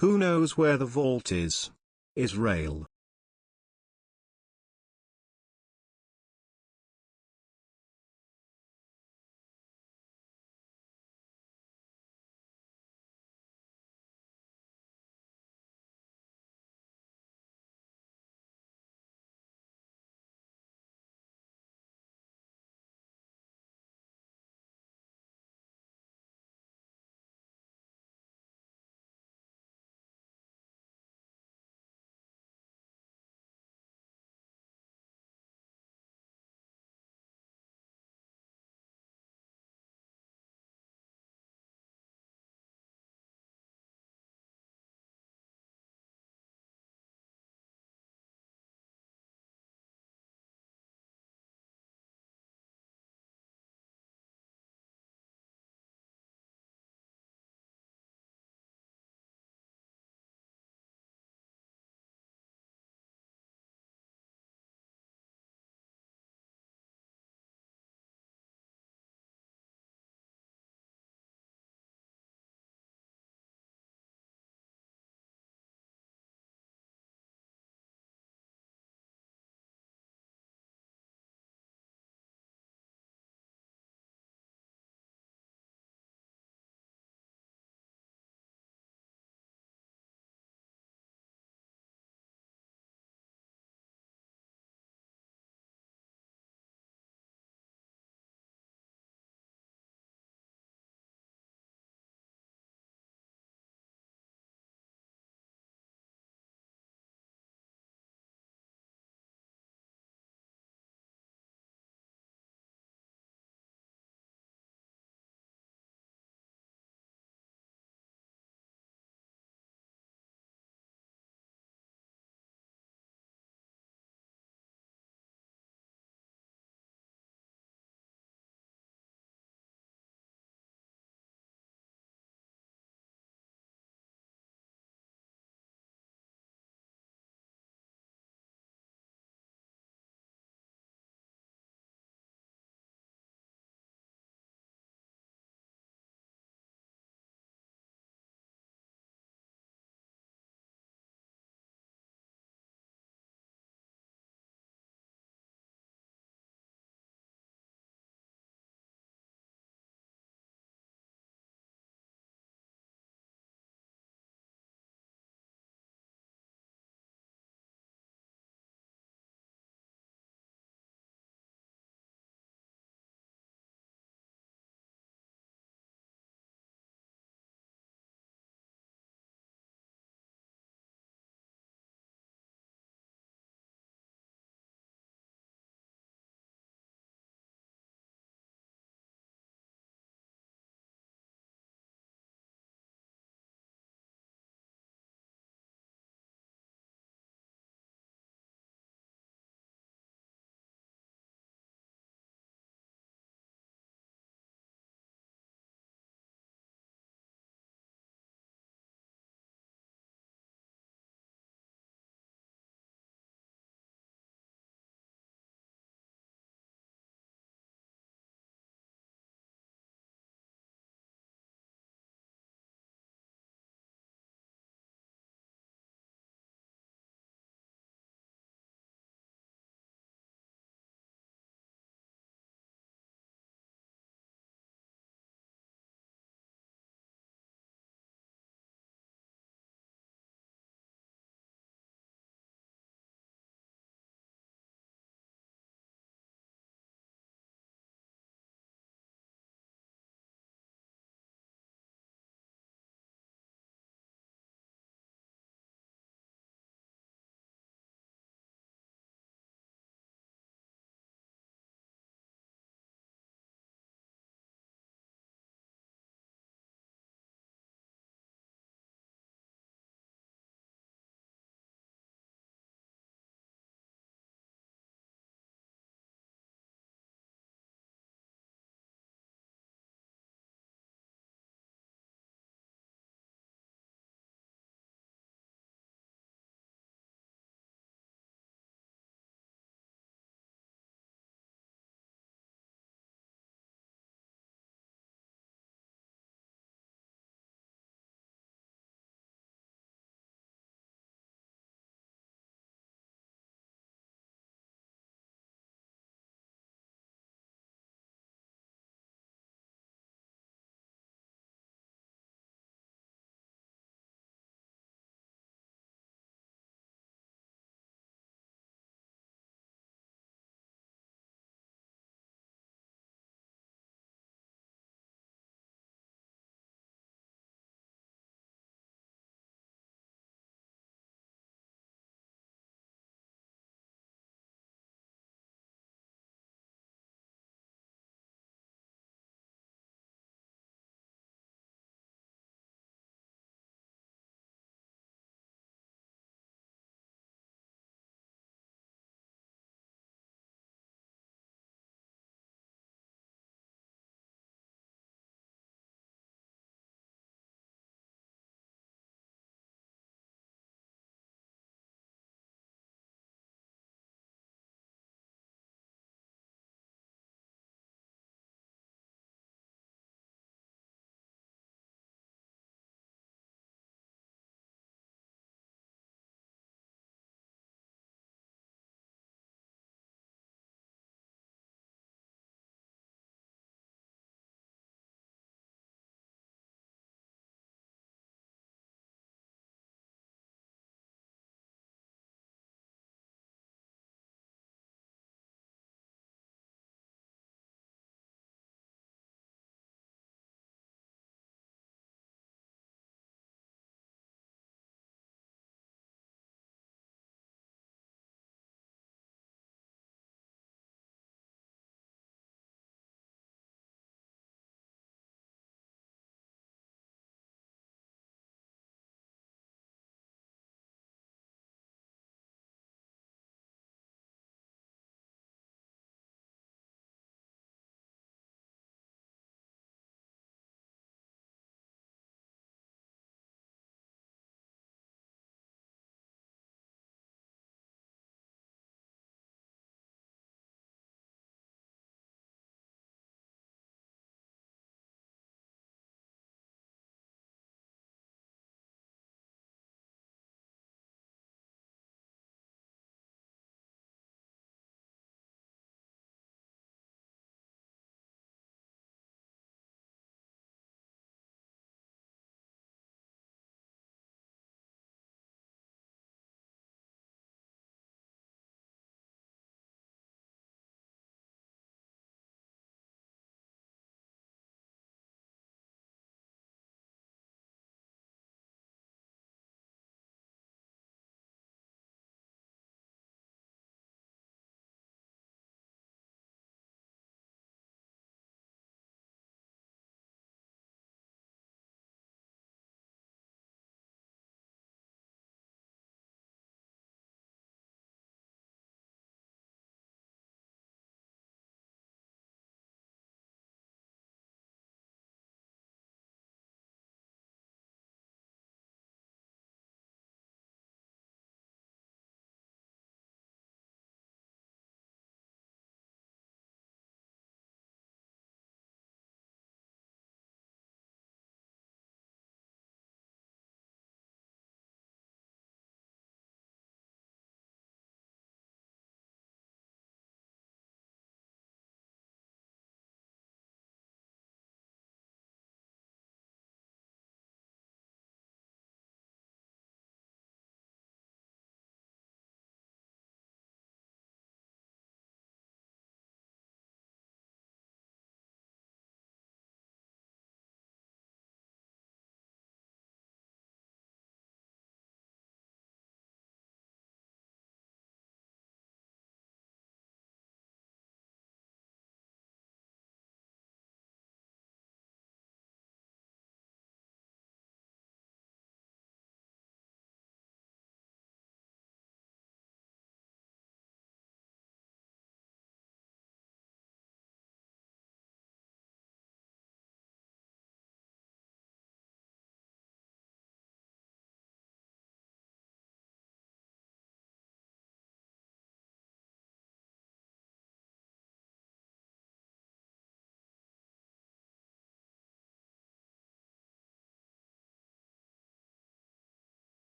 Who knows where the vault is? Israel.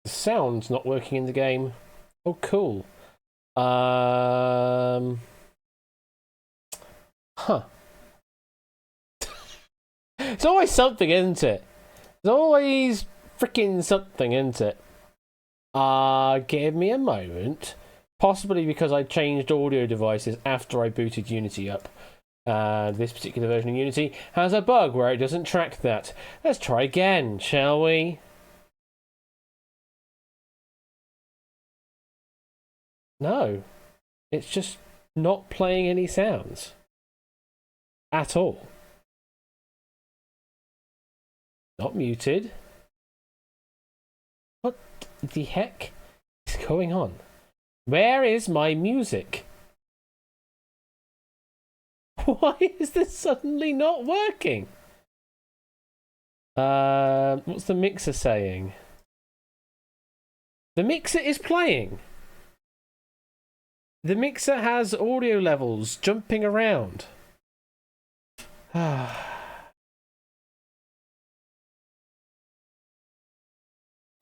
The sound's not working in the game. Oh, cool. Huh. It's always something, isn't it? It's always freaking something, isn't it? Give me a moment. Possibly because I changed audio devices after I booted Unity up. And this particular version of Unity has a bug where it doesn't track that. Let's try again, shall we? No. It's just not playing any sounds. At all. Not muted. What the heck is going on? Where is my music? Why is this suddenly not working? What's the mixer saying? The mixer is playing. The mixer has audio levels jumping around.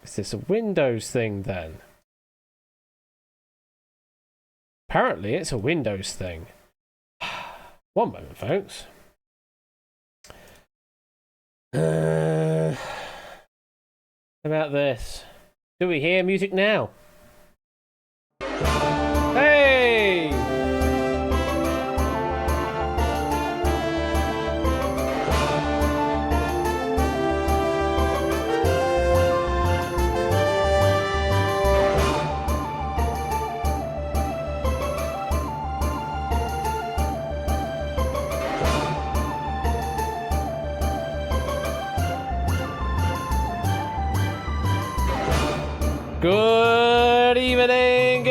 Is this a Windows thing then? Apparently it's a Windows thing. One moment, folks. How about this? Do we hear music now? Hey! Good evening,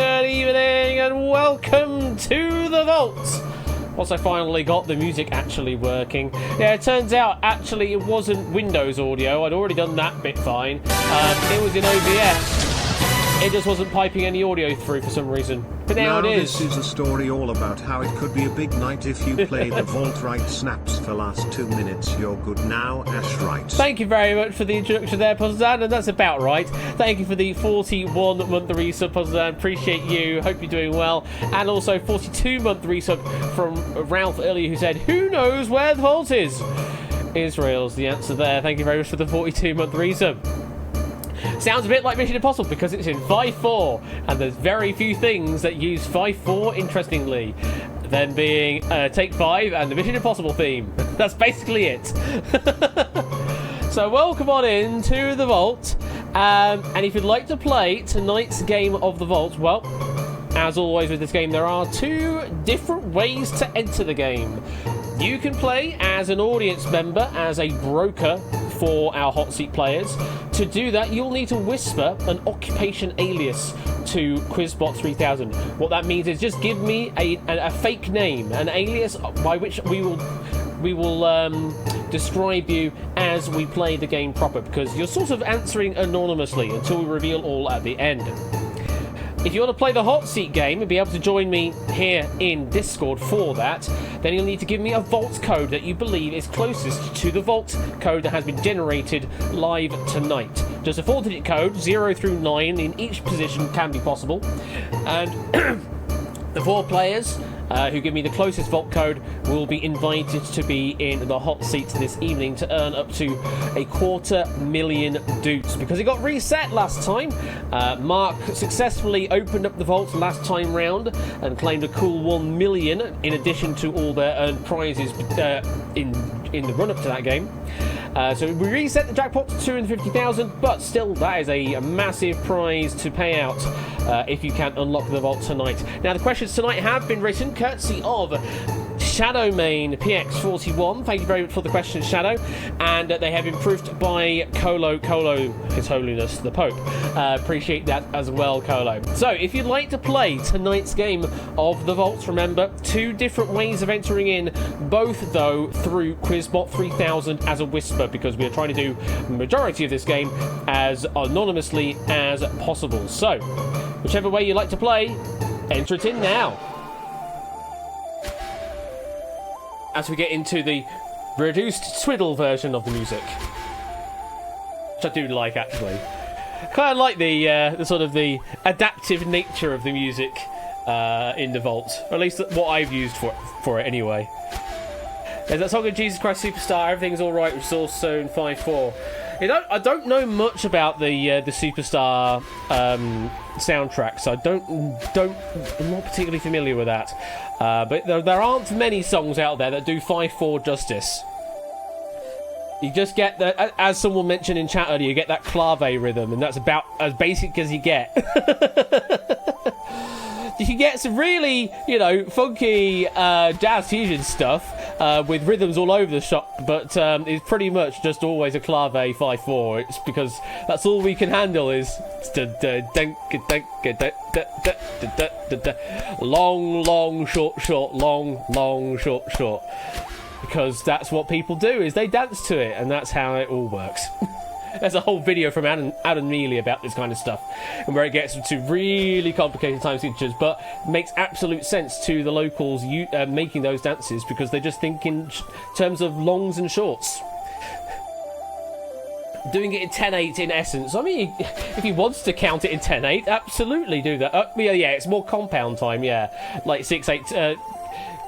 and welcome to the vault. Once I finally got the music actually working. Yeah, it turns out actually it wasn't Windows audio. I'd already done that bit fine. It was in OBS. It just wasn't piping any audio through for some reason. But now it is. This is a story all about how it could be a big night if you play the vault right. Snaps for last 2 minutes. You're good now, Ash right. Thank you very much for the introduction there, Puzzledan, and that's about right. Thank you for the 41-month resub, Puzzledan. Appreciate you. Hope you're doing well. And also 42-month resub from Ralph earlier, who said, "Who knows where the vault is?" Israel's the answer there. Thank you very much for the 42-month resub. Sounds a bit like Mission Impossible because it's in 5.4, and there's very few things that use 5.4, interestingly. Then being Take 5 and the Mission Impossible theme. That's basically it. So welcome on in to the vault. And if you'd like to play tonight's game of the vault, well, as always with this game, there are two different ways to enter the game. You can play as an audience member, as a broker for our hot seat players. To do that, you'll need to whisper an occupation alias to Quizbot 3000. What that means is just give me a fake name, an alias by which we will describe you as we play the game proper, because you're sort of answering anonymously until we reveal all at the end. If you want to play the hot seat game and be able to join me here in Discord for that, then you'll need to give me a vault code that you believe is closest to the vault code that has been generated live tonight. Just a 4-digit code, 0 through 9 in each position can be possible. And the 4 players who give me the closest vault code will be invited to be in the hot seat this evening to earn up to 250,000 doots, because it got reset last time. Mark successfully opened up the vault last time round and claimed a cool 1 million in addition to all their earned prizes in the run-up to that game. So we reset the jackpot to 250,000, but still that is a massive prize to pay out if you can unlock the vault tonight. Now the questions tonight have been written courtesy of Shadowmain PX41. Thank you very much for the question, Shadow. And they have been proofed by Colo, His Holiness the Pope. Appreciate that as well, Colo. So if you'd like to play tonight's game of the vaults, remember 2 different ways of entering in, both though through Quizbot 3000 as a whisper, because we are trying to do the majority of this game as anonymously as possible. So whichever way you like to play, enter it in now. As we get into the reduced twiddle version of the music, which I do like, actually. Kind of like the sort of the adaptive nature of the music in the Vault, or at least what I've used for it anyway. There's that song of Jesus Christ Superstar, Everything's Alright, Resource Zone 5-4. I don't know much about the Superstar soundtrack, so I'm not particularly familiar with that. But there aren't many songs out there that do 5-4 justice. You just get the, as someone mentioned in chat earlier, you get that clave rhythm, and that's about as basic as you get. You can get some really, funky jazz fusion stuff with rhythms all over the shop, but it's pretty much just always a clave 5-4. It's because that's all we can handle is long, long, short, short, long, long, short, short. Because that's what people do, is they dance to it, and that's how it all works. There's a whole video from Adam Neely about this kind of stuff, and where it gets to really complicated time signatures, but makes absolute sense to the locals making those dances, because they just think in terms of longs and shorts. Doing it in 10/8 in essence. I mean, if he wants to count it in 10/8, absolutely do that. Yeah, it's more compound time, yeah. Like 6/8...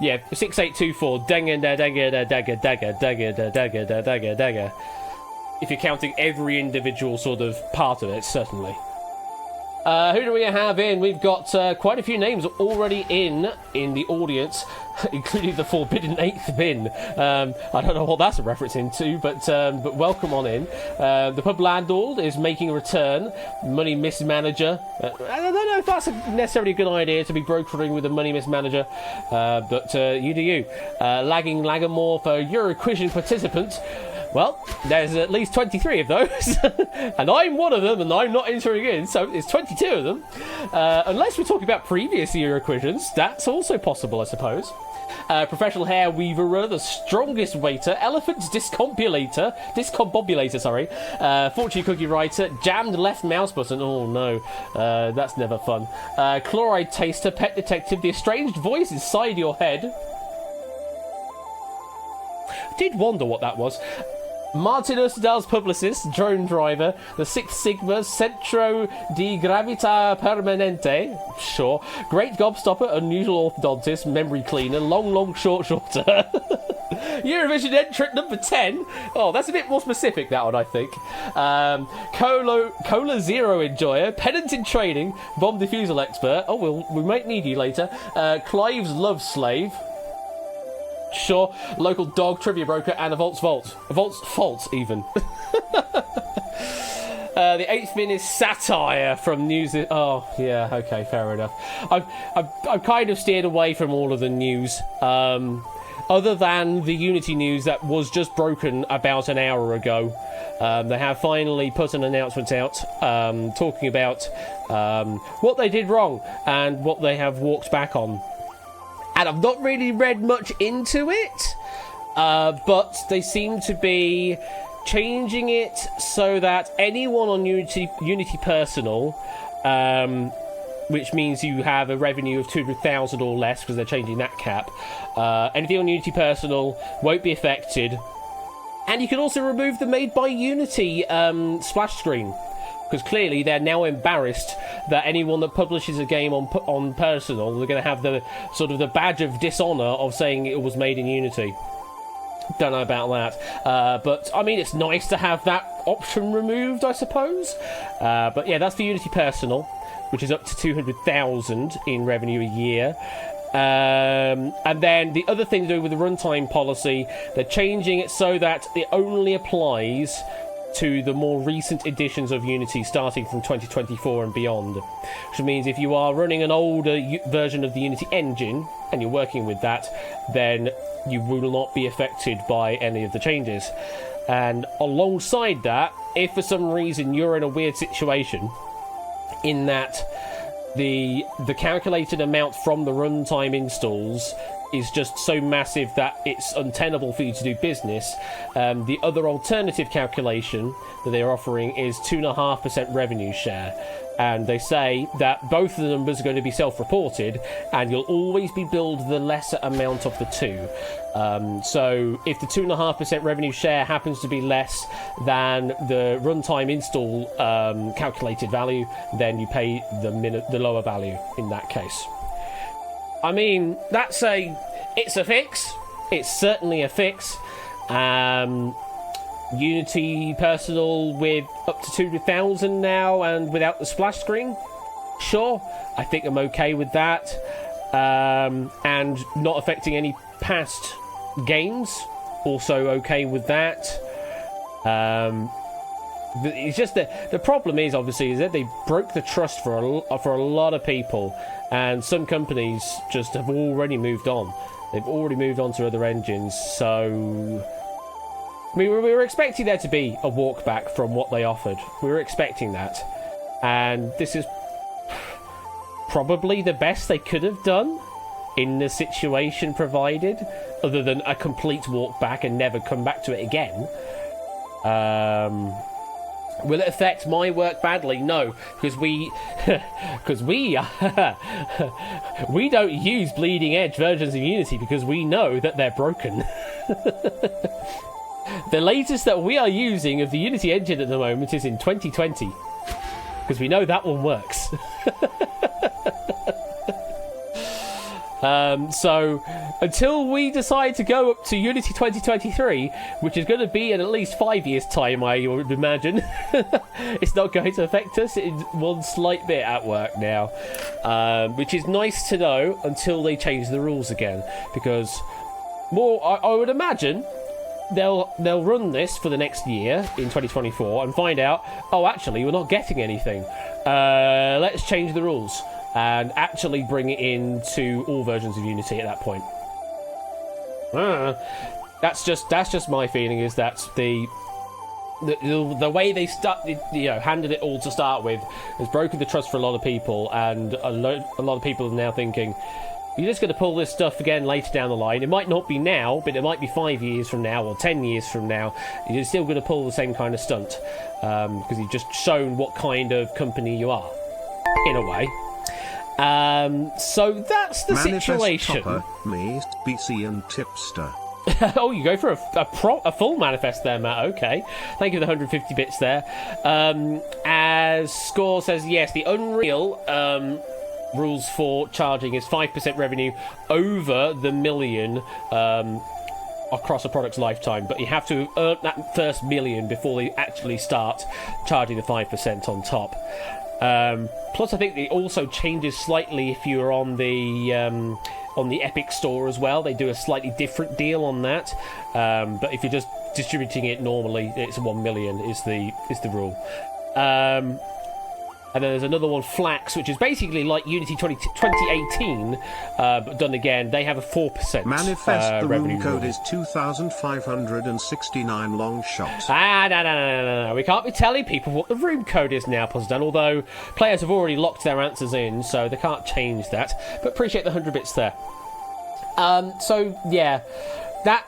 6824 dagger dagger dagger dagger dagger dagger dagger dagger. If you're counting every individual sort of part of it, certainly. Who do we have in? We've got quite a few names already in the audience, including the Forbidden Eighth Bin. I don't know what that's a reference into, but welcome on in. The pub landlord is making a return. Money mismanager. I don't know if that's necessarily a good idea to be brokering with a money mismanager, but you do you. Lagging Lagamore for Euroquision participant. Well, there's at least 23 of those, and I'm one of them, and I'm not entering in, so it's 22 of them. Unless we're talking about previous Euroquisions, that's also possible, I suppose. Professional hair weaver, the strongest waiter, elephant's discombobulator, fortune cookie writer, jammed left mouse button, oh no, that's never fun. Chloride taster, pet detective, the estranged voice inside your head. I did wonder what that was. Martin Ursdale's publicist, drone driver, the Six Sigma, Centro di Gravità Permanente, sure, great gobstopper, unusual orthodontist, memory cleaner, long, long, short, shorter. Eurovision entrant number 10. Oh, that's a bit more specific, that one, I think. Cola Zero enjoyer, pedant in training, bomb defusal expert. Oh, we might need you later. Clive's love slave. Sure, local dog trivia broker and a Vault's fault, even. The eighth bin is satire from news. Oh, yeah, okay, fair enough. I've kind of steered away from all of the news, other than the Unity news that was just broken about an hour ago. They have finally put an announcement out talking about what they did wrong and what they have walked back on. And I've not really read much into it, but they seem to be changing it so that anyone on Unity Personal, which means you have a revenue of 200,000 or less, because they're changing that cap, anything on Unity Personal won't be affected. And you can also remove the Made by Unity splash screen, because clearly they're now embarrassed that anyone that publishes a game on Personal, they're going to have the sort of the badge of dishonour of saying it was made in Unity. Don't know about that, but I mean, it's nice to have that option removed, I suppose. But yeah, that's for Unity Personal, which is up to 200,000 in revenue a year. And then the other thing to do with the runtime policy, they're changing it so that it only applies to the more recent editions of Unity starting from 2024 and beyond. Which means if you are running an older version of the Unity engine and you're working with that, then you will not be affected by any of the changes. And alongside that, if for some reason you're in a weird situation in that the calculated amount from the runtime installs is just so massive that it's untenable for you to do business. The other alternative calculation that they're offering is 2.5% revenue share. And they say that both of the numbers are going to be self-reported, and you'll always be billed the lesser amount of the two. So if the 2.5% revenue share happens to be less than the runtime install calculated value, then you pay the lower value in that case. I mean, it's a fix. It's certainly a fix. Unity personal with up to 2,000 now and without the splash screen. Sure, I think I'm okay with that. And not affecting any past games. Also okay with that. It's just that the problem is obviously is that they broke the trust for a lot of people, and some companies just have already moved on. They've already moved on to other engines, so we were expecting there to be a walk back from what they offered. We were expecting that, and this is probably the best they could have done in the situation provided, other than a complete walk back and never come back to it again. Will it affect my work badly? No, because we don't use bleeding edge versions of Unity because we know that they're broken. The latest that we are using of the Unity engine at the moment is in 2020, because we know that one works. So until we decide to go up to Unity 2023, which is going to be in at least 5 years' time, I would imagine, it's not going to affect us in one slight bit at work now, which is nice to know until they change the rules again, because I would imagine they'll run this for the next year in 2024 and find out, oh, actually, we're not getting anything. Let's change the rules and actually bring it into all versions of Unity at that point. That's just my feeling, is that the way they handed it all to start with has broken the trust for a lot of people, and a lot of people are now thinking, you're just going to pull this stuff again later down the line. It might not be now, but it might be 5 years from now or 10 years from now. You're still going to pull the same kind of stunt, because you've just shown what kind of company you are, in a way. So that's the Manifest situation. Topper, me, BC and Tipster. Oh, you go for a full manifest there, Matt. Okay. Thank you for the 150 bits there. As Score says, yes, the Unreal rules for charging is 5% revenue over the million across a product's lifetime, but you have to earn that first million before they actually start charging the 5% on top. Plus, I think it also changes slightly if you're on the Epic Store as well. They do a slightly different deal on that. But if you're just distributing it normally, it's 1 million is the rule. And then there's another one, Flax, which is basically like Unity 2018, but done again. They have a 4% Manifest, the revenue room code rule. is 2,569 long shot. No. We can't be telling people what the room code is now, Posdan, although players have already locked their answers in, so they can't change that. But appreciate the 100 bits there. So, yeah, that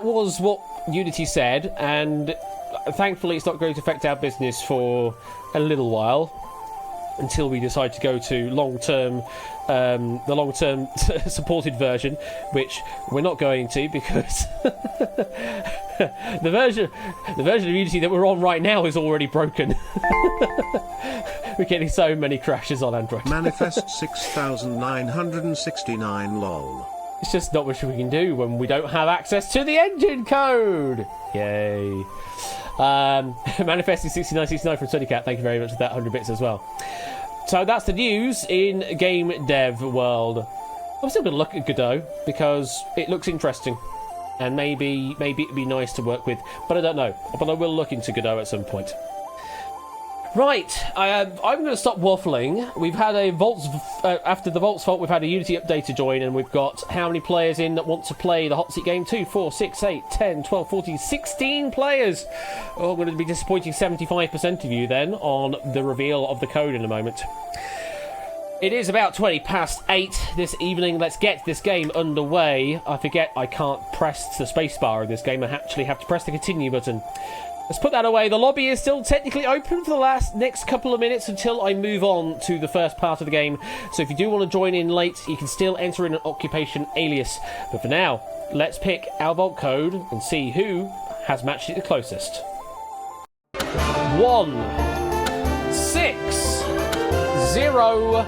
was what Unity said, and thankfully it's not going to affect our business for a little while, until we decide to go to the long-term supported version, which we're not going to, because the version of Unity that we're on right now is already broken. We're getting so many crashes on Android. Manifest 6,969 lol. It's just not much we can do when we don't have access to the engine code. Yay. Manifesting 6969 from Sunnycat, thank you very much for that 100 bits as well. So that's the news in game dev world. I'm still going to look at Godot because it looks interesting, and maybe it'd be nice to work with, but I don't know. But I will look into Godot at some point. Right, I'm going to stop waffling. We've had a Vaults after the Vaults Vault. We've had a Unity update to join, and we've got how many players in that want to play the hot seat game? 2, 4, 6, 8, 10, 12, 14, 16 players. Oh, I'm going to be disappointing 75% of you then on the reveal of the code in a moment. It is about 20 past 8 this evening. Let's get this game underway. I forget I can't press the spacebar in this game. I actually have to press the continue button. Let's put that away. The lobby is still technically open for the next couple of minutes until I move on to the first part of the game. So if you do want to join in late, you can still enter in an occupation alias. But for now, let's pick our vault code and see who has matched it the closest. 1 6 0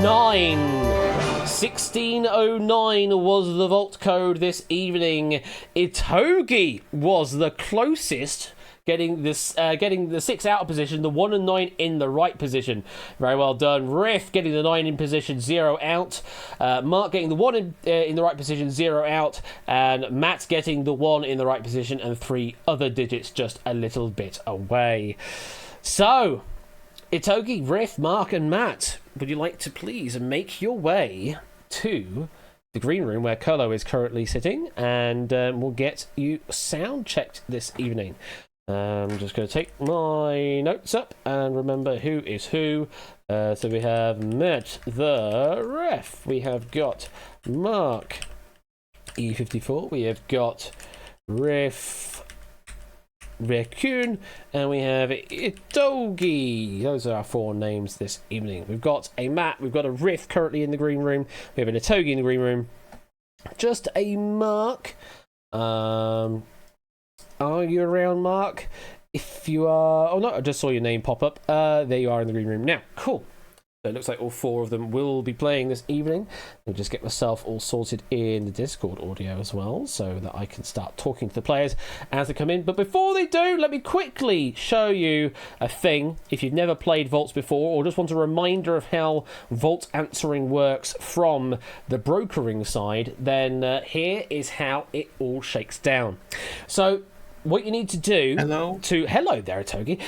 9 1609 was the vault code this evening. Itogi was the closest, getting the 6 out of position, the 1 and 9 in the right position. Very well done. Riff getting the 9 in position, 0 out. Mark getting the 1 in the right position, 0 out. And Matt getting the 1 in the right position and 3 other digits just a little bit away. So, Itogi, Riff, Mark and Matt, would you like to please make your way to the green room where Colo is currently sitting, and we'll get you sound checked this evening. I'm just going to take my notes up and remember who is who. So we have Matt the Ref, we have got Mark E54, we have got Riff Raccoon, and we have Itogi. Those are our 4 names this evening. We've got a Matt, we've got a Riff currently in the green room, we have an Itogi in the green room, just a Mark. Are you around, Mark? If you are... Oh no, I just saw your name pop up. There you are in the green room now. Cool. So it looks like all 4 of them will be playing this evening. I'll just get myself all sorted in the Discord audio as well, so that I can start talking to the players as they come in. But before they do, let me quickly show you a thing. If you've never played Vaults before, or just want a reminder of how Vault answering works from the brokering side, then here is how it all shakes down. So what you need to do... Hello there, Itogi.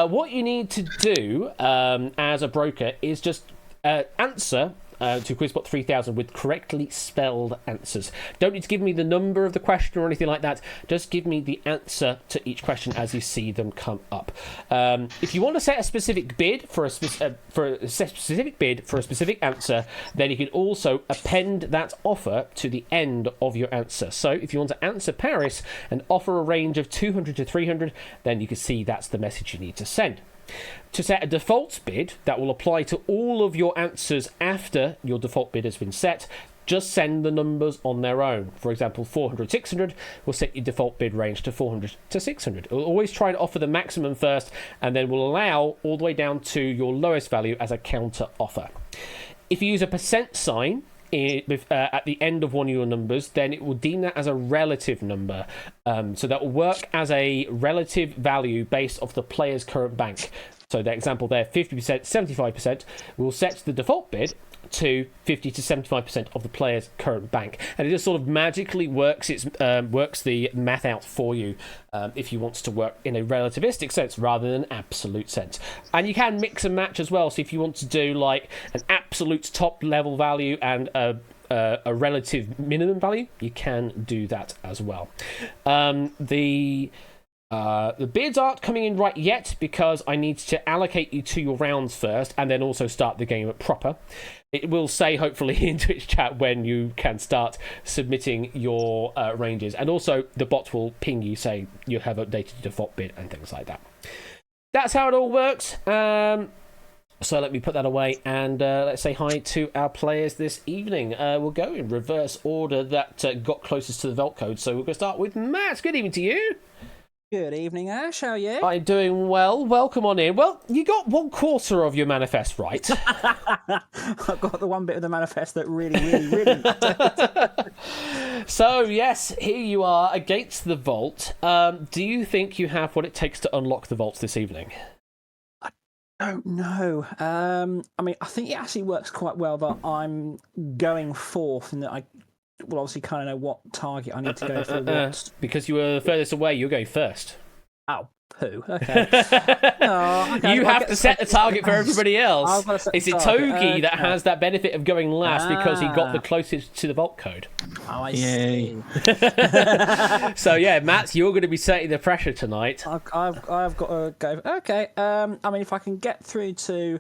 What you need to do as a broker is just answer to QuizBot 3000 with correctly spelled answers. Don't need to give me the number of the question or anything like that. Just give me the answer to each question as you see them come up. If you want to set a specific bid for a specific answer, then you can also append that offer to the end of your answer. So if you want to answer Paris and offer a range of 200 to 300, then you can see that's the message you need to send. To set a default bid that will apply to all of your answers after your default bid has been set, just send the numbers on their own. For example, 400, 600 will set your default bid range to 400 to 600. It will always try to offer the maximum first, and then will allow all the way down to your lowest value as a counter offer. If you use a % sign at the end of one of your numbers, then it will deem that as a relative number. So that will work as a relative value based off the player's current bank. So the example there, 50%, 75%, will set the default bid to 50 to 75% of the player's current bank, and it just sort of magically works the math out for you if you want to work in a relativistic sense rather than an absolute sense. And you can mix and match as well. So if you want to do like an absolute top level value and a relative minimum value, you can do that as well. The bids aren't coming in right yet because I need to allocate you to your rounds first and then also start the game proper. It will say, hopefully, in Twitch chat when you can start submitting your ranges. And also, the bot will ping you saying you have updated your default bid and things like that. That's how it all works. So let me put that away and let's say hi to our players this evening. We'll go in reverse order that got closest to the vault code. So we're going to start with Matt. Good evening to you. Good evening, Ash. How are you? I'm doing well. Welcome on in. Well, you got 1/4 of your manifest right. I've got the one bit of the manifest that really mattered. So, yes, here you are against the vault. Do you think you have what it takes to unlock the vaults this evening? I don't know. I mean, I think it actually works quite well that I'm going fourth and that I will obviously kind of know what target I need to go for. Because you were the furthest away, you're going first. Oh, poo. Okay. You have to set the target for everybody else. It's Itogi that has that benefit of going last because he got the closest to the vault code. Oh, I see. So, yeah, Matt, you're going to be setting the pressure tonight. I've got to go. Okay. I mean, if I can get through to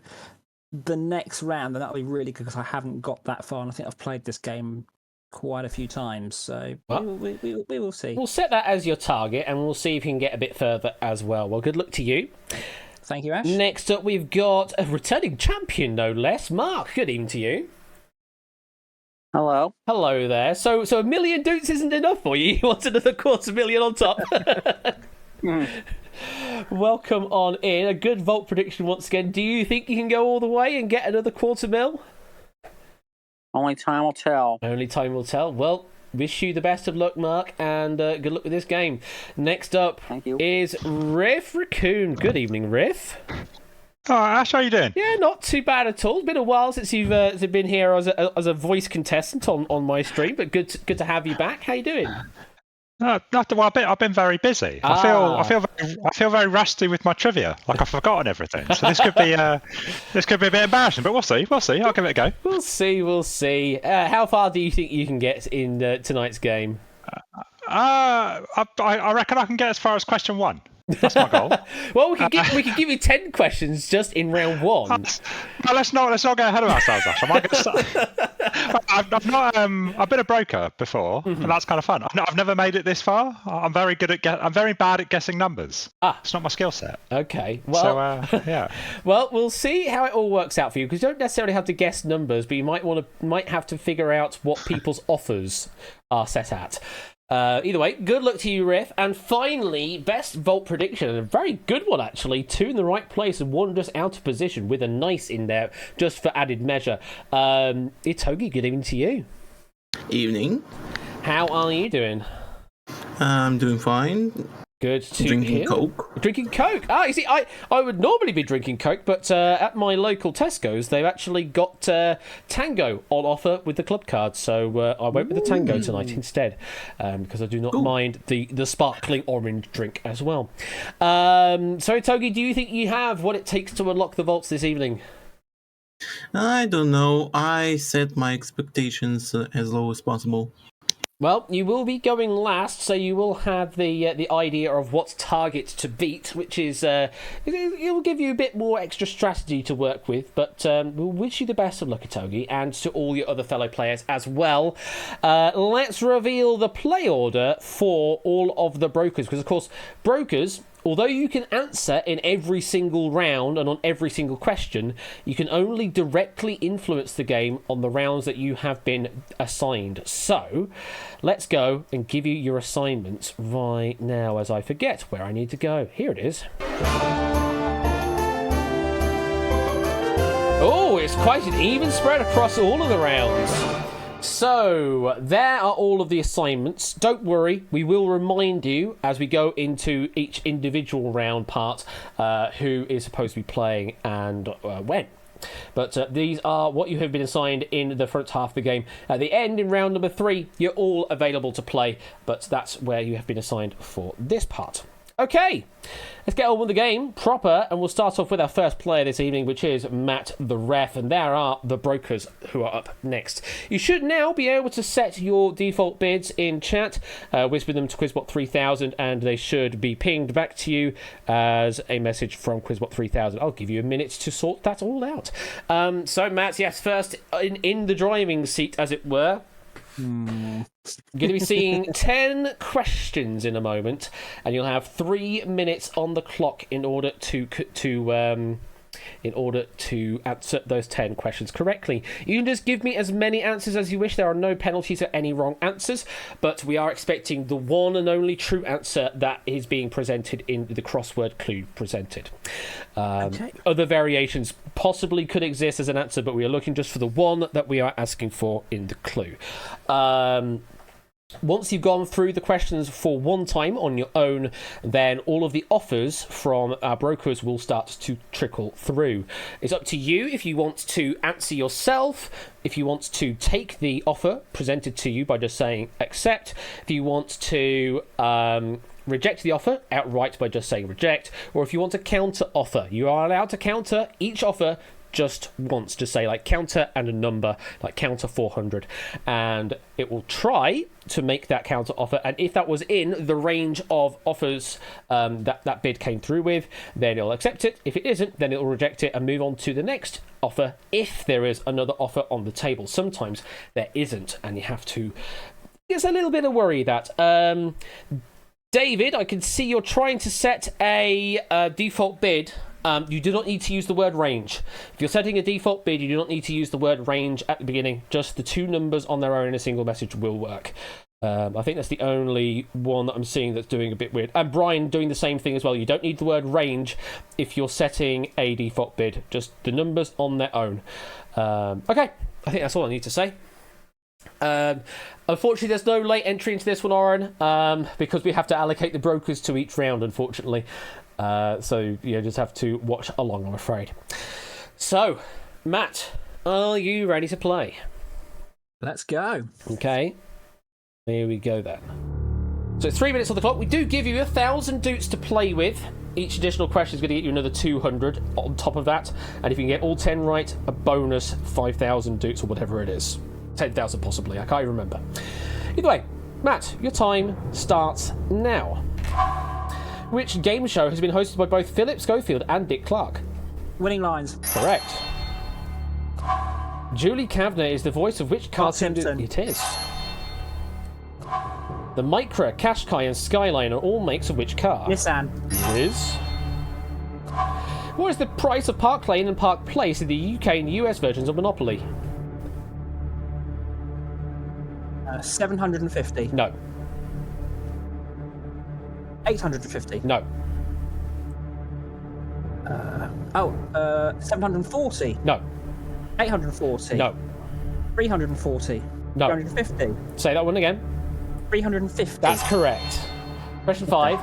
the next round, then that'll be really good because I haven't got that far, and I think I've played this game quite a few times. So we will see. We'll set that as your target, and we'll see if you can get a bit further as well. Well, good luck to you. Thank you, Ash. Next up, we've got a returning champion, no less. Mark, good evening to you. Hello. Hello there. So a million dukes isn't enough for you. You want another 250,000 on top. Welcome on in. A good vault prediction once again. Do you think you can go all the way and get another 250,000? Only time will tell. Only time will tell. Well, wish you the best of luck, Mark, and good luck with this game. Next up Thank you. is Riff Raccoon. Good evening, Riff. Oh, Ash, how you doing? Yeah, not too bad at all. It's been a while since you've been here as a voice contestant on my stream, but good to have you back. How you doing? I've been very busy. I feel very rusty with my trivia. Like I've forgotten everything. So this could be a bit embarrassing, but we'll see. I'll give it a go. We'll see. How far do you think you can get in tonight's game? I reckon I can get as far as question 1. That's my goal. Well, we could give you 10 questions just in round 1. No, let's not get ahead of ourselves, Ash. I might get started. I've been a broker before, and that's kind of fun. I've never made it this far. I'm very bad at guessing numbers. It's not my skill set. Okay. Well, so yeah. Well, we'll see how it all works out for you, because you don't necessarily have to guess numbers, but you might have to figure out what people's offers are set at. Either way, good luck to you, Riff. And finally, best vault prediction, and a very good one actually. 2 in the right place and 1 just out of position with a nice in there just for added measure. Itogi, good evening to you. Evening. How are you doing? I'm doing fine. Good to Drinking hear. Coke. Drinking Coke. You see, I would normally be drinking Coke, but at my local Tesco's, they've actually got Tango on offer with the club card. So I went with the Tango tonight instead, because I do not mind the sparkling orange drink as well. So, Togi, do you think you have what it takes to unlock the vaults this evening? I don't know. I set my expectations as low as possible. Well, you will be going last, so you will have the idea of what target to beat, which is it will give you a bit more extra strategy to work with. But we'll wish you the best of luck, Itogi, and to all your other fellow players as well. Let's reveal the play order for all of the brokers, because of course brokers, although you can answer in every single round and on every single question, you can only directly influence the game on the rounds that you have been assigned. So, let's go and give you your assignments right now as I forget where I need to go. Here it is. Oh, it's quite an even spread across all of the rounds. So, there are all of the assignments. Don't worry, we will remind you as we go into each individual round part who is supposed to be playing and when. But these are what you have been assigned in the front half of the game. At the end, in round number 3, you're all available to play, but that's where you have been assigned for this part. Okay, let's get on with the game proper, and we'll start off with our first player this evening, which is Matt the Ref, and there are the brokers who are up next. You should now be able to set your default bids in chat, whisper them to Quizbot3000, and they should be pinged back to you as a message from Quizbot3000. I'll give you a minute to sort that all out. So, Matt, yes, first in the driving seat, as it were. Going to be seeing 10 questions in a moment, and you'll have 3 minutes on the clock in order to answer those 10 questions correctly. You can just give me as many answers as you wish. There are no penalties for any wrong answers, but we are expecting the one and only true answer that is being presented in the crossword clue presented. Okay. Other variations possibly could exist as an answer, but we are looking just for the one that we are asking for in the clue. Once you've gone through the questions for one time on your own, then all of the offers from our brokers will start to trickle through. It's up to you if you want to answer yourself, if you want to take the offer presented to you by just saying accept, if you want to reject the offer outright by just saying reject, or if you want to counter offer. You are allowed to counter each offer just once. Just say like counter and a number, like counter 400, and it will try to make that counter offer. And if that was in the range of offers that bid came through with, then it'll accept it. If it isn't, then it'll reject it and move on to the next offer if there is another offer on the table. Sometimes there isn't, and you have to. It's a little bit of worry that. David, I can see you're trying to set a default bid. You do not need to use the word range. If you're setting a default bid, you do not need to use the word range at the beginning. Just the two numbers on their own in a single message will work. I think that's the only one that I'm seeing that's doing a bit weird. And Brian doing the same thing as well. You don't need the word range if you're setting a default bid. Just the numbers on their own. Okay, I think that's all I need to say. Unfortunately, there's no late entry into this one, Oren, because we have to allocate the brokers to each round, unfortunately. So you just have to watch along, I'm afraid. So, Matt, are you ready to play? Let's go. Okay. Here we go then. So 3 minutes on the clock. We do give you 1,000 dutes to play with. Each additional question is going to get you another 200 on top of that. And if you can get all 10 right, a bonus 5,000 dutes or whatever it is. 10,000 possibly, I can't even remember. Either way, Matt, your time starts now. Which game show has been hosted by both Philip Schofield and Dick Clark? Winning lines. Correct. Julie Kavner is the voice of which cartoon? Simpson. It is. The Micra, Qashqai and Skyline are all makes of which car? Nissan. It is. What is the price of Park Lane and Park Place in the UK and US versions of Monopoly? 750. No. 850. No. 740. No. 840. No. 340. No. 350. Say that one again. 350. That's correct. Question 5.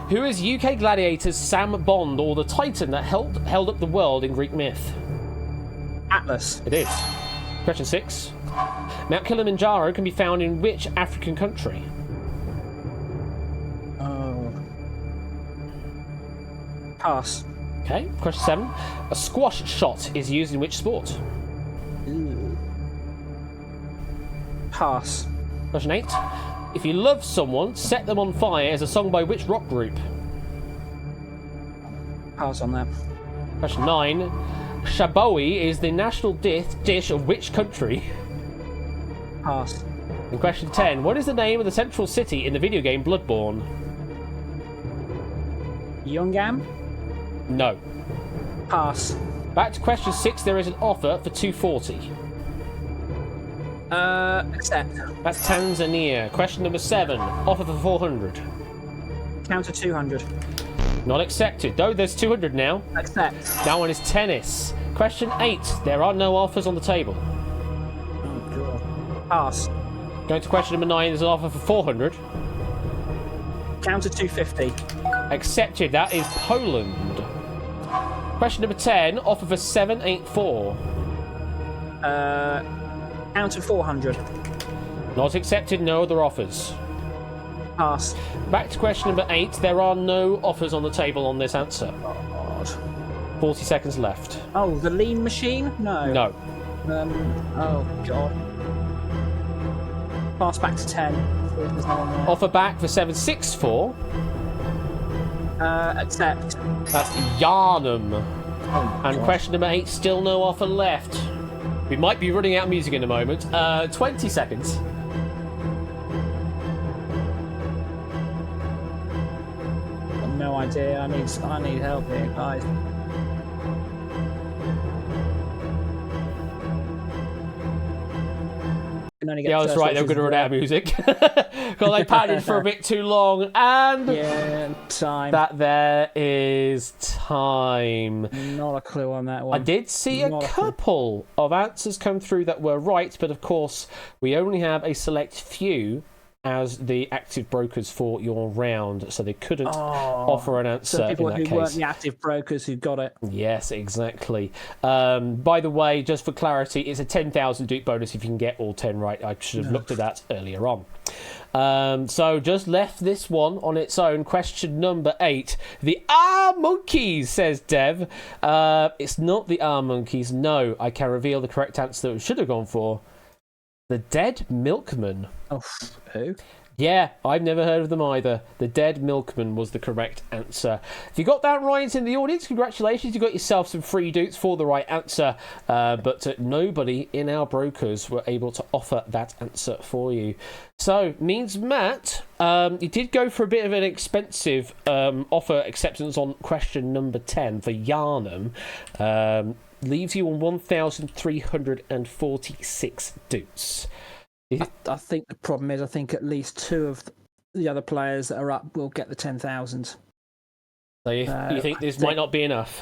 Who is UK gladiators Sam Bond, or the Titan that held up the world in Greek myth? Atlas. It is. Question 6. Mount Kilimanjaro can be found in which African country? Oh. Pass. Okay. Question 7. A squash shot is used in which sport? Ooh. Pass. Question 8. If you love someone, set them on fire is a song by which rock group? Pass on that. Question 9. Shabowie is the national dish of which country? Pass. And question 10. What is the name of the central city in the video game Bloodborne? Yongam. No. Pass. Back to question 6. There is an offer for 240. Accept. That's Tanzania. Question number 7. Offer for 400. Counter 200. Not accepted. Though there's 200 now. Accept. That one is tennis. Question 8. There are no offers on the table. Oh, God. Pass. Going to question number 9. There's an offer for 400. Counter 250. Accepted. That is Poland. Question number 10. Offer for 784. Counter 400. Not accepted. No other offers. Pass. Back to question number 8. There are no offers on the table on this answer. God. 40 seconds left. Oh, the lean machine? No. No. Oh, God. Pass back to 10. There's no one there. Offer back for 764. Accept. That's Yarnum. Oh, And God. question number 8, still no offer left. We might be running out of music in a moment. 20 seconds. Got no idea. I need help here, guys. Can only get Yeah, I the was first right. They were options going to run out of music. Because they padded for a bit too long. And Yeah, time. that there is time. Not a clue on that one. I did see a Not a clue. couple of answers come through that were right, but of course, we only have a select few as the active brokers for your round, so they couldn't offer an answer So people in that who weren't case. the active brokers who got it. Yes, exactly. By the way, just for clarity, it's a 10,000 dupe bonus if you can get all 10 right. I should have looked at that earlier on. So just left this one on its own. Question number 8. The monkeys, says Dev. It's not the monkeys. No, I can reveal the correct answer that we should have gone for. The Dead Milkman. Oh, who? Yeah, I've never heard of them either. The Dead Milkman was the correct answer. If you got that right in the audience, congratulations. You got yourself some free dutes for the right answer. But nobody in our brokers were able to offer that answer for you. So, means Matt, you did go for a bit of an expensive offer acceptance on question number 10 for Yarnum. Leaves you on 1,346 dutes. I think the problem is, I think at least 2 of the other players that are up will get the 10,000. So you think this might not be enough?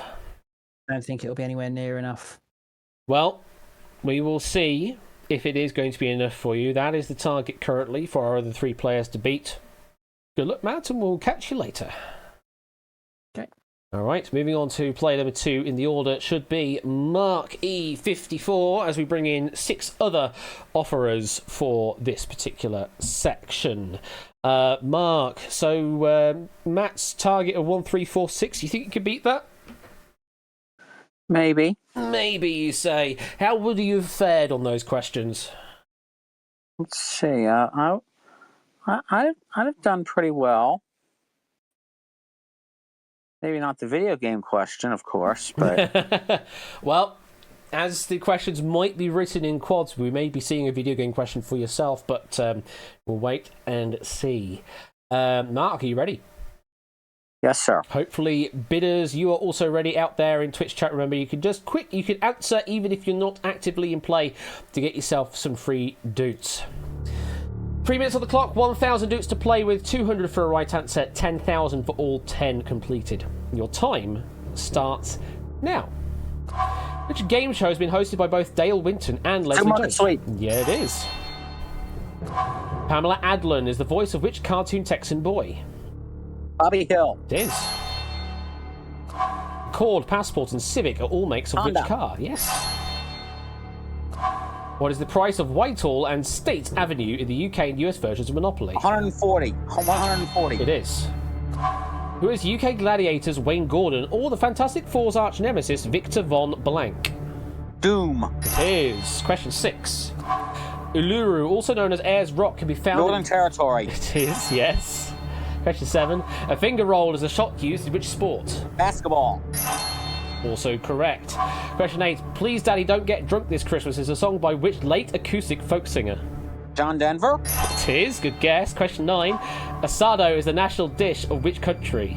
I don't think it'll be anywhere near enough. Well, we will see if it is going to be enough for you. That is the target currently for our other 3 players to beat. Good luck, Matt, and we'll catch you later. Okay. All right, moving on to player number 2 in the order should be Mark E54 as we bring in 6 other offerers for this particular section. Mark, so Matt's target of 1346, you think you could beat that? Maybe. Maybe, you say. How would you have fared on those questions? Let's see. I'd have done pretty well. Maybe not the video game question, of course, but... Well, as the questions might be written in quads, we may be seeing a video game question for yourself, but we'll wait and see. Mark, are you ready? Yes, sir. Hopefully, bidders, you are also ready out there in Twitch chat. Remember, you can just you can answer even if you're not actively in play to get yourself some free dutes. 3 minutes on the clock, 1,000 dutes to play with, 200 for a right answer, 10,000 for all 10 completed. Your time starts now. Which game show has been hosted by both Dale Winton and Leslie Jones? Sweet. Yeah, it is. Pamela Adlon is the voice of which cartoon Texan boy? Bobby Hill. It is. Cord, Passport, and Civic are all makes of Honda. which car? Yes. What is the price of Whitehall and State Avenue in the UK and US versions of Monopoly? 140. 140. It is. Who is UK Gladiators Wayne Gordon or the Fantastic Four's arch nemesis Victor Von Blank? Doom. It is. Question 6. Uluru, also known as Ayers Rock, can be found Northern Territory. It is, yes. Question 7. A finger roll is a shot used in which sport? Basketball. Also correct. Question 8. Please Daddy Don't Get Drunk This Christmas is a song by which late acoustic folk singer? John Denver. It is. Good guess. Question 9. Asado is the national dish of which country?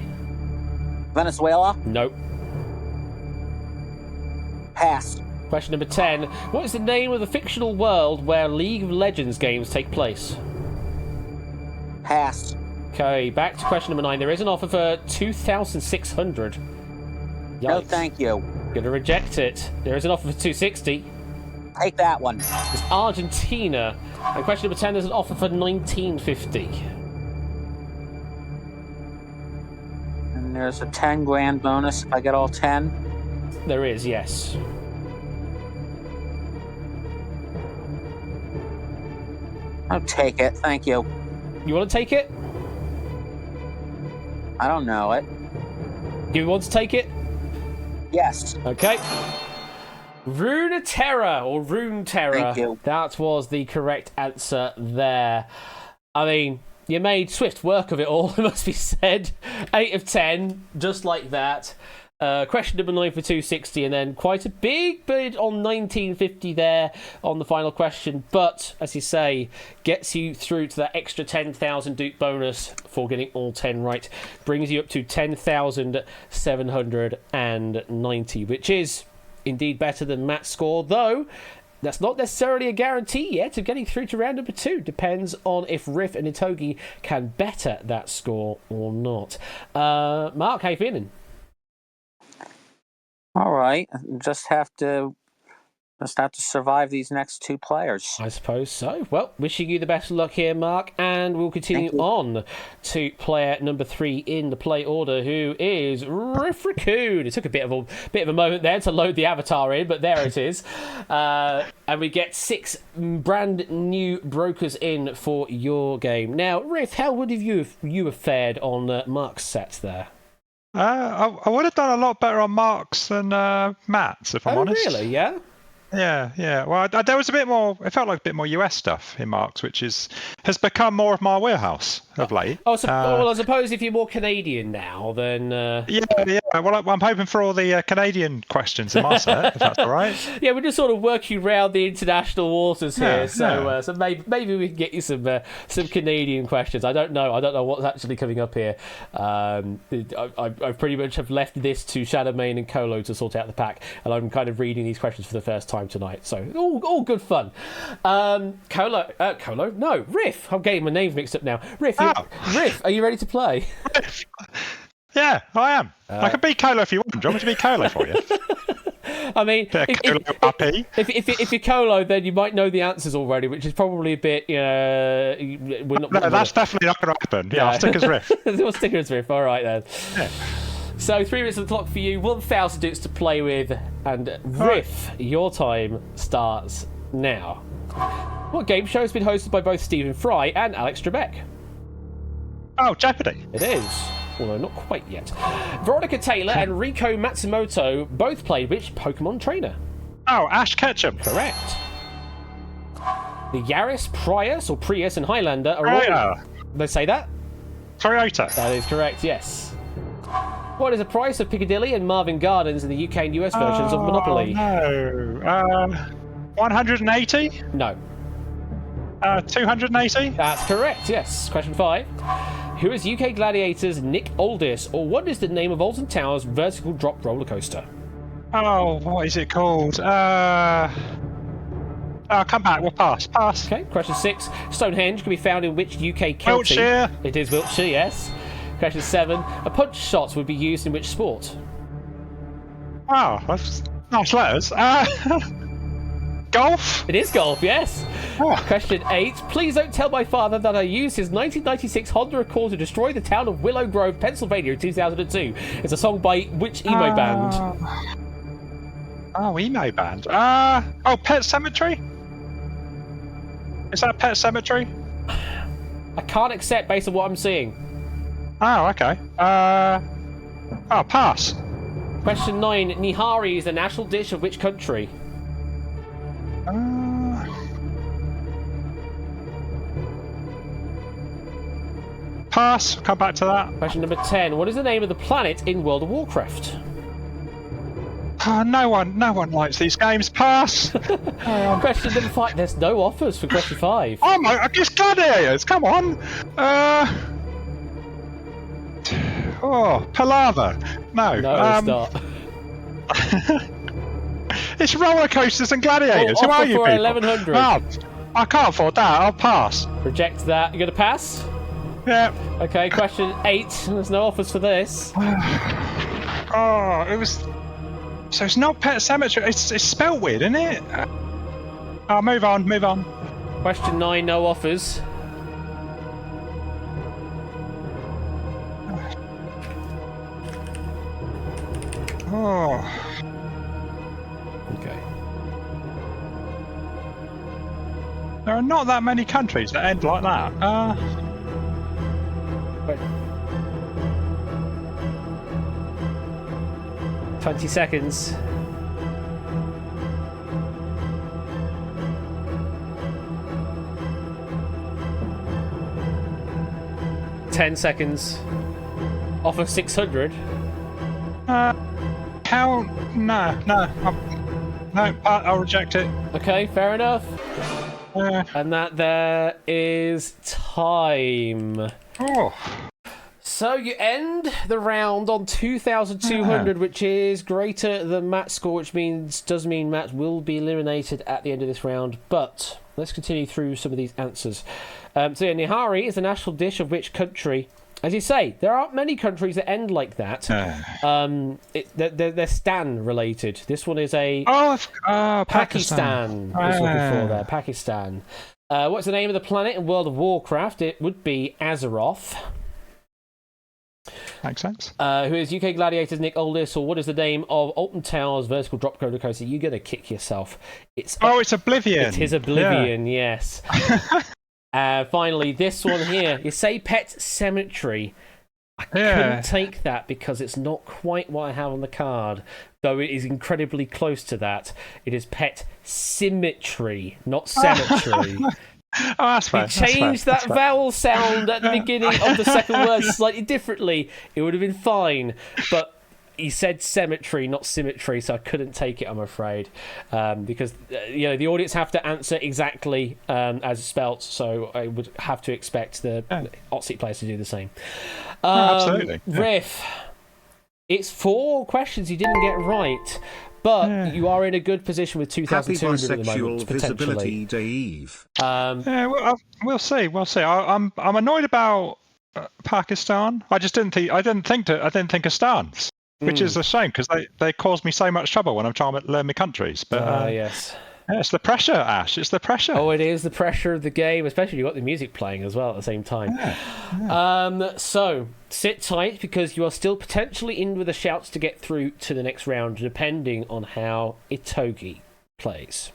Venezuela. Nope. Pass. Question number 10. What is the name of the fictional world where League of Legends games take place? Pass. Okay, back to question number 9. There is an offer for 2,600. No, thank you. Gonna reject it. There is an offer for 260. Take that one. It's Argentina. And question number 10, there's an offer for 1950. And there's a 10 grand bonus if I get all 10. There is, yes. I'll take it. Thank you. You want to take it? I don't know it. You want to take it? Yes. Okay. Runeterra, or Runeterra. Thank you. That was the correct answer there. I mean, you made swift work of it all, it must be said. 8 of 10, just like that. Question number 9 for 260, and then quite a big bid on 1950 there on the final question. But, as you say, gets you through to that extra 10,000 dupe bonus for getting all 10 right. Brings you up to 10,790, which is indeed better than Matt's score, though that's not necessarily a guarantee yet of getting through to round number 2. Depends on if Riff and Itogi can better that score or not. Mark, how you feeling? All right. Just have to Just have to survive these next two players. I suppose so. Well, wishing you the best of luck here, Mark, and we'll continue on to player number 3 in the play order, who is Riff Raccoon. It took a bit of a moment there to load the avatar in, but there it is. And we get 6 brand new brokers in for your game. Now, Riff, how would you have fared on Mark's set there? I would have done a lot better on Mark's than Matt's, if I'm honest. Oh, really? Yeah? Yeah. Well, there was a bit more. It felt like a bit more US stuff in Mark's, which has become more of my wheelhouse of late. Oh, well, I suppose if you're more Canadian now, then. Yeah. Well, I'm hoping for all the Canadian questions in my set, if that's all right. Yeah, we're just sort of working around the international waters here, so maybe we can get you some Canadian questions. I don't know what's actually coming up here. I pretty much have left this to Shadowmane and Colo to sort out the pack, and I'm kind of reading these questions for the first time tonight, so all good fun. Colo, no, Riff. I'm getting my names mixed up now. Riff, are you ready to play? Yeah, I am. I can be Colo if you want. Do you want me to be Colo for you? I mean, if you're Colo, then you might know the answers already, which is probably a bit. That's definitely not going to happen. Yeah, I'll stick as Riff. We'll stick as Riff. All right then. Yeah. So 3 minutes on the clock for you, 1,000 dudes to play with, and Riff, your time starts now. What game show has been hosted by both Stephen Fry and Alex Trebek? Oh, Jeopardy! It is, although not quite yet. Veronica Taylor and Riko Matsumoto both played which Pokemon trainer? Oh, Ash Ketchum. Correct. The Yaris, Prius, and Highlander are all... They say that? Toyota. That is correct, yes. What is the price of Piccadilly and Marvin Gardens in the UK and US versions of Monopoly? No. 180? No. 280? That's correct, yes. Question 5. Who is UK Gladiators Nick Aldis, or what is the name of Alton Towers vertical drop roller coaster? Oh, what is it called? Come back, we'll pass. Okay, question 6. Stonehenge can be found in which UK county? Wiltshire. It is Wiltshire, yes. Question 7. A punch shot would be used in which sport? Oh, that's nice letters. Golf? It is golf, yes. Oh. Question 8. Please don't tell my father that I used his 1996 Honda Accord to destroy the town of Willow Grove, Pennsylvania in 2002. It's a song by which emo band? Oh, emo band. Pet Cemetery? Is that Pet Cemetery? I can't accept based on what I'm seeing. Oh, okay. Pass. Question 9. Nihari is the national dish of which country? Pass. Come back to that. Question number 10. What is the name of the planet in World of Warcraft? No one likes these games. Pass. Question number 5. There's no offers for question 5. Oh my! It's Gladiators. Come on. Palaver. No. No, it's not. It's roller coasters and gladiators. Who are you for people? 1100. Oh, I can't afford that. I'll pass. Reject that. You gonna pass? Yeah. Okay. Question 8. There's no offers for this. It was. So it's not Pet Cemetery. It's spelled weird, isn't it? Move on. Question 9. No offers. Oh. Okay. There are not that many countries that end like that. Wait. 20 seconds. Ten seconds. Offer 600. How? No. I'll reject it. Okay, fair enough. Yeah. And that there is time. Oh. So you end the round on 2,200, which is greater than Matt's score, which does mean Matt will be eliminated at the end of this round. But let's continue through some of these answers. So yeah, Nihari is the national dish of which country? as you say, there aren't many countries that end like that. They're Stan related. This one is a Pakistan. I was looking for there. Pakistan. What's the name of the planet in World of Warcraft? It would be Azeroth. Makes sense. Who is UK Gladiators Nick Oldis, or what is the name of Alton Towers vertical drop roller coaster? You're gonna kick yourself. It's Oblivion. It is Oblivion. Yeah. Yes. Finally, this one here. You say Pet Cemetery. I couldn't take that because it's not quite what I have on the card, though it is incredibly close to that. It is Pet Symmetry, not Cemetery. That's fair. If you changed that vowel sound at the beginning of the second word slightly differently, it would have been fine. But he said cemetery, not symmetry, so I couldn't take it, I'm afraid, because the audience have to answer exactly as spelt, so I would have to expect the Otzi players to do the same. Absolutely. Riff, it's 4 questions you didn't get right. But you are in a good position with 2,200 at the moment, potentially. Visibility, Dave. We'll see. We'll see. I'm annoyed about Pakistan. I just didn't think of stance, which is a shame because they cause me so much trouble when I'm trying to learn my countries. But yes. It's the pressure, Ash. It's the pressure. Oh, it is the pressure of the game, especially you've got the music playing as well at the same time. So, sit tight because you are still potentially in with the shouts to get through to the next round, depending on how Itogi plays.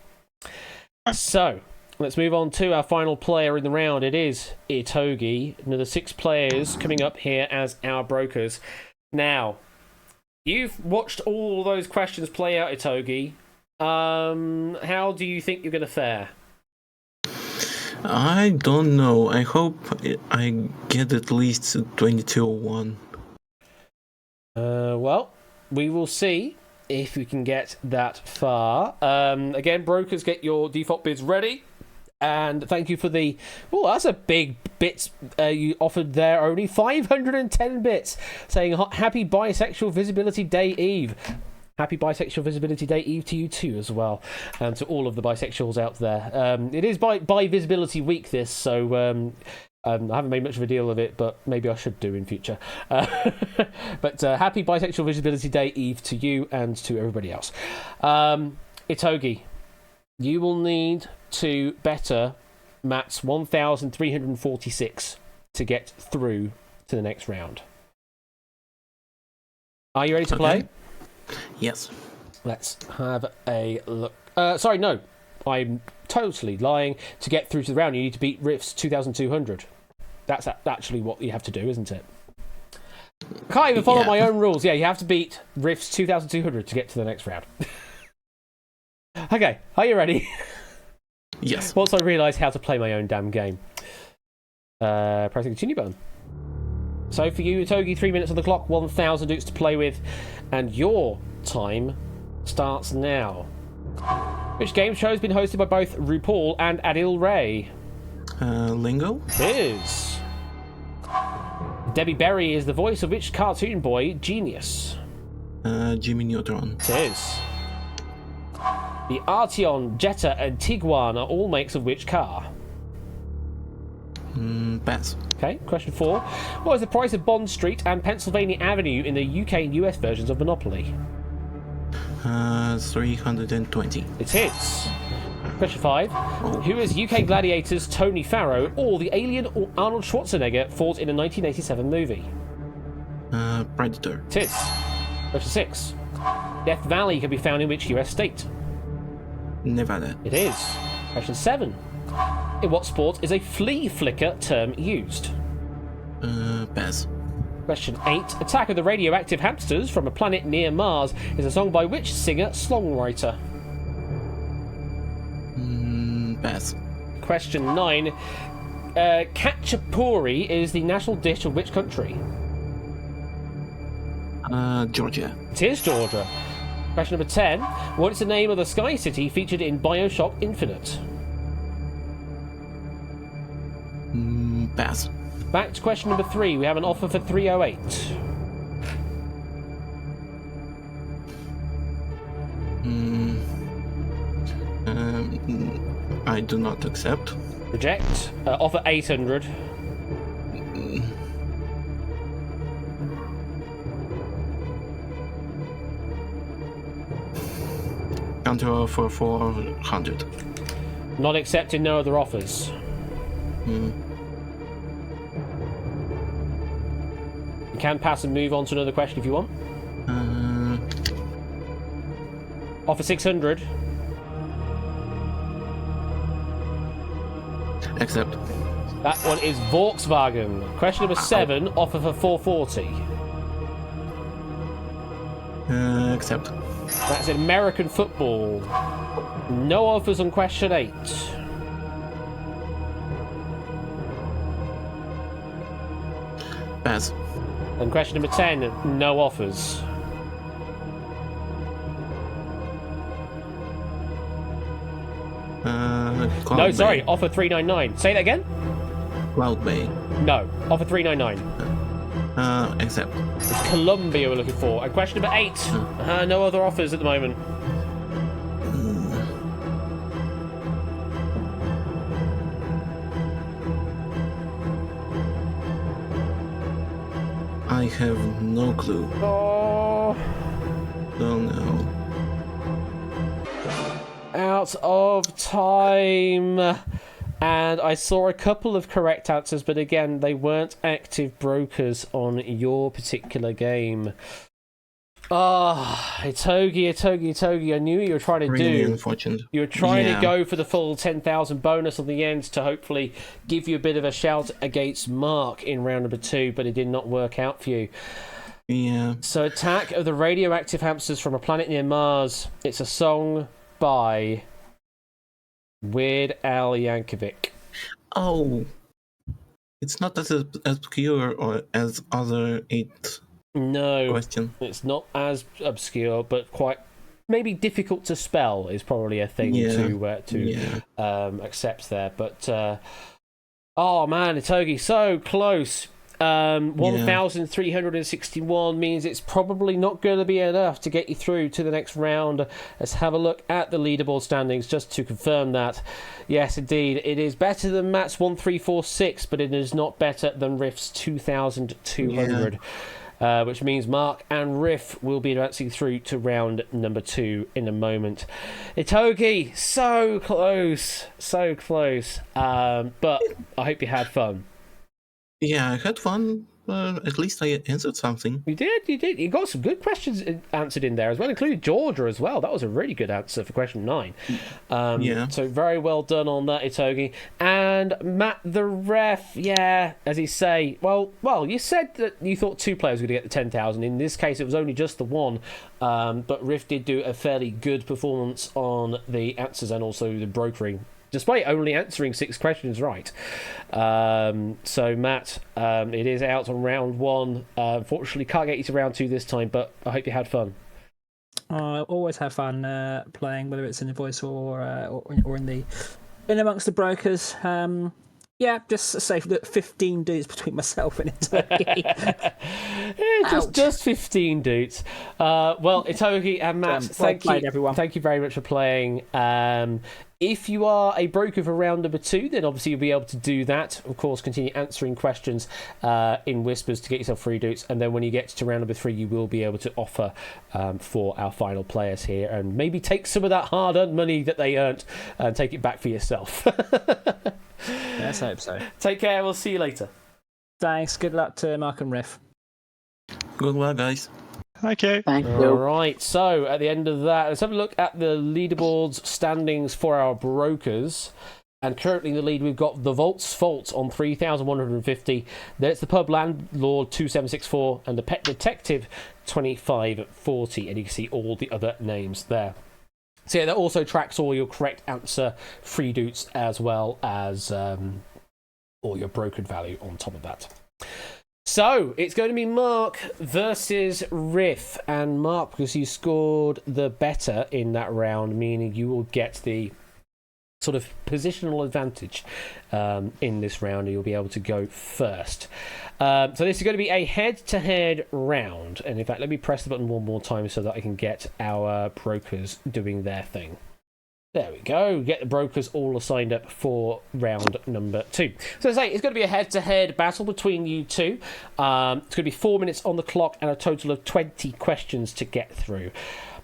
So, let's move on to our final player in the round. It is Itogi. Another 6 players coming up here as our brokers. Now, you've watched all those questions play out, Itogi. How do you think you're going to fare? I don't know. I hope I get at least 2201. Well, we will see if we can get that far. Again, brokers, get your default bids ready. And thank you for the... Oh, that's a big bits you offered there. Only 510 bits. Saying Happy Bisexual Visibility Day Eve. Happy Bisexual Visibility Day Eve to you too as well, and to all of the bisexuals out there. It is bi Visibility Week this, so I haven't made much of a deal of it, but maybe I should do in future. But happy Bisexual Visibility Day Eve to you and to everybody else. Itogi, you will need to better Matt's 1,346 to get through to the next round. Are you ready to play? Yes. Let's have a look. Sorry, no. I'm totally lying. To get through to the round, you need to beat Riff's 2,200. That's actually what you have to do, isn't it? I can't even follow my own rules. Yeah, you have to beat Riff's 2,200 to get to the next round. Okay, are you ready? Yes. Once I realise how to play my own damn game. Press the continue button. So for you, Itogi, 3 minutes on the clock, 1,000 dukes to play with, and your time starts now. Which game show has been hosted by both RuPaul and Adil Ray? Lingo? It is. Debbie Berry is the voice of which cartoon boy Genius? Jimmy Neutron. It is. The Arteon, Jetta, and Tiguan are all makes of which car? Pass. Okay, question 4. What is the price of Bond Street and Pennsylvania Avenue in the UK and US versions of Monopoly? 320. It is. Question 5. Who is UK Gladiators Tony Farrow or the alien or Arnold Schwarzenegger fought in a 1987 movie? Predator. It is. Question 6. Death Valley can be found in which US state? Nevada. It is. Question 7. In what sport is a flea flicker term used? Pass. Question 8. Attack of the Radioactive Hamsters from a Planet Near Mars is a song by which singer-songwriter? Pass. Question 9. Khachapuri is the national dish of which country? Georgia. It is Georgia. Question number 10. What is the name of the Sky City featured in Bioshock Infinite? Pass. Back to question number 3. We have an offer for 308. I do not accept. Reject. Offer 800. counter offer 400. Not accepting no other offers. Hmm. You can pass and move on to another question if you want. Offer 600. Accept. That one is Volkswagen. Question number 7, offer for 440. Accept. That's American football. No offers on question 8. Pass. And question number 10, no offers. Cloud No, Bay. sorry, offer 399. Say that again? Cloud Bay. No, offer 399. Accept. It's Colombia we're looking for. And question number 8, no other offers at the moment. I have no clue. Oh, Don't know. out of time. And I saw a couple of correct answers, but again, they weren't active brokers on your particular game. Ah, Itogi, I knew what you were trying to Really do. unfortunate. You were trying Yeah. to go for the full 10,000 bonus on the end to hopefully give you a bit of a shout against Mark in round number 2, but it did not work out for you. Yeah. So, Attack of the Radioactive Hamsters from a Planet Near Mars. It's a song by Weird Al Yankovic. Oh. It's not as obscure or as other 8 No, question. it's not as obscure, but quite maybe difficult to spell is probably a thing Yeah. to accept there. But oh man, Itogi, so close. 1,361 means it's probably not going to be enough to get you through to the next round. Let's have a look at the leaderboard standings just to confirm that. Yes, indeed, it is better than Matt's 1,346, but it is not better than Riff's 2,200. Which means Mark and Riff will be advancing through to round number 2 in a moment. Itogi, so close. But I hope you had fun. Yeah, I had fun. At least I answered something. You did. You got some good questions answered in there as well, including Georgia as well. That was a really good answer for question 9. Yeah. So very well done on that, Itogi. And Matt the ref, yeah, as he say, well, you said that you thought 2 players were going to get the 10,000. In this case, it was only just the one. But Riff did do a fairly good performance on the answers and also the brokering, despite only answering 6 questions right. So, Matt, it is out on round 1. Unfortunately, can't get you to round 2 this time, but I hope you had fun. I always have fun playing, whether it's in the voice or in amongst the brokers. Yeah, just say that 15 dudes between myself and Itogi. just 15 dudes. Well, Itogi and Matt, Well played, everyone. Thank you very much for playing. If you are a broker for round number 2, then obviously you'll be able to do that. Of course, continue answering questions in whispers to get yourself 3 dudes. And then when you get to round number 3, you will be able to offer for our final players here and maybe take some of that hard-earned money that they earned and take it back for yourself. Let's hope so. Take care. We'll see you later. Thanks. Good luck to Mark and Riff. Good luck, guys. Thank you. Thank All you. right, so at the end of that, let's have a look at the leaderboards standings for our brokers. And currently in the lead, we've got the Vault's Fault on 3,150. Then it's the Pub Landlord 2764 and the Pet Detective 2540. And you can see all the other names there. So yeah, that also tracks all your correct answer free doots as well as all your brokered value on top of that. So, it's going to be Mark versus Riff. And Mark, because you scored the better in that round, meaning you will get the sort of positional advantage in this round, and you'll be able to go first. So this is going to be a head-to-head round. And in fact, let me press the button one more time so that I can get our brokers doing their thing. There we go. Get the brokers all signed up for round number 2. So as I say, it's going to be a head-to-head battle between you two. It's going to be 4 minutes on the clock and a total of 20 questions to get through.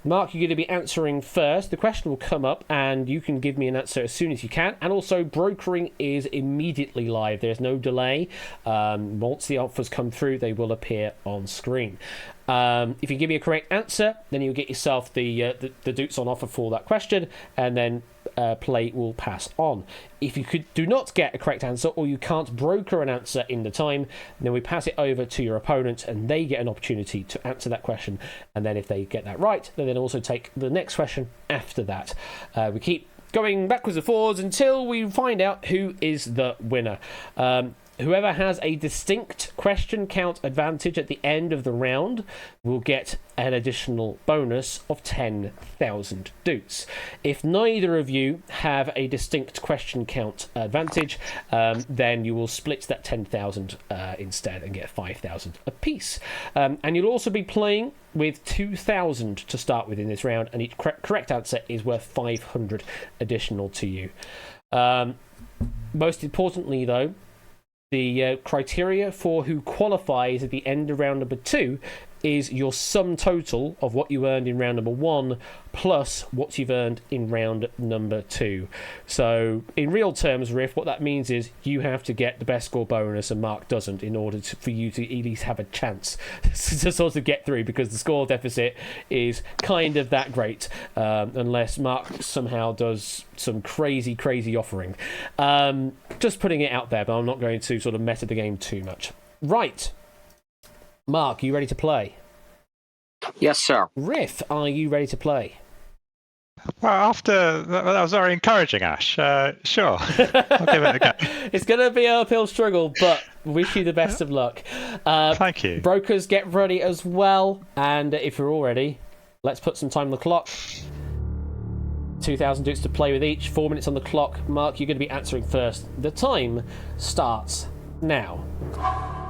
Mark, you're going to be answering first. The question will come up, and you can give me an answer as soon as you can. And also, brokering is immediately live. There's no delay. Once the offers come through, they will appear on screen. If you give me a correct answer, then you'll get yourself the dukes on offer for that question, and then play will pass on. If you do not get a correct answer, or you can't broker an answer in the time, then we pass it over to your opponent, and they get an opportunity to answer that question. And then if they get that right, then they'll also take the next question after that. We keep going backwards and forwards until we find out who is the winner. Whoever has a distinct question count advantage at the end of the round will get an additional bonus of 10,000 dukes. If neither of you have a distinct question count advantage, then you will split that 10,000 instead and get 5,000 apiece. And you'll also be playing with 2,000 to start with in this round, and each correct answer is worth 500 additional to you. Most importantly, though, the criteria for who qualifies at the end of round number 2 is your sum total of what you earned in round number 1 plus what you've earned in round number 2. So in real terms, Riff, what that means is you have to get the best score bonus and Mark doesn't, in order for you to at least have a chance to sort of get through, because the score deficit is kind of that great, unless Mark somehow does some crazy offering. Just putting it out there, but I'm not going to sort of meta the game too much. Right. Mark, you ready to play? Yes, sir. Riff, are you ready to play? Well, after that was very encouraging, Ash. Sure, I'll give it a go. It's going to be an uphill struggle, but wish you the best of luck. Thank you. Brokers, get ready as well. And if you're all ready, let's put some time on the clock. 2,000 dukes to play with each. 4 minutes on the clock. Mark, you're going to be answering first. The time starts now.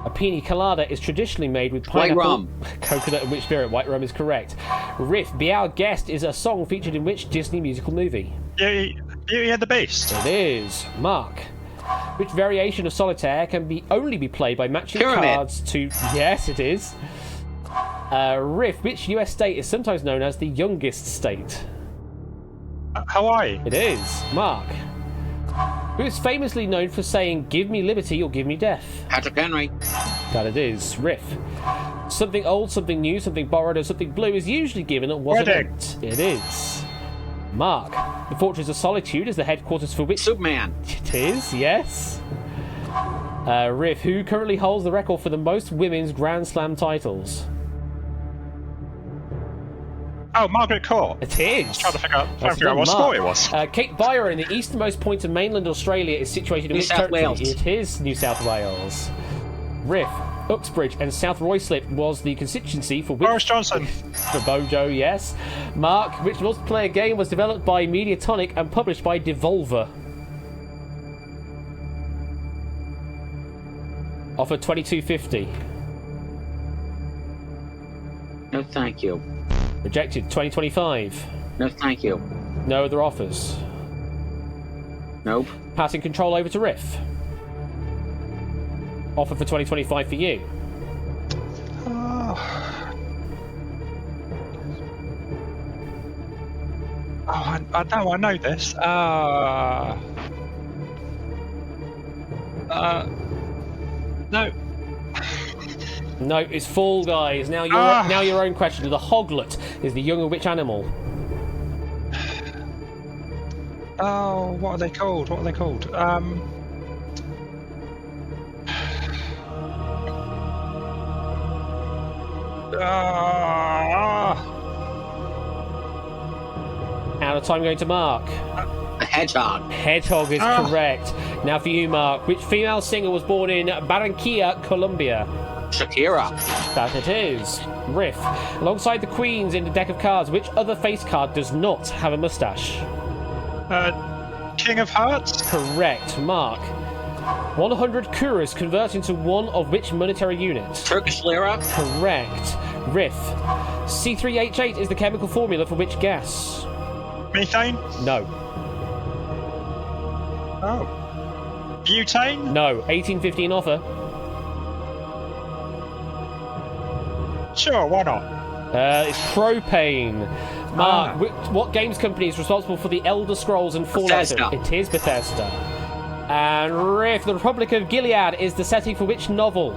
A pina colada is traditionally made with pineapple, White rum, coconut, and which spirit? White rum is correct. Riff, Be Our Guest is a song featured in which Disney musical movie? Beauty and the Beast. It is. Mark, which variation of solitaire can only be played by matching Pyramid. cards to... Yes, it is. Riff, which US state is sometimes known as the youngest state? Hawaii. It is. Mark, who is famously known for saying, "Give me liberty or give me death"? Patrick Henry, That it is. Riff, something old, something new, something borrowed, or something blue is usually given at what Wedding. event? It is. Mark, the Fortress of Solitude is the headquarters for which... Superman, It is, yes. Riff, who currently holds the record for the most women's Grand Slam titles? Oh, Margaret Court. It is. Trying to figure out That's what Mark. sport it was. Cape Byron, the easternmost point of mainland Australia, is situated in New which South territory? Wales. It is New South Wales. Riff, Uxbridge and South Ruislip was the constituency for which... Boris Johnson. For Bojo, yes. Mark, which multiplayer game was developed by Mediatonic and published by Devolver? Offer $22.50. no thank you. Rejected. $20.25. No thank you. No other offers. Nope. Passing control over to Riff. Offer for $20.25 for you. I know this. No. No, it's Fall Guys. Now your own question. The hoglet is the young of which animal? Oh, what are they called? Out of time going to Mark. A hedgehog, Hedgehog is correct. Now for you, Mark. Which female singer was born in Barranquilla, Colombia? Shakira, That it is. Riff. Alongside the queens in the deck of cards, which other face card does not have a mustache? King of Hearts. Correct. Mark. 100 kuras convert into one of which monetary unit? Turkish lira, Correct. Riff. C3H8 is the chemical formula for which gas? Methane. No. Oh. Butane. No. 1815 offer. Sure, why not? It's propane. Mark, what games company is responsible for the Elder Scrolls and Fallout? Bethesda. It is Bethesda. And Riff, the Republic of Gilead is the setting for which novel?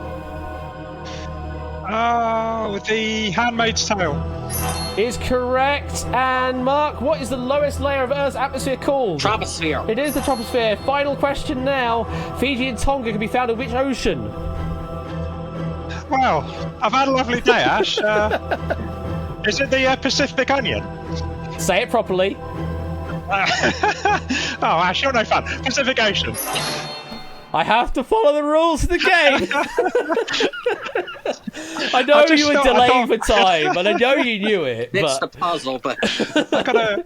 The Handmaid's Tale. Is correct. And Mark, what is the lowest layer of Earth's atmosphere called? Troposphere. It is the troposphere. Final question now. Fiji and Tonga can be found in which ocean? Well, I've had a lovely day, Ash. Is it the Pacific Onion? Say it properly. Oh, Ash, you're no fun. Pacific Ocean. I have to follow the rules of the game. I know you were delayed for time, and I know you knew it. It's But the puzzle, but I've gotta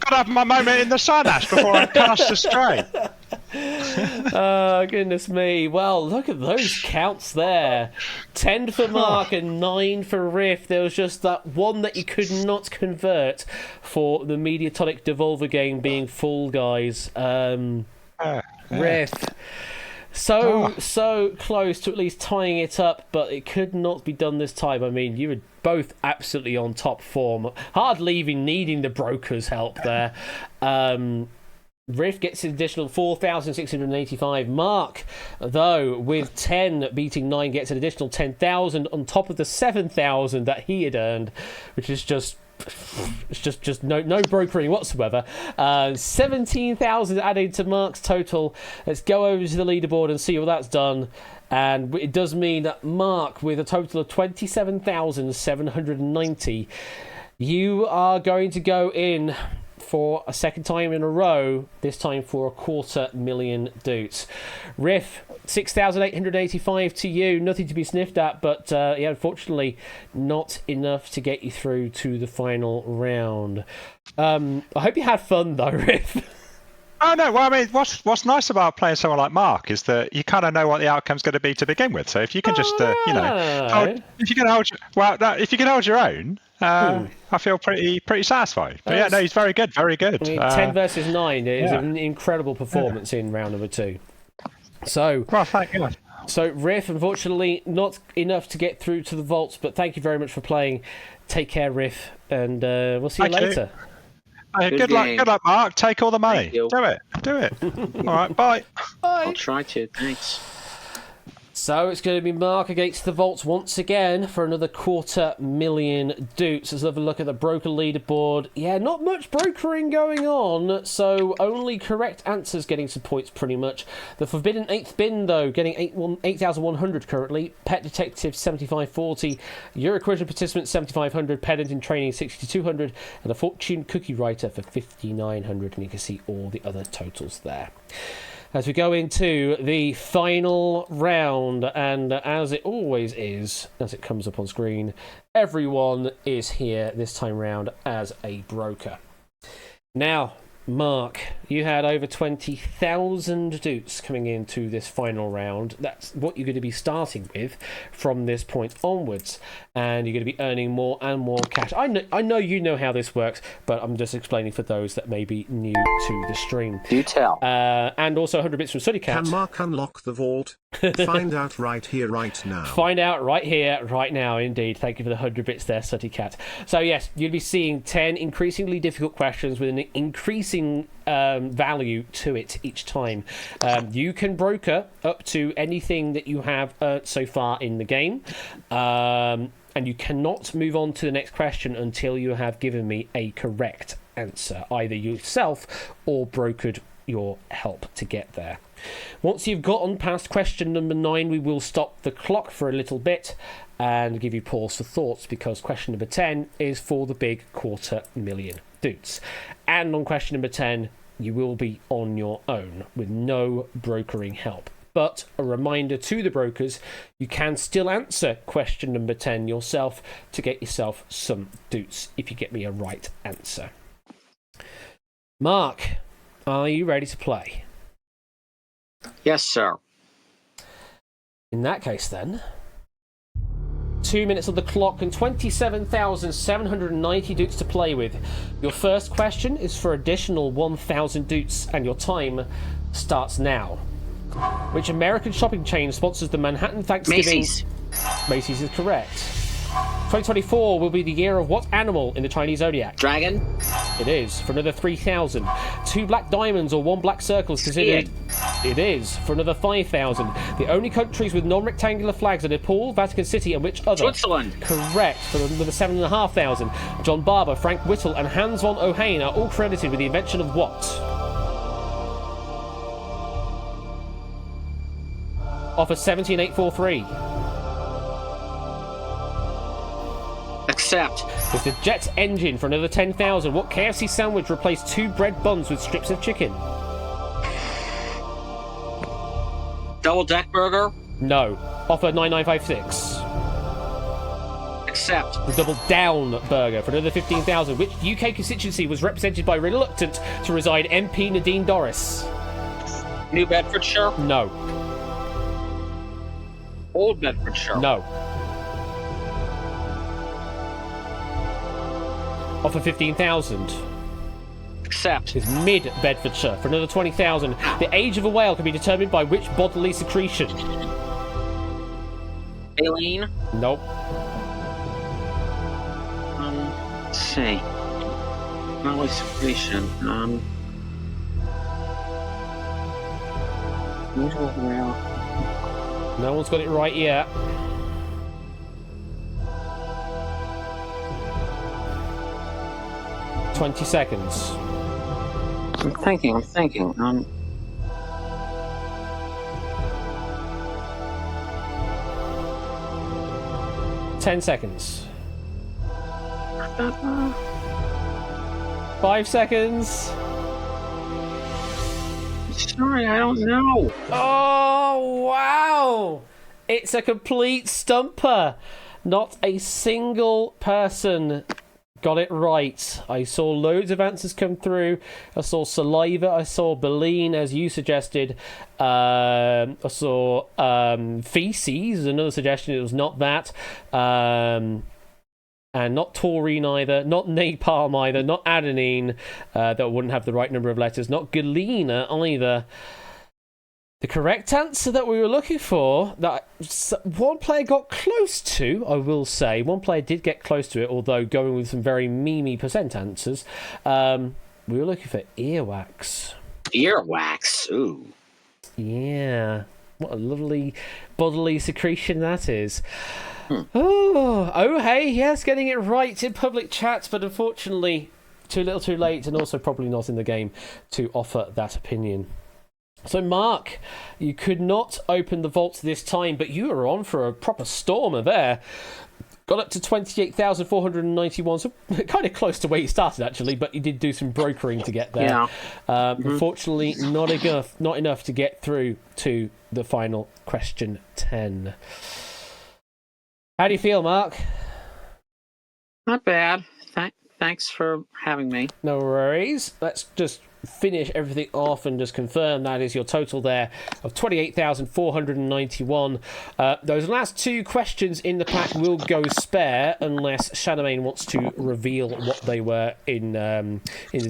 have my moment in the sun, Ash, before I'm cast astray. oh, goodness me. Well, look at those counts there. 10 for Mark and 9 for Riff. There was just that one that you could not convert for the Mediatonic Devolver game being Fall Guys. Riff. So close to at least tying it up, but it could not be done this time. I mean, you were both absolutely on top form. Hardly even needing the broker's help there. Riff gets an additional 4,685. Mark, though, with 10 beating 9, gets an additional 10,000 on top of the 7,000 that he had earned, which is just no brokering whatsoever. 17,000 added to Mark's total. Let's go over to the leaderboard and see what that's done. And it does mean that Mark, with a total of 27,790, you are going to go in for a second time in a row, this time for 250,000 doots. Riff, 6,885 to you, nothing to be sniffed at, but yeah, unfortunately not enough to get you through to the final round. I hope you had fun though, Riff. Oh no! Well, I mean, what's nice about playing someone like Mark is that you kind of know what the outcome's going to be to begin with. So if you can just, if you can hold your own, I feel pretty satisfied. But yeah, no, he's very good, very good. I mean, 10 versus 9 is an incredible performance in round number 2. So, well, thank God. So Riff, unfortunately, not enough to get through to the vaults. But thank you very much for playing. Take care, Riff, and we'll see you later. Good luck, Mark. Take all the money. Do it. All right, bye. I'll try to. Thanks. So it's going to be Mark against the vaults once again for another 250,000 doots. Let's have a look at the broker leaderboard. Yeah, not much brokering going on, so only correct answers getting some points pretty much. The Forbidden 8th Bin, though, getting 8,100 currently. Pet Detective 7,540. Euroquisition Participant 7,500. Pedant in Training 6,200. And a Fortune Cookie Writer for 5,900. And you can see all the other totals there. As we go into the final round, and as it always is, as it comes up on screen, everyone is here this time round as a broker. Now, Mark, you had over 20,000 doots coming into this final round. That's what you're going to be starting with from this point onwards, and you're going to be earning more and more cash. I know you know how this works, but I'm just explaining for those that may be new to the stream. Do tell. And also 100 bits from Study Cat. Can Mark unlock the vault? Find out right here, right now. Find out right here, right now, indeed. Thank you for the 100 bits there, Study Cat. So yes, you'll be seeing 10 increasingly difficult questions with an increasing value to it each time. You can broker up to anything that you have earned so far in the game. And you cannot move on to the next question until you have given me a correct answer, either yourself or brokered your help to get there. Once you've gotten past question number 9, we will stop the clock for a little bit and give you pause for thoughts, because question number 10 is for the big 250,000 doots. And on question number 10, you will be on your own with no brokering help. But a reminder to the brokers, you can still answer question number 10 yourself to get yourself some doots if you get me a right answer. Mark, are you ready to play? Yes, sir. In that case, then, 2 minutes on the clock and 27,790 doots to play with. Your first question is for additional 1,000 doots, and your time starts now. Which American shopping chain sponsors the Manhattan Thanksgiving? Macy's. Macy's is correct. 2024 will be the year of what animal in the Chinese zodiac? Dragon. It is. For another 3,000. 2 black diamonds or 1 black circle is considered... It is. For another 5,000. The only countries with non-rectangular flags are Nepal, Vatican City, and which other? Switzerland. Correct. For another 7,500. John Barber, Frank Whittle, and Hans von Ohain are all credited with the invention of what? Offer 17843. Accept. With the jet engine for another 10,000. What KFC sandwich replaced 2 bread buns with strips of chicken? Double deck burger. No. Offer 9956. Accept. The double down burger for another 15,000. Which UK constituency was represented by reluctant to reside MP Nadine Dorris? New Bedfordshire. No. Old Bedfordshire. No. Offer 15,000. Accept. Is mid Bedfordshire for another 20,000. The age of a whale can be determined by which bodily secretion? Aileen. Nope. Let's see. Bodily secretion. Usual whale. No one's got it right yet. $20 seconds. I'm thinking. 10 seconds. 5 seconds. Sorry, I don't know. Oh, wow! It's a complete stumper. Not a single person got it right. I saw loads of answers come through. I saw saliva. I saw baleen, as you suggested. I saw feces. Another suggestion. It was not that. And not taurine either. Not napalm either. Not adenine. That wouldn't have the right number of letters. Not galena either. The correct answer that we were looking for, that one player got close to, I will say. One player did get close to it, although going with some very memey percent answers. We were looking for earwax. Earwax. Ooh. Yeah. What a lovely bodily secretion that is. Oh, hey, yes, getting it right in public chat, but unfortunately too little too late, and also probably not in the game to offer that opinion. So, Mark, you could not open the vaults this time, but you were on for a proper stormer there. Got up to 28,491, so kind of close to where you started, actually, but you did do some brokering to get there. Yeah. Unfortunately, not enough to get through to the final question 10. How do you feel, Mark? Not bad. Thanks for having me. No worries. Let's just finish everything off and just confirm that is your total there of 28,491. Those last 2 questions in the pack will go spare unless Shadowmane wants to reveal what they were in the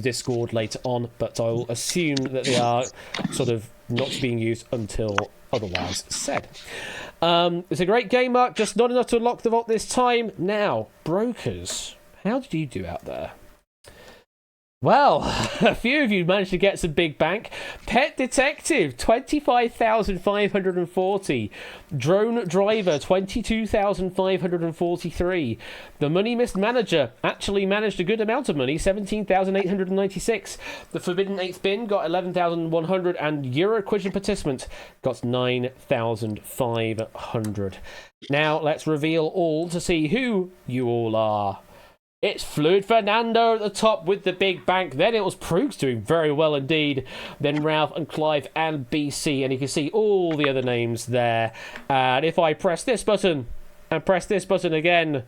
Discord later on, but I'll assume that they are sort of not being used until otherwise said. It's a great game, Mark, just not enough to unlock the vault this time. Now, brokers, how did you do out there? Well, a few of you managed to get some big bank. Pet Detective, 25,540. Drone Driver, 22,543. The Money Mist Manager actually managed a good amount of money, 17,896. The Forbidden Eighth Bin got 11,100, and Euro Question Participant got 9,500. Now, let's reveal all to see who you all are. It's Fluid Fernando at the top with the big bank. Then it was Proogs doing very well indeed. Then Ralph and Clive and BC. And you can see all the other names there. And if I press this button and press this button again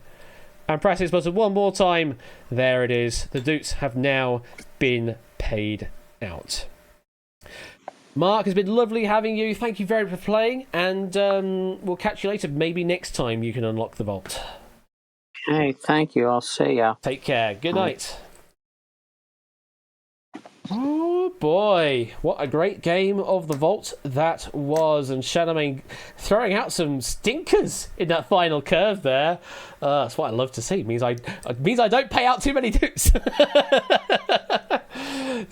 and press this button one more time, there it is. The Dukes have now been paid out. Mark, it's been lovely having you. Thank you very much for playing. And we'll catch you later. Maybe next time you can unlock the vault. Hey, thank you. I'll see ya. Take care. Good night. Oh, boy, what a great game of the Vault that was. And Shadowmane throwing out some stinkers in that final curve there. That's what I love to see. It means I don't pay out too many dukes.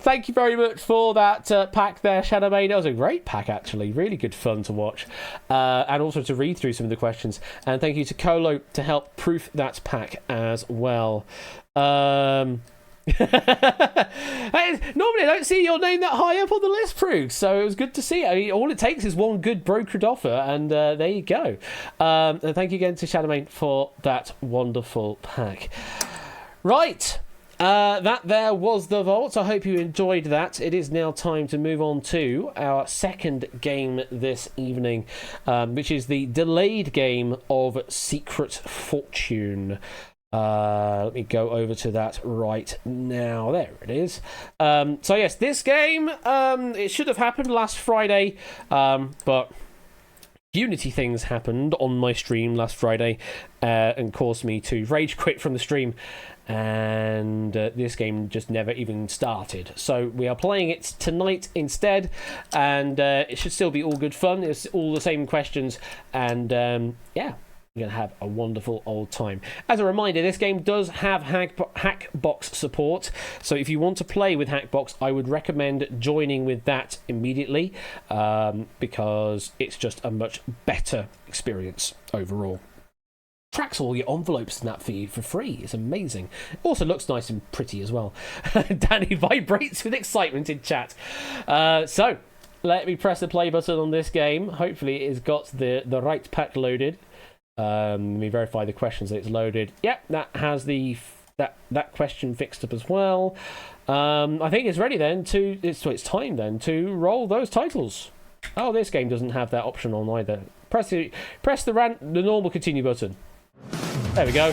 Thank you very much for that pack there, Shadowmane. That was a great pack, actually. Really good fun to watch. And also to read through some of the questions. And thank you to Colo to help proof that pack as well. Normally I don't see your name that high up on the list, Prue, so it was good to see. I mean, all it takes is one good brokered offer, and there you go. And thank you again to Shadowmane for that wonderful pack. Right, that there was the Vault. I hope you enjoyed that. It is now time to move on to our second game this evening, which is the delayed game of Secret Fortune. Let me go over to that right now. There it is. So yes, this game, it should have happened last Friday, but Unity things happened on my stream last Friday and caused me to rage quit from the stream, and this game just never even started. So we are playing it tonight instead, and it should still be all good fun. It's all the same questions, and yeah, you're going to have a wonderful old time. As a reminder, this game does have Hackbox support, so if you want to play with Hackbox, I would recommend joining with that immediately, because it's just a much better experience overall. Tracks all your envelopes and that for you for free. It's amazing. It also looks nice and pretty as well. Danny vibrates with excitement in chat. So let me press the play button on this game. Hopefully it's got the right pack loaded. Let me verify the questions that it's loaded. Yep, that has that question fixed up as well. I think it's ready then it's time then to roll those titles. Oh, this game doesn't have that option on either. Press the normal continue button. There we go.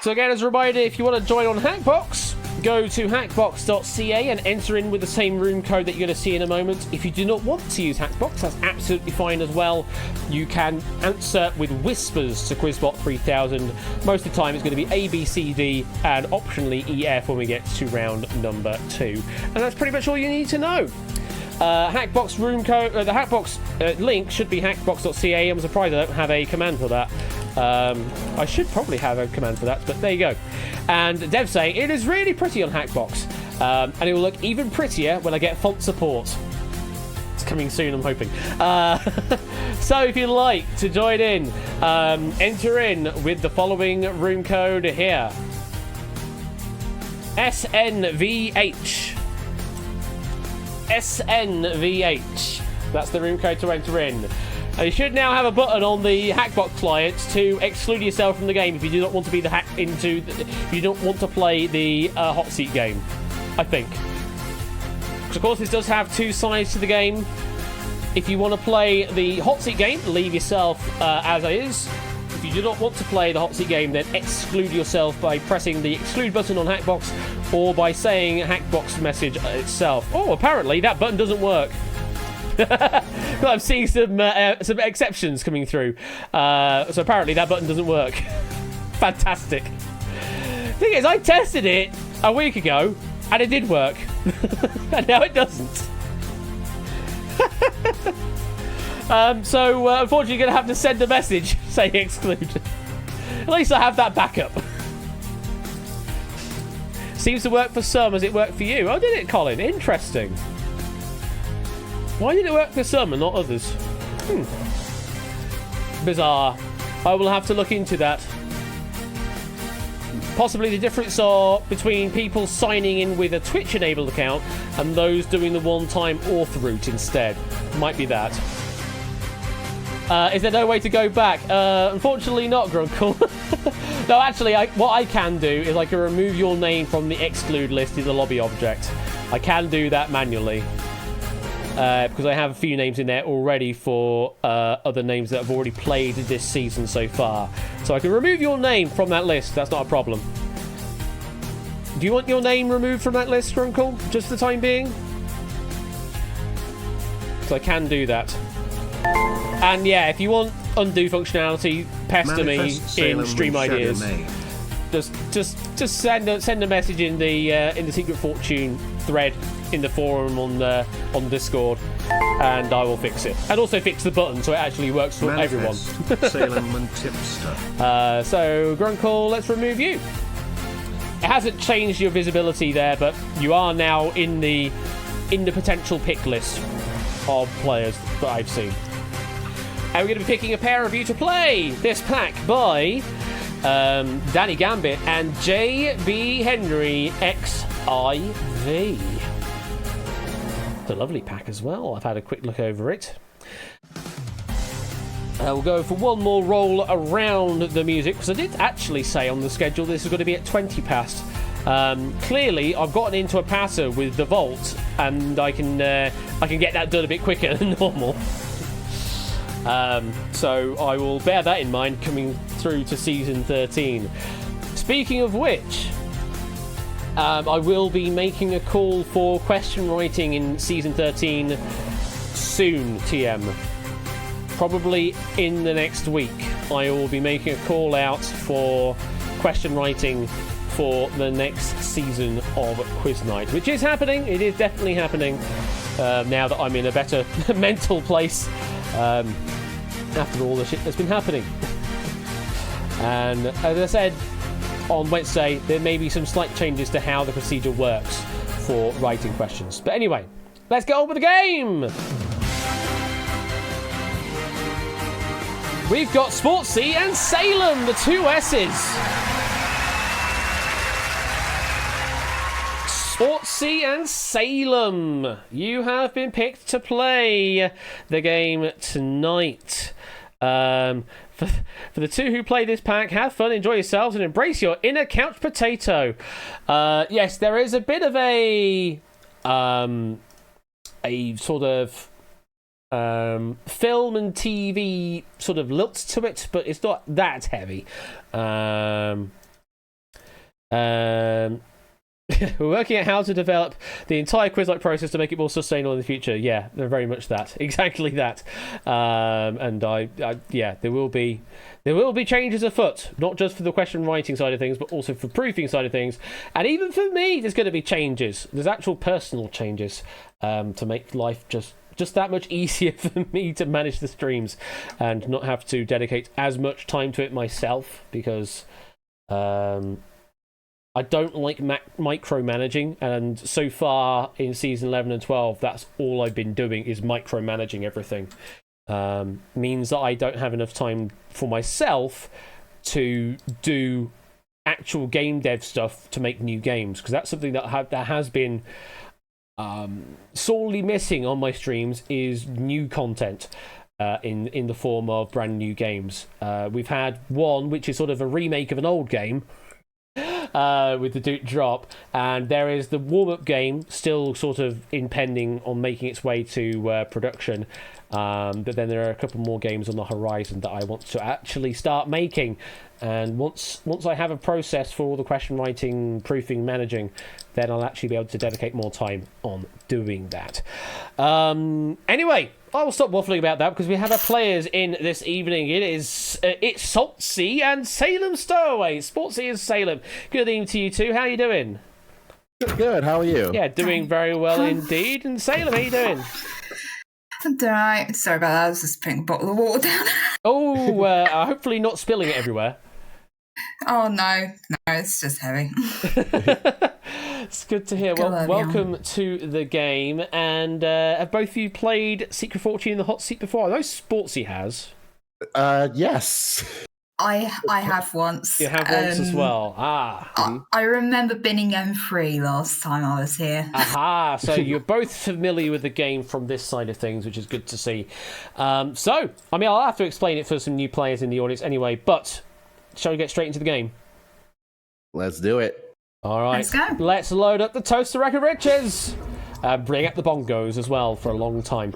So again, as a reminder, if you want to join on Hackbox, go to hackbox.ca and enter in with the same room code that you're going to see in a moment. If you do not want to use Hackbox, that's absolutely fine as well. You can answer with whispers to Quizbot 3000. Most of the time it's going to be A, B, C, D, and optionally EF when we get to round number 2. And that's pretty much all you need to know. Hackbox room code, the Hackbox link should be hackbox.ca. I'm surprised I don't have a command for that. I should probably have a command for that, but there you go. And Dev saying it is really pretty on Hackbox, and it will look even prettier when I get font support. It's coming soon, I'm hoping. So if you'd like to join in, enter in with the following room code here: SNVH. SNVH. That's the room code to enter in. And you should now have a button on the Hackbox client to exclude yourself from the game if you do not want to be if you don't want to play the hot seat game, I think. Because of course this does have two sides to the game. If you want to play the hot seat game, leave yourself as is. If you do not want to play the hot seat game, then exclude yourself by pressing the exclude button on Hackbox or by saying Hackbox message itself. Oh, apparently that button doesn't work. I'm seeing some exceptions coming through. So apparently that button doesn't work. Fantastic. Thing is, I tested it a week ago and it did work. And now it doesn't. So unfortunately you're going to have to send a message saying exclude. At least I have that backup. Seems to work for some as it worked for you. Oh, did it, Colin? Interesting. Why did it work for some and not others? Bizarre. I will have to look into that. Possibly the difference are between people signing in with a Twitch-enabled account and those doing the one-time auth route instead. Might be that. Is there no way to go back? Unfortunately not, Grunkle. No, actually, what I can do is I can remove your name from the exclude list in the lobby object. I can do that manually. Because I have a few names in there already for other names that have already played this season so far. So I can remove your name from that list. That's not a problem. Do you want your name removed from that list, Grunkle? Just for the time being? So I can do that. And yeah, if you want undo functionality, pester me Manifest Salem in stream with Shadow ideas. May. Just send a message in the Secret Fortune thread in the forum on Discord, and I will fix it. And also fix the button so it actually works for everyone. Manifest Salem and Tipster. So Grunkle, let's remove you. It hasn't changed your visibility there, but you are now in the potential pick list of players that I've seen. And we're going to be picking a pair of you to play this pack by Danny Gambit and JB Henry XIV. It's a lovely pack as well. I've had a quick look over it. We'll go for one more roll around the music, because I did actually say on the schedule this is going to be at 20 past. Clearly, I've gotten into a patter with the Vault, and I can get that done a bit quicker than normal. So I will bear that in mind coming through to season 13. Speaking of which, I will be making a call for question writing in season 13 soon, TM. Probably in the next week, I will be making a call out for question writing for the next season of Quiz Night, which is happening. It is definitely happening now that I'm in a better mental place after all the shit that's been happening. And as I said on Wednesday, there may be some slight changes to how the procedure works for writing questions. But anyway, let's get on with the game! We've got Sportsy and Salem, the two S's. Sportsy and Salem, you have been picked to play the game tonight. For the two who play this pack, have fun, enjoy yourselves, and embrace your inner couch potato. Yes, there is a bit of a sort of film and TV sort of lilt to it, but it's not that heavy. We're working out how to develop the entire quiz-like process to make it more sustainable in the future. Yeah, they're very much that, exactly that. And yeah, there will be changes afoot, not just for the question writing side of things, but also for proofing side of things, and even for me, there's going to be changes. There's actual personal changes to make life just that much easier for me to manage the streams and not have to dedicate as much time to it myself, because I don't like micromanaging, and so far in season 11 and 12, that's all I've been doing is micromanaging everything. Means that I don't have enough time for myself to do actual game dev stuff to make new games, because that's something that has been sorely missing on my streams, is new content in the form of brand new games. We've had one which is sort of a remake of an old game, with the Duke drop, and there is the warm-up game still sort of impending on making its way to production, but then there are a couple more games on the horizon that I want to actually start making, and once I have a process for all the question writing, proofing, managing, then I'll actually be able to dedicate more time on doing that. Anyway, I will stop waffling about that because we have our players in this evening. It's Saltsy and Salem Stowaway. Sportsy and Salem. Good evening to you two. How are you doing? Good. How are you? Yeah, doing very well indeed. And Salem, how are you doing? I'm doing alright. Sorry about that. I was just putting a bottle of water down. Oh, hopefully not spilling it everywhere. Oh no, it's just heavy. It's good to hear. Well, welcome to the game. And have both of you played Secret Fortune in the hot seat before? I know Sportsy has. Yes. I have once. You have once as well. I remember binning M3 last time I was here. Aha! So you're both familiar with the game from this side of things, which is good to see. So, I mean, I'll have to explain it for some new players in the audience anyway, but shall we get straight into the game? Let's do it. All right. Let's go. Let's load up the Toaster Rack of Riches. Bring up the bongos as well for a long time.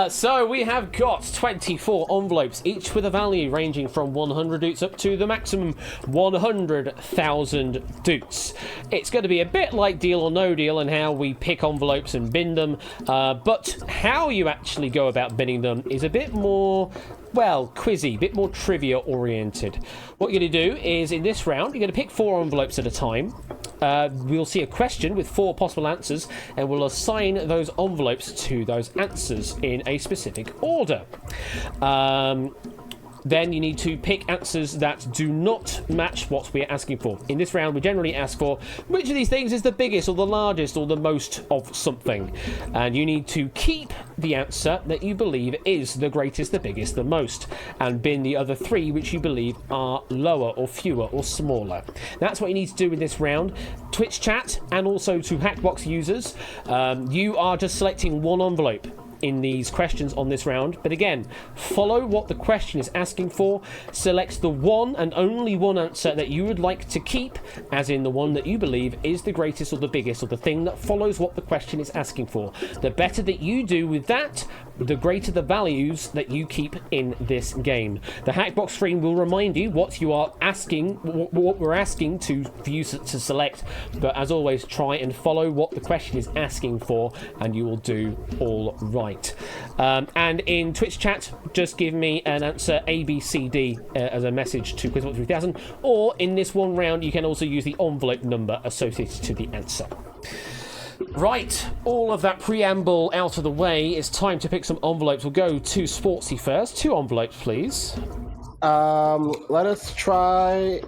So we have got 24 envelopes, each with a value ranging from 100 doots up to the maximum 100,000 doots. It's going to be a bit like Deal or No Deal and how we pick envelopes and bin them, but how you actually go about binning them is a bit more, well, quizzy, a bit more trivia oriented. What you're going to do is, in this round, you're going to pick 4 envelopes at a time. We'll see a question with 4 possible answers, and we'll assign those envelopes to those answers in a specific order. Then you need to pick answers that do not match what we're asking for. In this round, we generally ask for which of these things is the biggest or the largest or the most of something. And you need to keep the answer that you believe is the greatest, the biggest, the most, and bin the other 3 which you believe are lower or fewer or smaller. That's what you need to do in this round. Twitch chat and also to Hackbox users, you are just selecting 1 envelope in these questions on this round, but again, follow what the question is asking for. Select the one and only one answer that you would like to keep, as in the one that you believe is the greatest or the biggest or the thing that follows what the question is asking for. The better that you do with that, the greater the values that you keep in this game. The Hackbox screen will remind you what you are asking, what we're asking for you to select, but as always, try and follow what the question is asking for and you will do all right. And in Twitch chat, just give me an answer A, B, C, D as a message to QuizBot3000, or in this one round, you can also use the envelope number associated to the answer. Right, all of that preamble out of the way, it's time to pick some envelopes. We'll go to Sportsy first. 2 envelopes, please. Let us try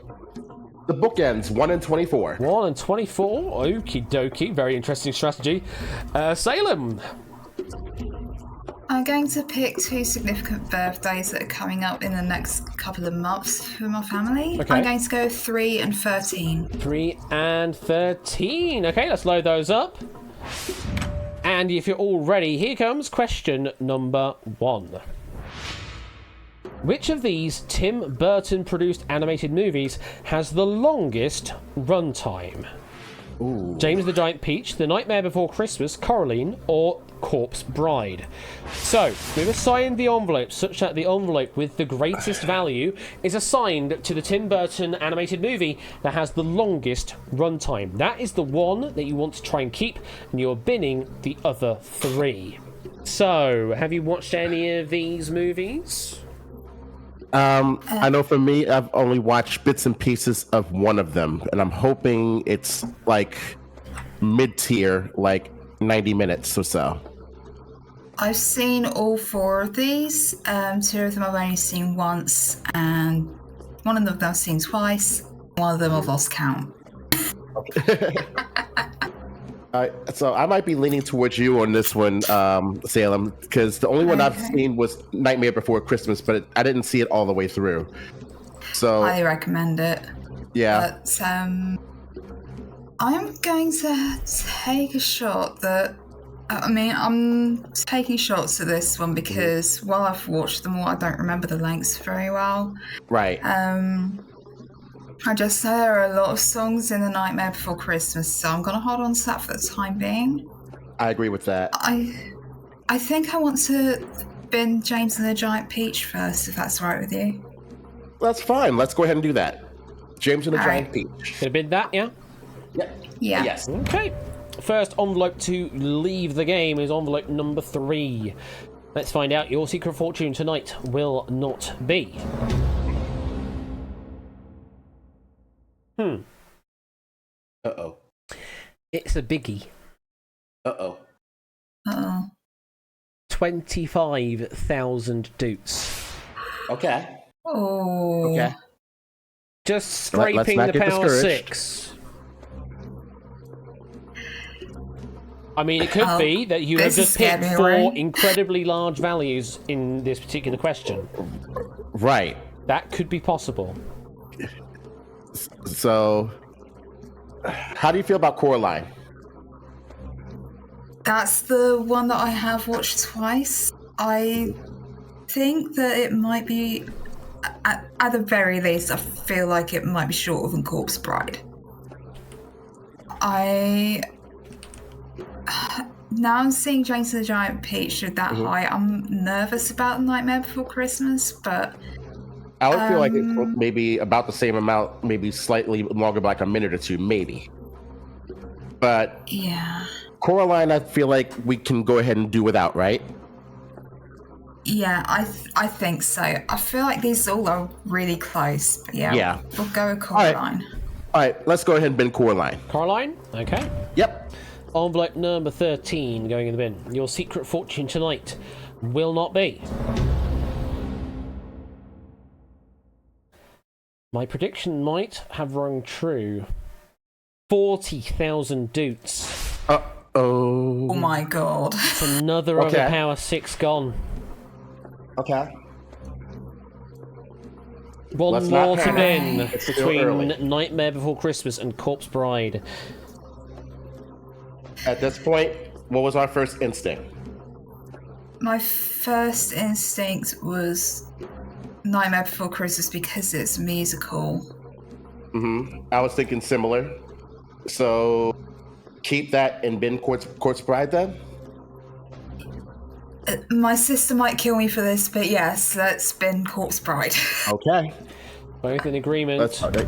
the bookends, 1 and 24. 1 and 24. Okie dokie. Very interesting strategy. Salem. I'm going to pick 2 significant birthdays that are coming up in the next couple of months for my family. Okay. I'm going to go 3 and 13. 3 and 13. Okay, let's load those up. And if you're all ready, here comes question number 1. Which of these Tim Burton produced animated movies has the longest runtime? Ooh. James the Giant Peach, The Nightmare Before Christmas, Coraline, or Corpse Bride. So, we've assigned the envelope such that the envelope with the greatest value is assigned to the Tim Burton animated movie that has the longest runtime. That is the one that you want to try and keep, and you're binning the other 3. So, have you watched any of these movies? I know for me, I've only watched bits and pieces of one of them, and I'm hoping it's like mid-tier, like 90 minutes or so. I've seen all 4 of these. 2 of them I've only seen once, and one of them I've seen twice. One of them I've lost count. So I might be leaning towards you on this one, Salem, because the only one I've seen was Nightmare Before Christmas, but I didn't see it all the way through. So Highly recommend it. Yeah. But I'm going to take a shot that... I'm taking shots at this one because while I've watched them all, I don't remember the lengths very well. Right. I just know there are a lot of songs in The Nightmare Before Christmas, so I'm going to hold on to that for the time being. I agree with that. I think I want to bin James and the Giant Peach first, if that's all right with you. That's fine. Let's go ahead and do that. James and the All Giant right. Peach. Gonna bin that, yeah? Yep. Yeah. Yes. Okay. First envelope to leave the game is envelope number 3. Let's find out your secret fortune tonight will not be. Uh-oh. It's a biggie. Uh-oh. Uh-oh. 25,000 doots. Okay. Oh. Okay. Just Let's scraping not the get power discouraged. 6. I mean, it could be that you have This is just picked scary, 4 right? incredibly large values in this particular question. Right. That could be possible. So, how do you feel about Coraline? That's the one that I have watched twice. I think that it might be, at the very least, I feel like it might be shorter than Corpse now I'm seeing James and the Giant Peach at that high. I'm nervous about Nightmare Before Christmas, but I would feel like it's maybe about the same amount, maybe slightly longer, by like a minute or two, maybe. But yeah. Coraline, I feel like we can go ahead and do without, right? Yeah, I think so. I feel like these all are really close. But yeah. We'll go with Coraline. All right, let's go ahead and bin Coraline. Coraline? Okay. Yep. Envelope number 13 going in the bin. Your secret fortune tonight will not be. My prediction might have rung true. 40,000 doots. Oh my god. It's another Overpower 6 gone. Okay. One more to bin It's between Nightmare Before Christmas and Corpse Bride. At this point, what was our first instinct? My first instinct was Nightmare Before Christmas because it's musical. I was thinking similar. So keep that and bin Corpse Bride then? My sister might kill me for this, but yes, let's bin Corpse Bride. Okay. Both in agreement. That's okay.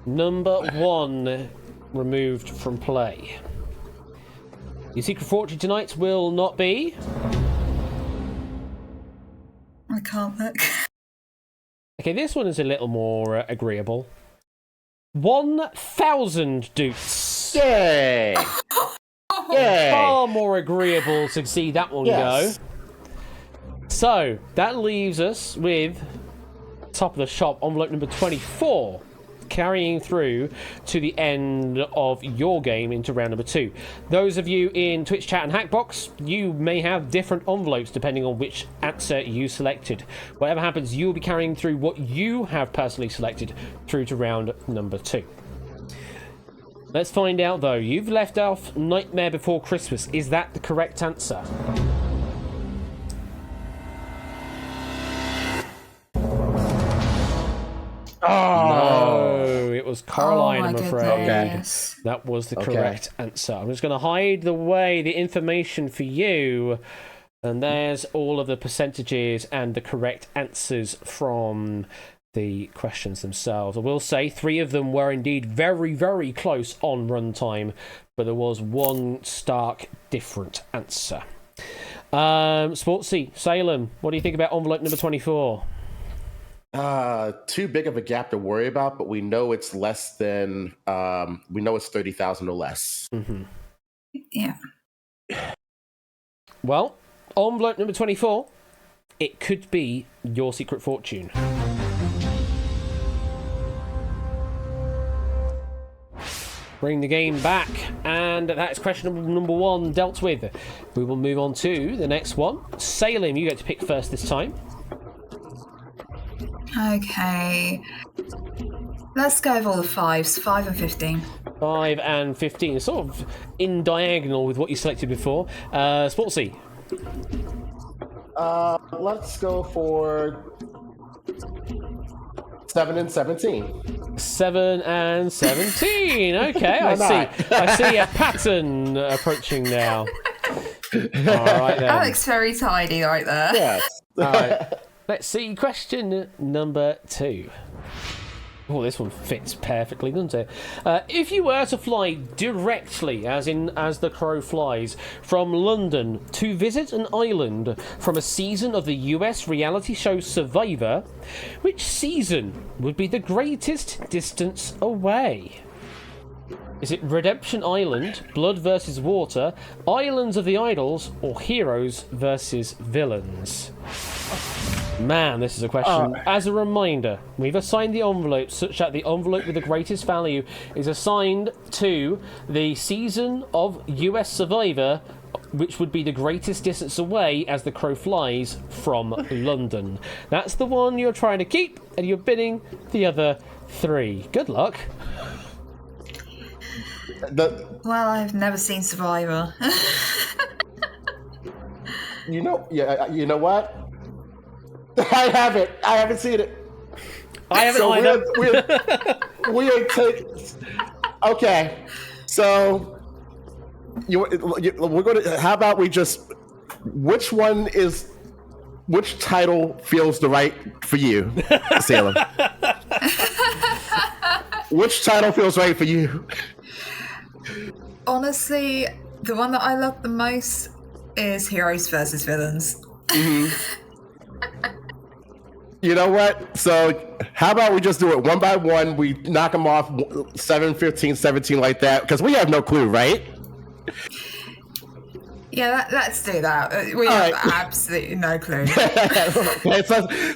Number 1 removed from play. Your secret fortune tonight will not be. I can't look. Okay, this one is a little more agreeable. 1,000 doots. Yay! Yay! Far more agreeable to see that one go. So, that leaves us with top of the shop, envelope number 24, carrying through to the end of your game into round number 2. Those of you in Twitch chat and Hackbox, you may have different envelopes depending on which answer you selected. Whatever happens, you'll be carrying through what you have personally selected through to round number 2. Let's find out though. You've left off Nightmare Before Christmas. Is that the correct answer? No, it was Coraline, I'm afraid. Goodness. That was the correct answer. I'm just going to hide the information for you. And there's all of the percentages and the correct answers from the questions themselves. I will say 3 of them were indeed very, very close on runtime, but there was one stark different answer. Sportsy, Salem, what do you think about envelope number 24? Too big of a gap to worry about, but we know it's less than we know it's 30,000 or less. Yeah. Well, envelope number 24, it could be your secret fortune. Bring the game back, and that's question number 1 dealt with. We will move on to the next one. Salem, you get to pick first this time. Okay. Let's go with all the 5s. 5 and 15. 5 and 15, sort of in diagonal with what you selected before. Sportsy. Let's go for 7 and 17. 7 and 17. Okay, I see a pattern approaching now. All right then. That looks very tidy right there. Yes. All right. Let's see question number 2. Oh, this one fits perfectly, doesn't it? If you were to fly directly, as the crow flies, from London to visit an island from a season of the US reality show Survivor, which season would be the greatest distance away? Is it Redemption Island, Blood versus Water, Islands of the Idols, or Heroes versus Villains? Man, this is a question. As a reminder, we've assigned the envelope such that the envelope with the greatest value is assigned to the season of US Survivor, which would be the greatest distance away as the crow flies from London. That's the one you're trying to keep, and you're bidding the other 3. Good luck. Well, I've never seen Survivor. You know what? I haven't seen it. I haven't either. We are taking. Okay, so we're gonna. How about we just? Which title feels the right for you, Salem? Which title feels right for you? Honestly, the one that I love the most is Heroes versus Villains. You know what? So how about we just do it one by one? We knock them off 7, 15, 17 like that, because we have no clue, right? Yeah, let's do that. We have absolutely no clue. Okay,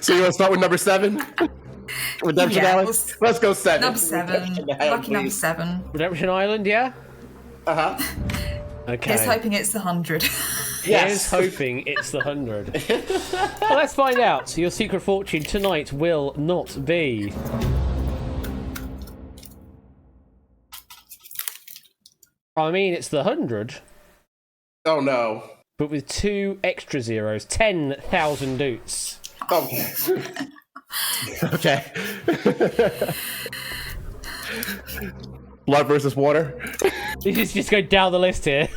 so you want to start with number 7? Redemption Island? Let's go 7. Number 7. Lucky number 7. Redemption Island, yeah? Uh-huh. Okay. Here's hoping it's the 100. Here's hoping it's the 100. Well, let's find out. Your secret fortune tonight will not be... I mean, it's the 100. Oh, no. But with 2 extra zeros. 10,000 doots. Okay. Okay. Blood versus water. You just go down the list here.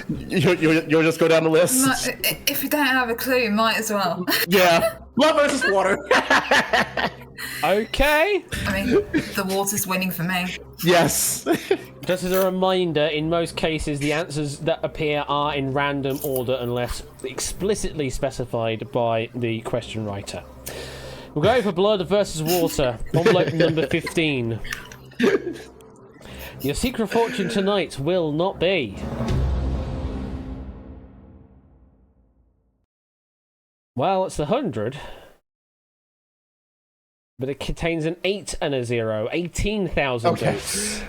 You'll just go down the list? If you don't have a clue, might as well. Yeah. Blood versus water. Okay. I mean, the water's winning for me. Yes. Just as a reminder, in most cases, the answers that appear are in random order unless explicitly specified by the question writer. We'll go for blood versus water. Envelope number 15. Your secret fortune tonight will not be... Well, it's the 100. But it contains an 8 and a 0. 18,000 votes.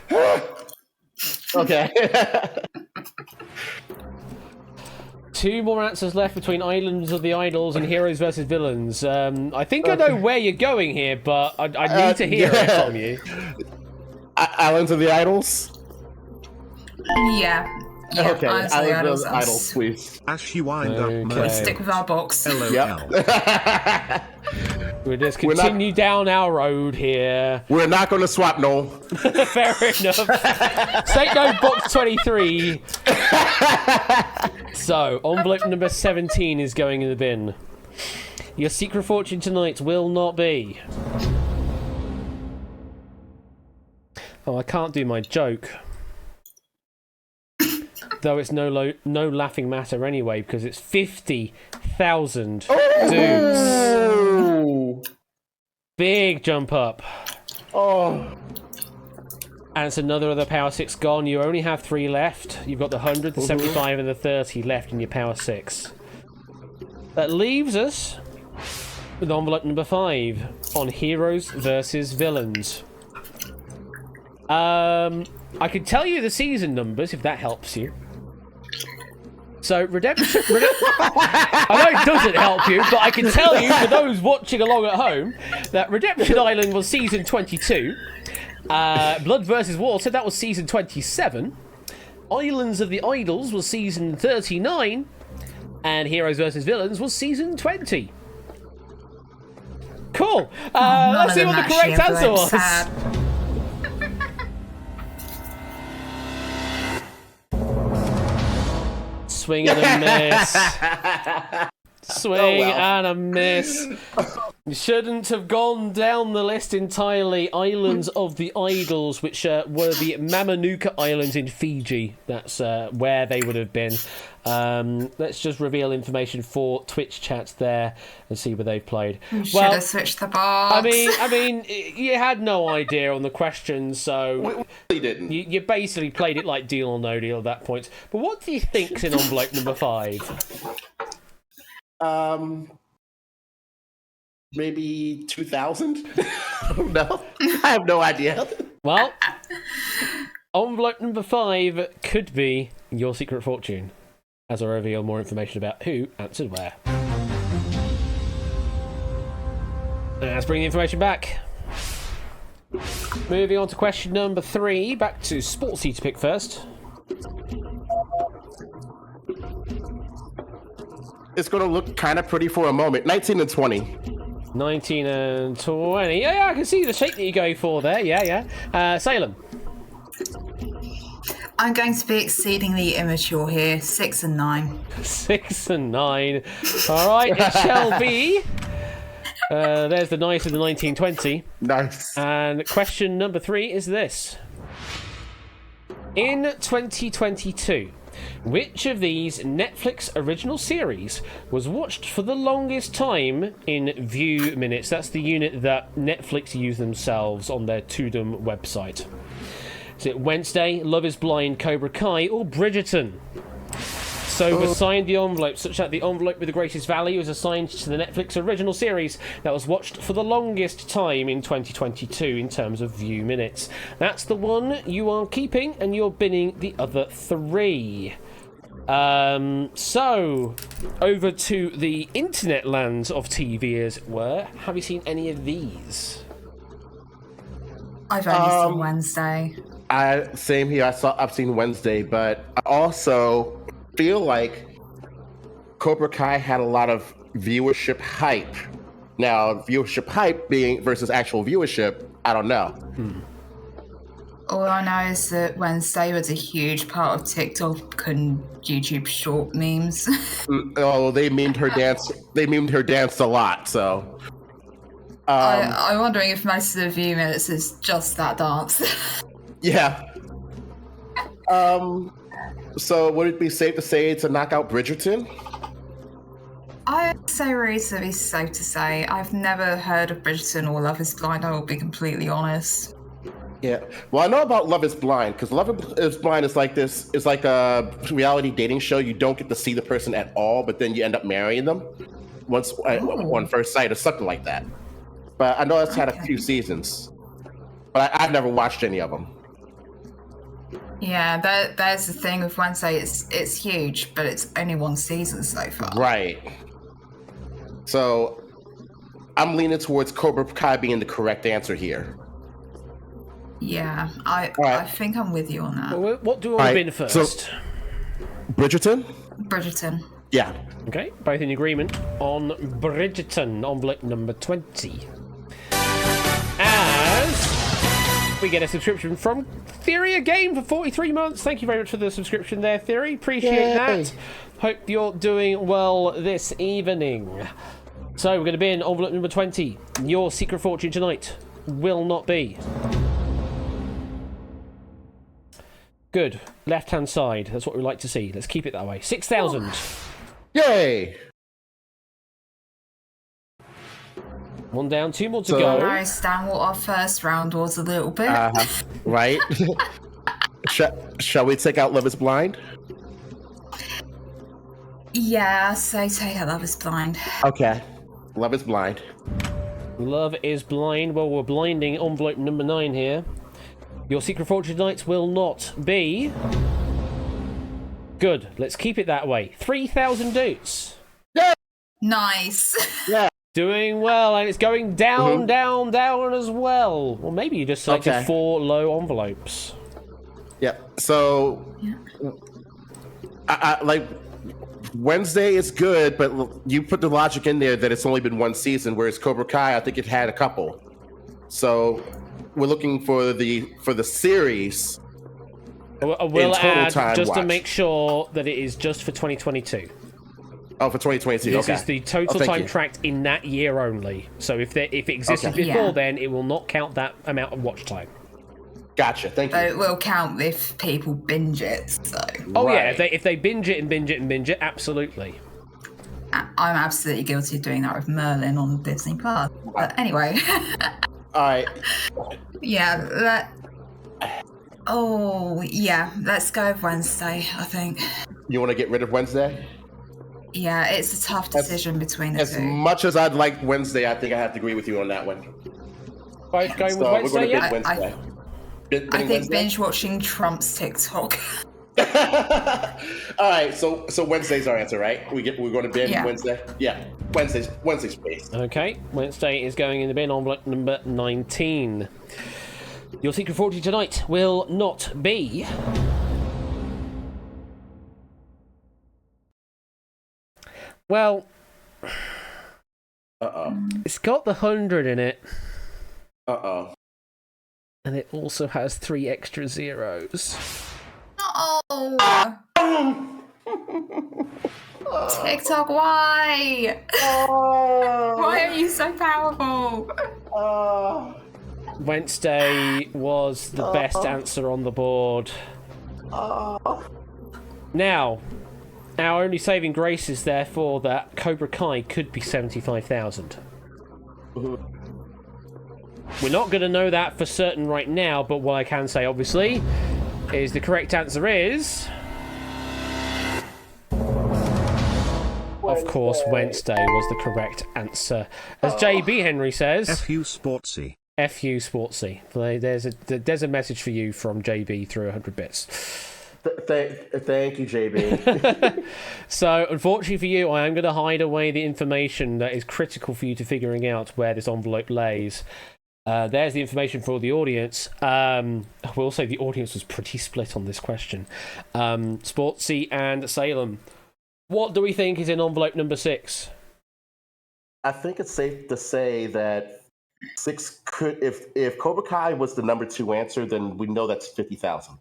Okay. 2 more answers left between Islands of the Idols and Heroes versus Villains. I think I know where you're going here, but I need to hear it from you. Islands of the Idols? Yeah. Okay, Islands Islands of the Idols, please. Ash, you wind up. Let's stick with our box. LOL. We'll just continue down our road here. We're not going to swap, Noel. Fair enough. State no box 23. So, envelope number 17 is going in the bin. Your secret fortune tonight will not be... Oh, I can't do my joke. Though it's no laughing matter anyway, because it's 50,000 dudes. Big jump up. Oh. And it's another of the Power 6 gone. You only have 3 left. You've got the 100, the 75, and the 30 left in your Power 6. That leaves us with envelope number 5 on Heroes versus Villains. I can tell you the season numbers if that helps you. So, Redemption... I know it doesn't help you, but I can tell you, for those watching along at home, that Redemption Island was season 22. Blood vs. Water, that was season 27. Islands of the Idols was season 39. And Heroes vs. Villains was season 20. Cool. Let's see what the correct answer was. Swing and a miss. Swing and a miss. You shouldn't have gone down the list entirely. Islands of the Idols, which were the Mamanuca Islands in Fiji. That's where they would have been. Let's just reveal information for Twitch chats there and see where they've played. Should have switched the box. I mean, you had no idea on the question, so We didn't. you basically played it like Deal or No Deal at that point. But what do you think's in envelope number 5? Maybe 2,000? No, I have no idea. Well, envelope number 5 could be your secret fortune, as I reveal more information about who answered where. Let's bring the information back. Moving on to question number 3. Back to Sportsy to pick first. It's going to look kind of pretty for a moment. 19 and 20. 19 and 20. Yeah, I can see the shape that you go for there. Yeah. Salem. I'm going to be exceedingly immature here. 6 and 9. 6 and 9. All right, it shall be. There's the nice of the 1920. Nice. And question number 3 is this. In 2022, which of these Netflix original series was watched for the longest time in view minutes? That's the unit that Netflix use themselves on their Tudum website. Is it Wednesday, Love is Blind, Cobra Kai, or Bridgerton? So assigned the envelope such that the envelope with the greatest value is assigned to the Netflix original series that was watched for the longest time in 2022 in terms of view minutes. That's the one you are keeping, and you're binning the other 3. So over to the internet lands of TV, as it were. Have you seen any of these? I've only seen Wednesday. Same here. I've seen Wednesday, but I also feel like Cobra Kai had a lot of viewership hype. Now, viewership hype being versus actual viewership, I don't know. All I know is that Wednesday was a huge part of TikTok and YouTube short memes. Oh, they memed her dance. They memed her dance a lot. So, I'm wondering if most of the view minutes is just that dance. yeah. So would it be safe to say to knock out Bridgerton? I'd say reasonably safe to say. I've never heard of Bridgerton or Love is Blind, I will be completely honest. Yeah. Well, I know about Love is Blind, because Love is Blind is like this. It's like a reality dating show. You don't get to see the person at all, but then you end up marrying them on first sight or something like that. But I know it's had a few seasons. But I've never watched any of them. Yeah, there's the thing with Wednesday. It's huge, but it's only 1 season so far. Right. So I'm leaning towards Cobra Kai being the correct answer here. Yeah, I think I'm with you on that. Well, what do we want to bin first? So, Bridgerton? Bridgerton. Yeah. Okay, both in agreement on Bridgerton, envelope number 20. As we get a subscription from Theory again for 43 months. Thank you very much for the subscription there, Theory. Appreciate that. Hope you're doing well this evening. So we're going to be in envelope number 20. Your secret fortune tonight will not be. Good. Left-hand side. That's what we like to see. Let's keep it that way. 6,000. Yay! 1 down, 2 more to go. I understand what our first round was a little bit. Right? Shall we take out Love is Blind? Yeah, so take out Love is Blind. Okay. Love is Blind. Love is Blind. Well, we're blinding envelope number 9 here. Your secret fortune tonight will not be. Good. Let's keep it that way. 3,000 dudes. Nice. Yeah. Doing well, and it's going down, down, down as well. Or maybe you just selected 4 low envelopes. Yeah. So, I like Wednesday is good, but you put the logic in there that it's only been 1 season, whereas Cobra Kai, I think it had a couple. So, we're looking for the series. We'll add just to make sure that it is just for 2022. Oh, for 2022. This is the total time tracked in that year only. So if it existed before then, it will not count that amount of watch time. Gotcha. Thank you. But it will count if people binge it. So. Oh yeah, if they binge it and binge it and binge it, absolutely. I'm absolutely guilty of doing that with Merlin on Disney Plus. But anyway. All right. Yeah. Let's go with Wednesday, I think. You want to get rid of Wednesday? Yeah, it's a tough decision between the two. As much as I'd like Wednesday, I think I have to agree with you on that one. Both going with Wednesday, yeah? Wednesday. I think binge watching trumps TikTok. All right, so Wednesday's our answer, right? We're going to binge Wednesday. Yeah, Wednesday's please. Okay, Wednesday is going in the bin envelope number 19. Your secret fortune tonight will not be. Well, it's got the 100 in it. And it also has 3 extra zeros. Oh! TikTok, why? Why are you so powerful? Wednesday was the best answer on the board. Now, our only saving grace is therefore that Cobra Kai could be 75,000. We're not going to know that for certain right now, but what I can say, obviously, is the correct answer is... Of course, Wednesday was the correct answer. As JB Henry says... FU Sportsy. FU Sportsy. There's a message for you from JB through 100 bits. Thank you, JB. So, unfortunately for you, I am going to hide away the information that is critical for you to figuring out where this envelope lays. There's the information for the audience. I will say the audience was pretty split on this question. Sportsy and Salem, what do we think is in envelope number 6? I think it's safe to say that 6 could, if Cobra Kai was the number 2 answer, then we know that's 50,000.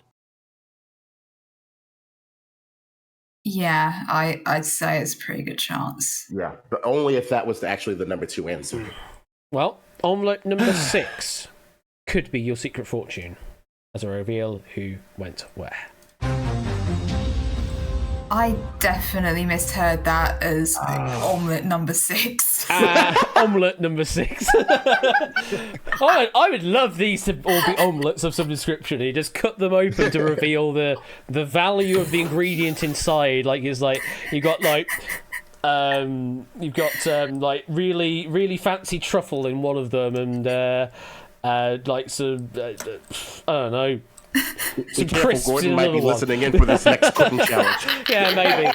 Yeah, I'd say it's a pretty good chance. Yeah, but only if that was actually the number 2 answer. Well, envelope number 6 could be your secret fortune, as I reveal who went where. I definitely misheard that as omelette number 6. Omelette number 6. I would love these to all be omelettes of some description. You just cut them open to reveal the value of the ingredient inside. Like it's like you got like really really fancy truffle in one of them, and like some I don't know. Be careful, Gordon might be listening in for this next cooking challenge. Yeah, maybe.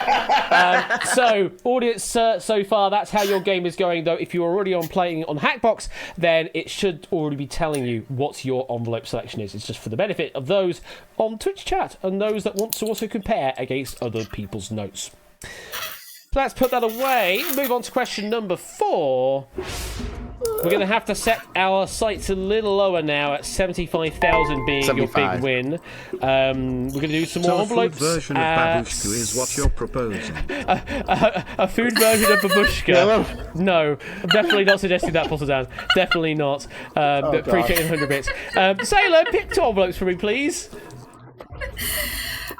So, audience, so far, that's how your game is going, though. If you're already playing on Hackbox, then it should already be telling you what your envelope selection is. It's just for the benefit of those on Twitch chat and those that want to also compare against other people's notes. So let's put that away. Move on to question number 4. We're going to have to set our sights a little lower now at 75,000 being 75. Your big win. We're going to do some more envelopes. A food version of babushka is what you're proposing. A food version of babushka. No, I'm definitely not suggesting that, Potterdam. Definitely not. But appreciate it 100 bits. Sailor, pick 2 envelopes for me, please.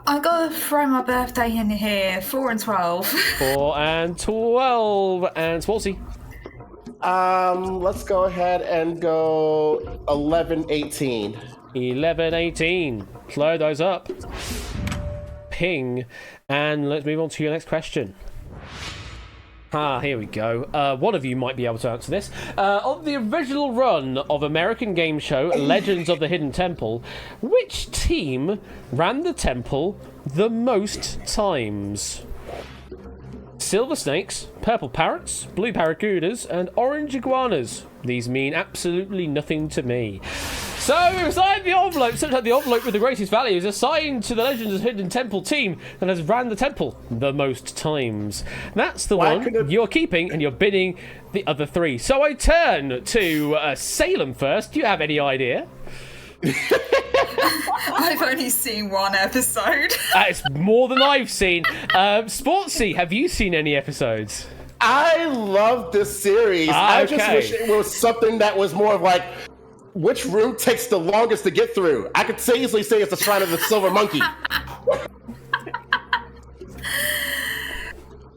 I gotta throw my birthday in here. 4 and 12. 4 and 12. And Sportsy. Let's go ahead and go 11-18. 11-18. Slow those up. Ping. And let's move on to your next question. Here we go. One of you might be able to answer this. On the original run of American game show Legends of the Hidden Temple, which team ran the temple the most times? Silver snakes, purple parrots, blue barracudas, and orange iguanas. These mean absolutely nothing to me. So, inside the envelope, sometimes the envelope with the greatest value is assigned to the Legends of the Hidden Temple team that has ran the temple the most times. That's the one you're keeping, and you're bidding the other 3. So I turn to Salem first. Do you have any idea? I've only seen 1 episode. It's more than I've seen. Sportsy, have you seen any episodes? I love this series. I just wish it was something that was more of like, which room takes the longest to get through? I could easily say it's the Shrine of the Silver Monkey.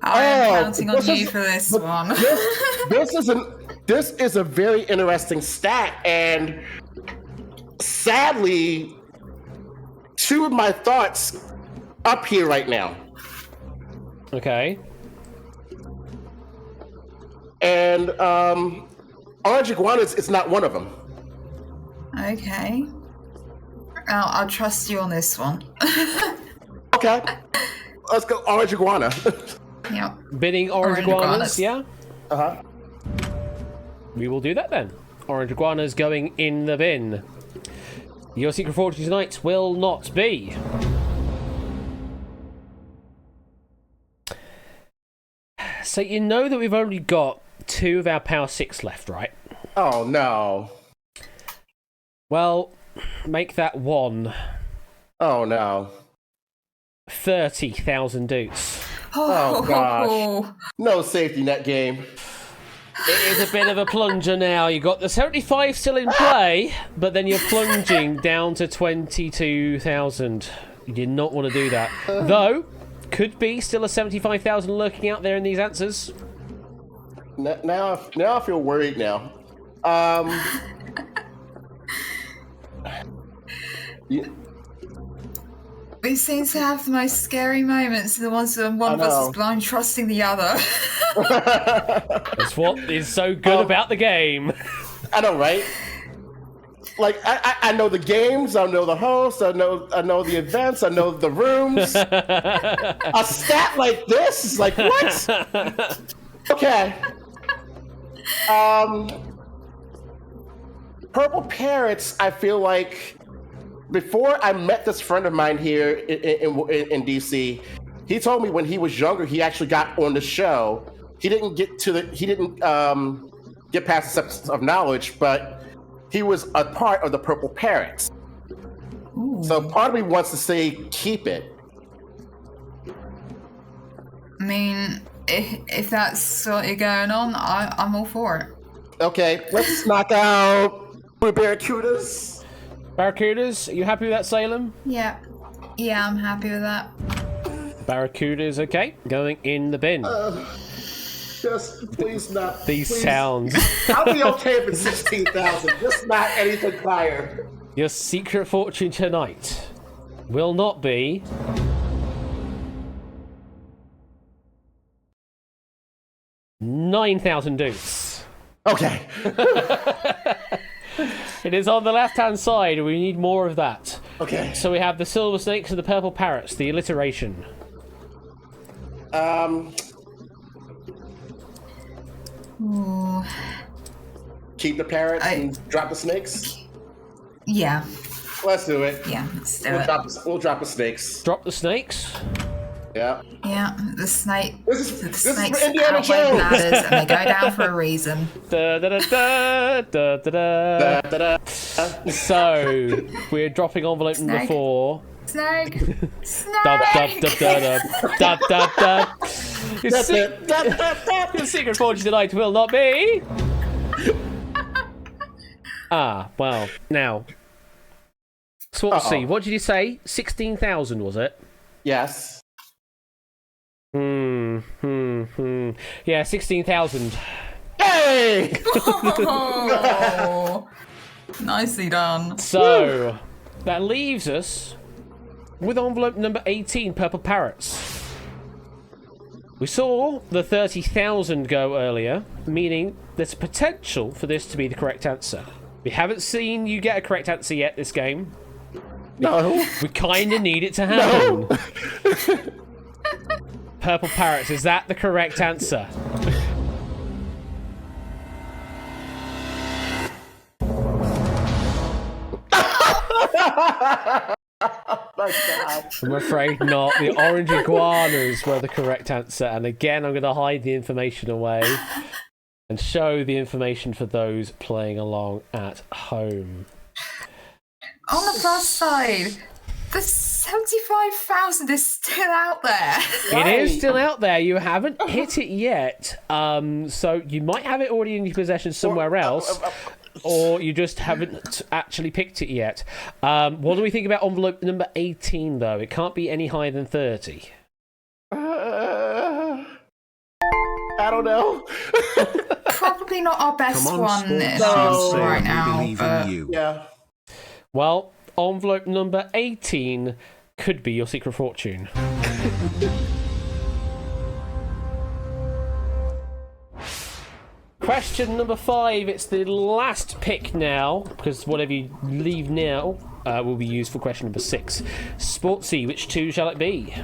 I'm counting on you for this one. This is a very interesting stat, and sadly, 2 of my thoughts up here right now. Okay. And orange iguanas is not one of them. Okay. I'll trust you on this one. Okay. Let's go orange iguana. Yep. Bidding orange iguanas, yeah? Uh-huh. We will do that then. Orange iguanas going in the bin. Your secret fortune tonight will not be... So you know that we've only got 2 of our Power 6 left, right? Oh, no. Well, make that 1. Oh, no. 30,000 doots. Oh, gosh. No safety net game. It is a bit of a plunger now. You've got the 75 still in play, but then you're plunging down to 22,000. You did not want to do that. Though, could be still a 75,000 lurking out there in these answers. Now I feel worried now. We seem to have the most scary moments, the ones when one of us is blind trusting the other. That's what is so good about the game. I know, right? Like, I know the games, I know the hosts, I know the events, I know the rooms. A stat like this is like, what? Okay. Purple Parrots, I feel like, before I met this friend of mine here in DC, he told me when he was younger, he actually got on the show. He didn't get past the substance of knowledge, but he was a part of the Purple Parrots. Ooh. So part of me wants to say keep it. I mean, if that's what you're going on, I'm all for it. Okay, let's knock out Barracudas. Barracudas, are you happy with that, Salem? Yeah, I'm happy with that. Barracudas, okay. Going in the bin. Just please not. These please. sounds. I'll be okay with 16,000. Just not anything higher. Your secret fortune tonight will not be 9,000 dukes. Okay. It is on the left-hand side. We need more of that. Okay. So we have the silver snakes and the purple parrots. The alliteration. Ooh. Keep the parrots and drop the snakes? Yeah. Let's do it. Yeah, let's do We'll it. we'll drop the snakes. Drop the snakes. Yeah. Yeah, the snake. This is snakes for Indiana outweigh Jones. ladders, and they go down for a reason. Da, da, da, da, da, da, da. Da-da. So we're dropping envelope number Snake. 4. Snake! Snake! Da, da, da, da, da, da, da. Your That's se- it. your secret fortune tonight will not be. Well, now. Swansea, what did you say? 16,000 was it? Yes. Yeah, 16,000. Hey! Oh, nicely done. So that leaves us with envelope number 18, purple parrots. We saw the 30,000 go earlier, meaning there's a potential for this to be the correct answer. We haven't seen you get a correct answer yet this game. No. We kind of need it to happen. Purple parrots, is that the correct answer? My God. I'm afraid not. The orange iguanas were the correct answer. And again, I'm going to hide the information away and show the information for those playing along at home. On the plus side, the 75,000 is still out there. It is still out there. You haven't hit it yet. So you might have it already in your possession somewhere else. Or you just haven't actually picked it yet. What do we think about envelope number 18, though? It can't be any higher than 30. I don't know. Probably not our best Come on, one sports, No. say right we now. believe But in you. Yeah. Well, envelope number 18 could be your secret fortune. Question number 5. It's the last pick now, because whatever you leave now will be used for question number 6. Sportsy, which 2 shall it be?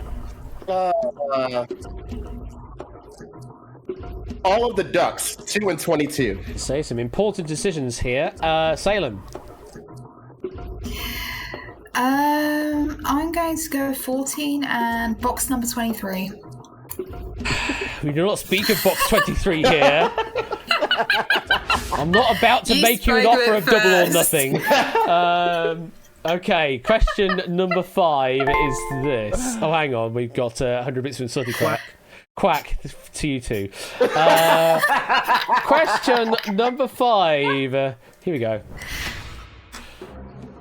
All of the ducks, 2 and 22. Say some important decisions here. Salem. I'm going to go 14 and box number 23. We do not speak of box 23 here. I'm not about to You make you an spoke offer it of double or first. nothing. Okay, question number 5 is this. Oh, hang on, we've got 100 bits from Sooty Quack. Quack to you two. Question number 5. Here we go.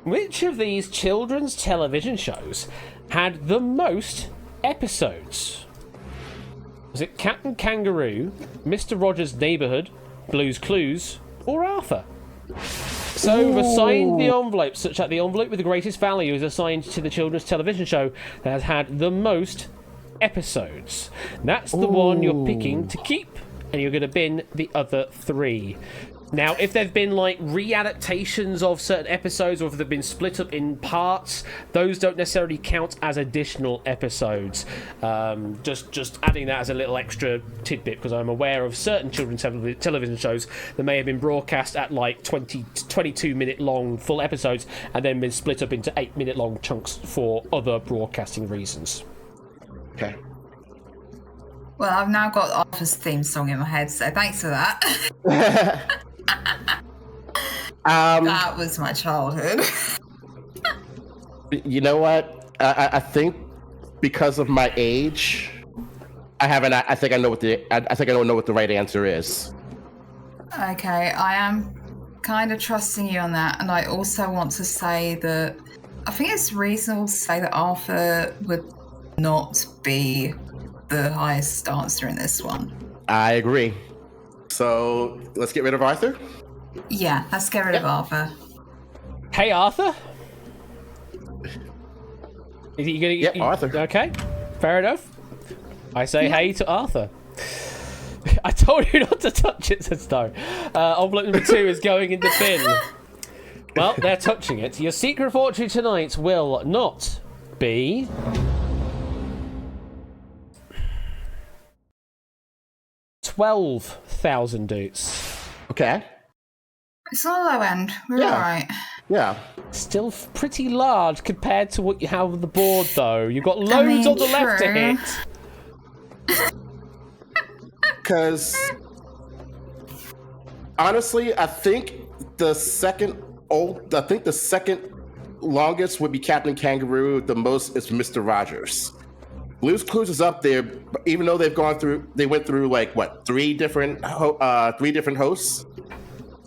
Which of these children's television shows had the most episodes? Was it Captain Kangaroo, Mr. Rogers' Neighborhood, Blue's Clues, or Arthur? So assign the envelope such that the envelope with the greatest value is assigned to the children's television show that has had the most episodes. That's the one you're picking to keep, and you're going to bin the other 3. Now, if there've been like readaptations of certain episodes, or if they've been split up in parts, those don't necessarily count as additional episodes. Just adding that as a little extra tidbit, because I'm aware of certain children's television shows that may have been broadcast at like 22-minute long full episodes, and then been split up into 8-minute long chunks for other broadcasting reasons. Okay. Well, I've now got Arthur's theme song in my head, so thanks for that. That was my childhood. You know what? I think because of my age, I think I know what the right answer is. Okay, I am kind of trusting you on that, and I also want to say that I think it's reasonable to say that Arthur would not be the highest answer in this one. I agree. So let's get rid of Arthur. Yeah, let's get rid of Arthur. Hey, Arthur. Is he gonna? Yep, Arthur. Okay, fair enough. I say hey to Arthur. I told you not to touch it, said Star. Envelope number 2 is going in the bin. Well, they're touching it. Your secret fortune tonight will not be 12,000 doots. Okay. It's on the low end. We're Yeah. alright. Yeah. Still pretty large compared to what you have on the board, though. You've got loads on the left to true. hit. Because honestly, I think the second longest would be Captain Kangaroo. The most is Mr. Rogers. Blue's Clues is up there, even though they went through like what, 3 different hosts,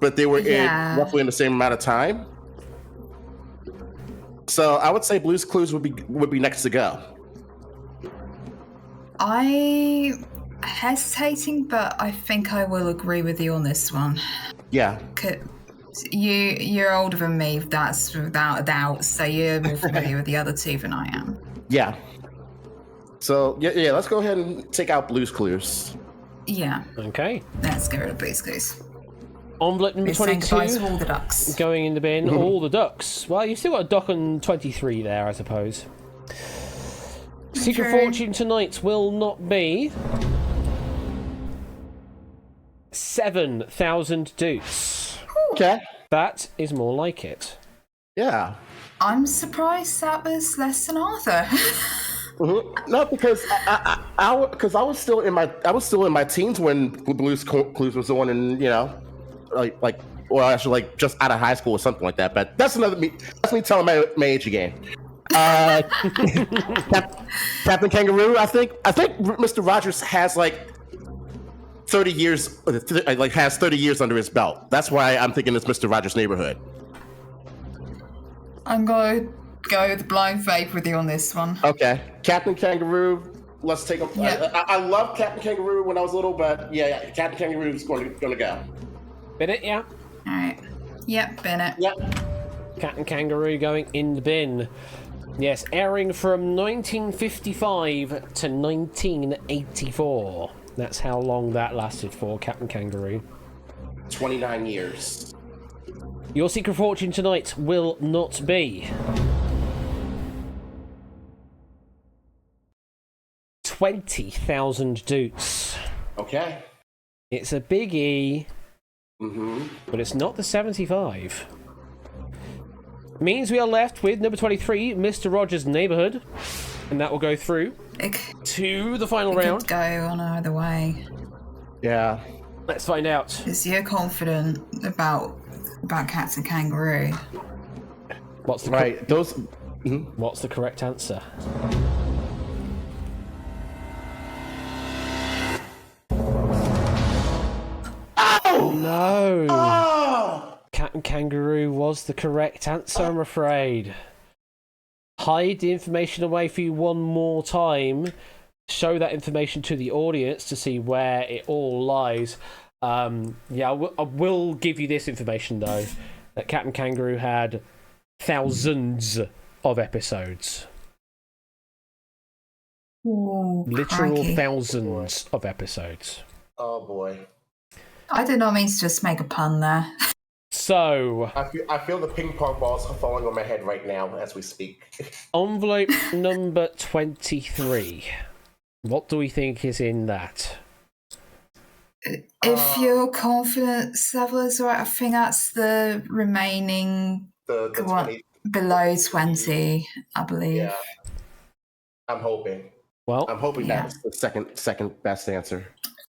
but they were in roughly in the same amount of time. So I would say Blue's Clues would be next to go. I'm hesitating, but I think I will agree with you on this one. Yeah. You're older than me, that's without a doubt, so you're more familiar with the other 2 than I am. Yeah. So yeah, let's go ahead and take out Blue's Clues. Yeah. Okay. Let's get rid of Blue's Clues. Envelope number It's saying goodbye 22. to all the ducks. Going in the bin. All the ducks. Well, you've still got a duck on 23 there, I suppose. Secret Okay. fortune tonight will not be 7,000 doots. Okay. That is more like it. Yeah. I'm surprised that was less than Arthur. No, because I was still in my teens when Blue's Clues was on, and or actually like just out of high school or something like that. But that's me telling my age again. Captain Kangaroo. I think Mr. Rogers has like 30 years, has 30 years under his belt. That's why I'm thinking it's Mr. Rogers' Neighborhood. I'm going to go with the blind faith with you on this one. Okay, Captain Kangaroo. Let's take a. Yeah. I love Captain Kangaroo when I was little, but yeah, Captain Kangaroo is going to go. Bin it, yeah. Alright. Yep, Bennett. Yep. Captain Kangaroo going in the bin. Yes, airing from 1955 to 1984. That's how long that lasted for, Captain Kangaroo. 29 years. Your secret fortune tonight will not be 20,000 doots. Okay. It's a biggie, Mm-hmm. but it's not the 75. Means we are left with number 23, Mr. Rogers' Neighborhood, and that will go through to the final round. Could go on either way. Yeah. Let's find out. Because you're confident about Captain Kangaroo. What's the Right. Those. What's the correct answer? No. Oh! Cat and kangaroo was the correct answer, I'm afraid. Hide the information away for you one more time. Show that information to the audience to see where it all lies. Yeah, I will give you this information, though. That Cat and Kangaroo had thousands of episodes. Ooh, Literal crikey. thousands of episodes. Oh boy. I did not mean to just make a pun there. So, I feel the ping pong balls are falling on my head right now as we speak. envelope number 23. What do we think is in that? If your confidence level is right, I think that's the remaining The one 20. below 20, I believe. Yeah. I'm hoping. Well, I'm hoping Yeah. that's the second best answer.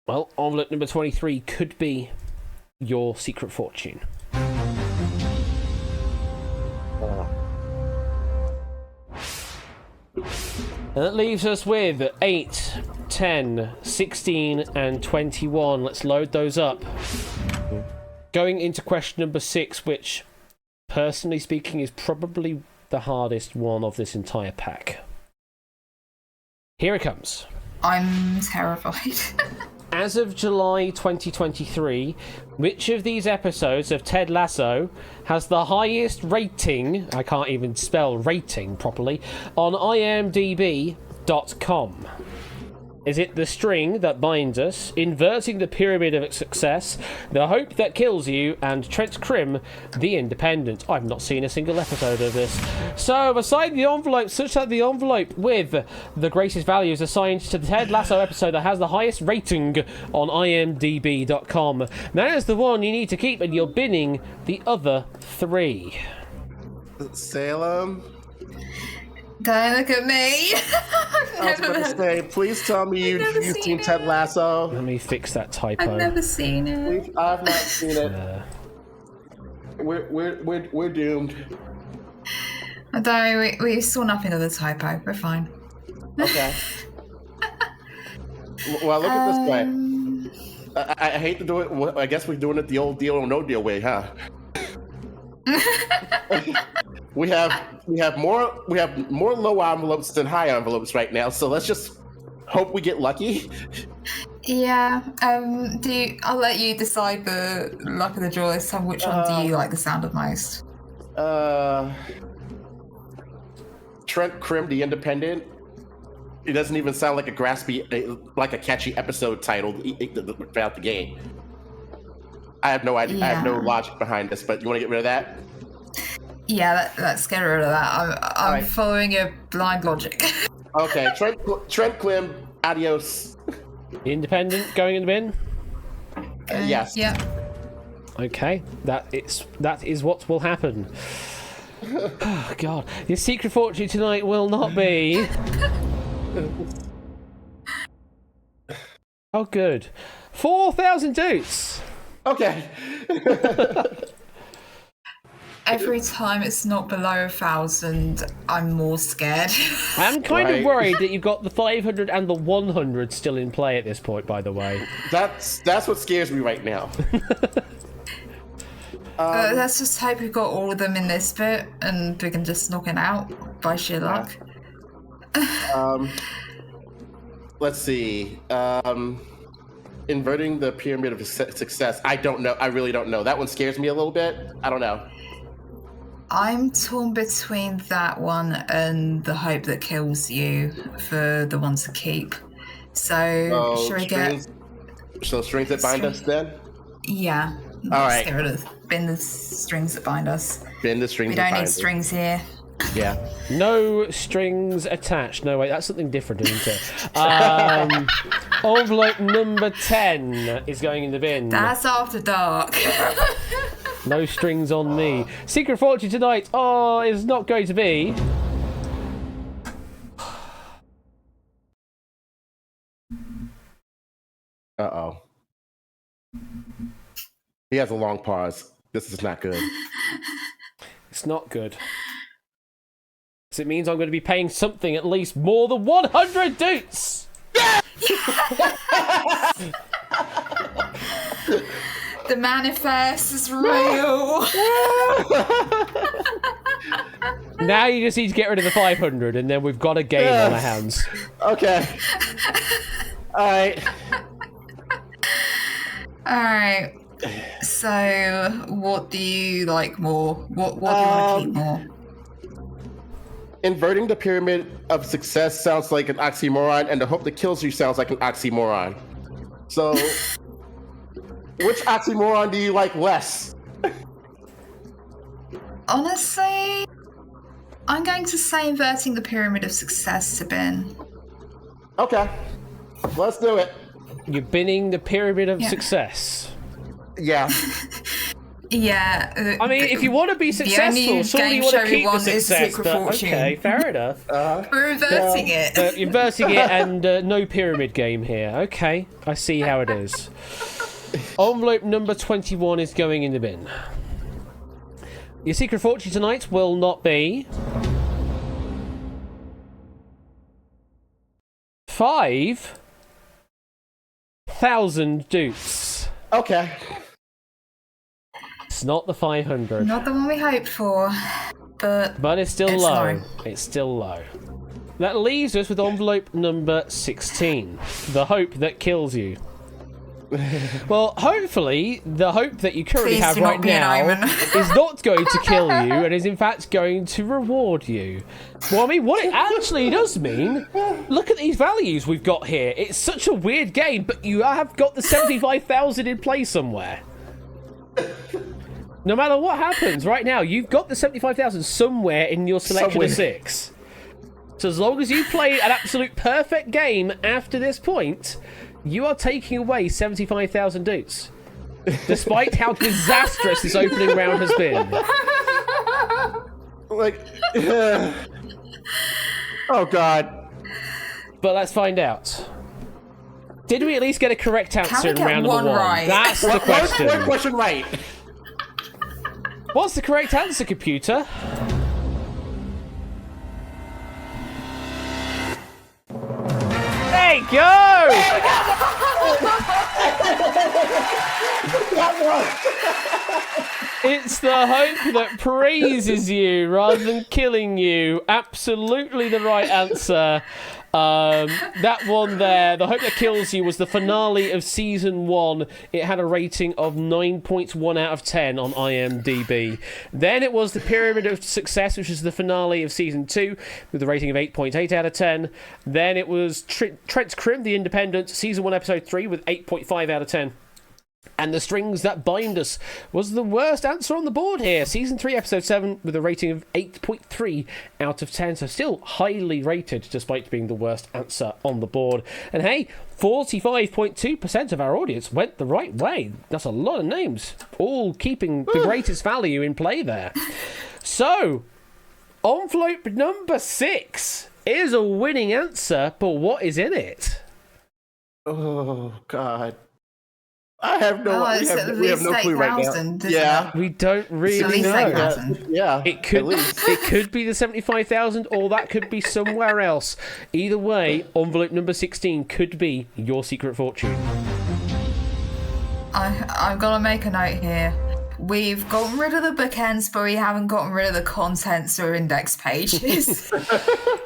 well, envelope number 23 could be your secret fortune. And that leaves us with 8, 10, 16, and 21. Let's load those up. Going into question number 6, which, personally speaking, is probably the hardest one of this entire pack. Here it comes. I'm terrified. As of July 2023, which of these episodes of Ted Lasso has the highest rating, I can't even spell rating properly, on imdb.com? Is it The String That Binds Us, Inverting the Pyramid of Success, The Hope That Kills You, and Trent Crim, The Independent? I've not seen a single episode of this. So, beside the envelope, such that the envelope with the greatest value is assigned to the Ted Lasso episode that has the highest rating on imdb.com. That is the one you need to keep, and you're binning the other 3. Salem. Don't look at me. I was going to say, please tell me you've seen seen it. Ted Lasso. Let me fix that typo. I've never seen it. I've not seen it. We're doomed. Don't, we saw nothing of the typo. We're fine. Okay. Well, look at this way. I hate to do it. I guess we're doing it the old deal or no deal way, huh? we have more low envelopes than high envelopes right now. So let's just hope we get lucky. Yeah. I'll let you decide the luck of the draw this time. Which one do you like the sound of most? Trent Crim, The Independent. It doesn't even sound like a like a catchy episode title throughout the game. I have no idea. I have no logic behind this, but you want to get rid of that? Yeah, let's get rid of that. I'm right. following a blind logic. Okay, Trent Crim, adios. Independent going in the bin? Yes. Yeah. Okay, that is what will happen. Oh, God. Your secret fortune tonight will not be... Oh, good. 4,000 doots! Okay. Every time it's not below 1,000, I'm more scared. I'm kind of Right. worried that you've got the 500 and the 100 still in play at this point, by the way. That's what scares me right now. Let's just hope we've got all of them in this bit and we can just knock it out by sheer luck. Let's see. Inverting the pyramid of success. I don't know. I really don't know. That one scares me a little bit. I don't know. I'm torn between that one and the hope that kills you for the one to keep. So, should we get... Strings that bind us then? Yeah. All right. Get rid of bin the strings that bind us. Bend the strings We that don't bind need us. strings here. Yeah. No strings attached. No, wait, that's something different, isn't it? Envelope number 10 is going in the bin. That's after dark. No strings on me. Secret fortune tonight, is not going to be... Uh-oh. He has a long pause. This is not good. It's not good. So it means I'm going to be paying something at least more than 100 doots. The manifest is real. Now you just need to get rid of the 500, and then we've got a game on our hands. Okay. All right. All right. So, what do you like more? What do you want to keep more? Inverting the pyramid of success sounds like an oxymoron, and the hope that kills you sounds like an oxymoron. So, which oxymoron do you like less? Honestly, I'm going to say inverting the pyramid of success to bin. Okay. Let's do it. You're binning the pyramid of success. Yeah. Yeah. I mean, if you want to be successful, surely you want to keep the success. But, okay, fair enough. We're inverting it. You're inverting it and no pyramid game here. Okay, I see how it is. Envelope number 21 is going in the bin. Your secret fortune tonight will not be 5,000 doots. Okay. It's not the 500. Not the one we hoped for, But it's still low. It's still low. That leaves us with envelope number 16. The hope that kills you. Well, hopefully, the hope that you currently Please have do not right be an now omen. is not going to kill you and is in fact going to reward you. Well, I mean, what it actually does mean, look at these values we've got here. It's such a weird game, but you have got the 75,000 in play somewhere. No matter what happens right now, you've got the 75,000 somewhere in your selection of 6. So as long as you play an absolute perfect game after this point, you are taking away 75,000 doots. Despite how disastrous this opening round has been. Like, oh god. But let's find out. Did we at least get a correct answer in get round one number 1? right? That's the question. One question right. What's the correct answer, computer? There you go! It's the hope that praises you rather than killing you. Absolutely the right answer. That one there, the hope that kills you, was the finale of season 1. It had a rating of 9.1 out of 10 on IMDb. Then it was the Pyramid of Success, which is the finale of season 2, with a rating of 8.8 out of 10. Then it was Trent's Crim, The Independent, season 1, episode 3, with 8.5 out of 10. And The Strings That Bind Us was the worst answer on the board here. Season 3, Episode 7, with a rating of 8.3 out of 10. So still highly rated, despite being the worst answer on the board. And hey, 45.2% of our audience went the right way. That's a lot of names, all keeping the greatest value in play there. So, envelope number 6 is a winning answer, but what is in it? Oh god. I have no. We have no clue right now. Yeah, we don't really know. Yeah, it could be the 75,000, or that could be somewhere else. Either way, envelope number 16 could be your secret fortune. I'm gonna make a note here. We've gotten rid of the bookends, but we haven't gotten rid of the contents or index pages.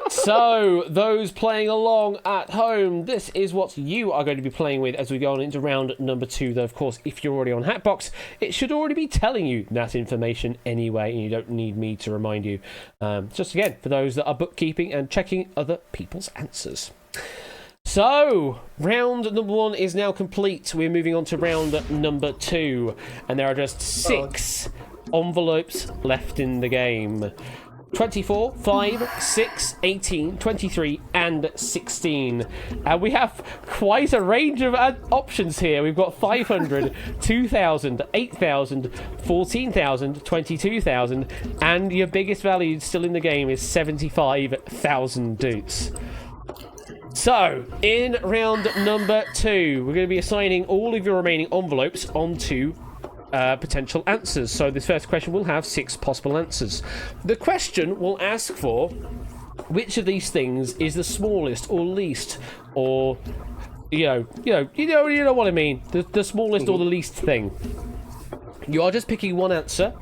So, those playing along at home, this is what you are going to be playing with as we go on into round number 2. Though, of course, if you're already on Hatbox, it should already be telling you that information anyway, and you don't need me to remind you. Just again, for those that are bookkeeping and checking other people's answers. So, round number 1 is now complete. We're moving on to round number 2, and there are just 6 envelopes left in the game. 24, 5, 6, 18, 23, and 16. And we have quite a range of options here. We've got 500, 2,000, 8,000, 14,000, 22,000, and your biggest value still in the game is 75,000 doots. So, in round number 2, we're going to be assigning all of your remaining envelopes onto potential answers. So this first question will have 6 possible answers. The question will ask for which of these things is the smallest or least, or you know what I mean. The smallest or the least thing. You are just picking one answer,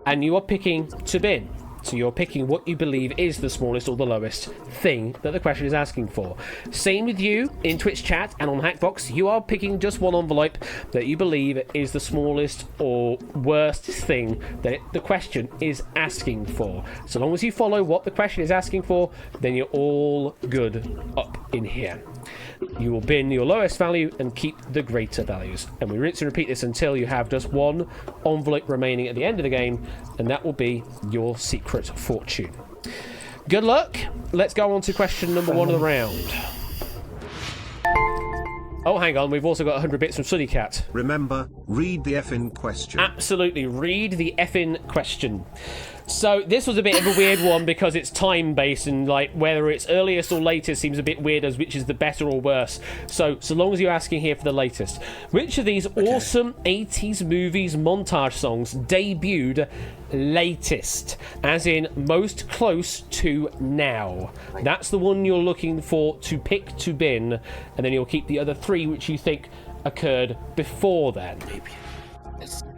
and you are picking to bin. So you're picking what you believe is the smallest or the lowest thing that the question is asking for. Same with you in Twitch chat and on Hackbox. You are picking just one envelope that you believe is the smallest or worst thing that the question is asking for. So long as you follow what the question is asking for, then you're all good up in here. You will bin your lowest value and keep the greater values. And we rinse and repeat this until you have just one envelope remaining at the end of the game, and that will be your secret fortune. Good luck. Let's go on to question number 1 of the round. Oh, hang on. We've also got 100 bits from Sunny Cat. Remember, read the effing question. Absolutely. Read the effing question. So this was a bit of a weird one because it's time-based, and like whether it's earliest or latest seems a bit weird as which is the better or worse. So long as you're asking here for the latest. Which of these awesome 80s movies montage songs debuted latest? As in most close to now. That's the one you're looking for to pick to bin, and then you'll keep the other 3 which you think occurred before then.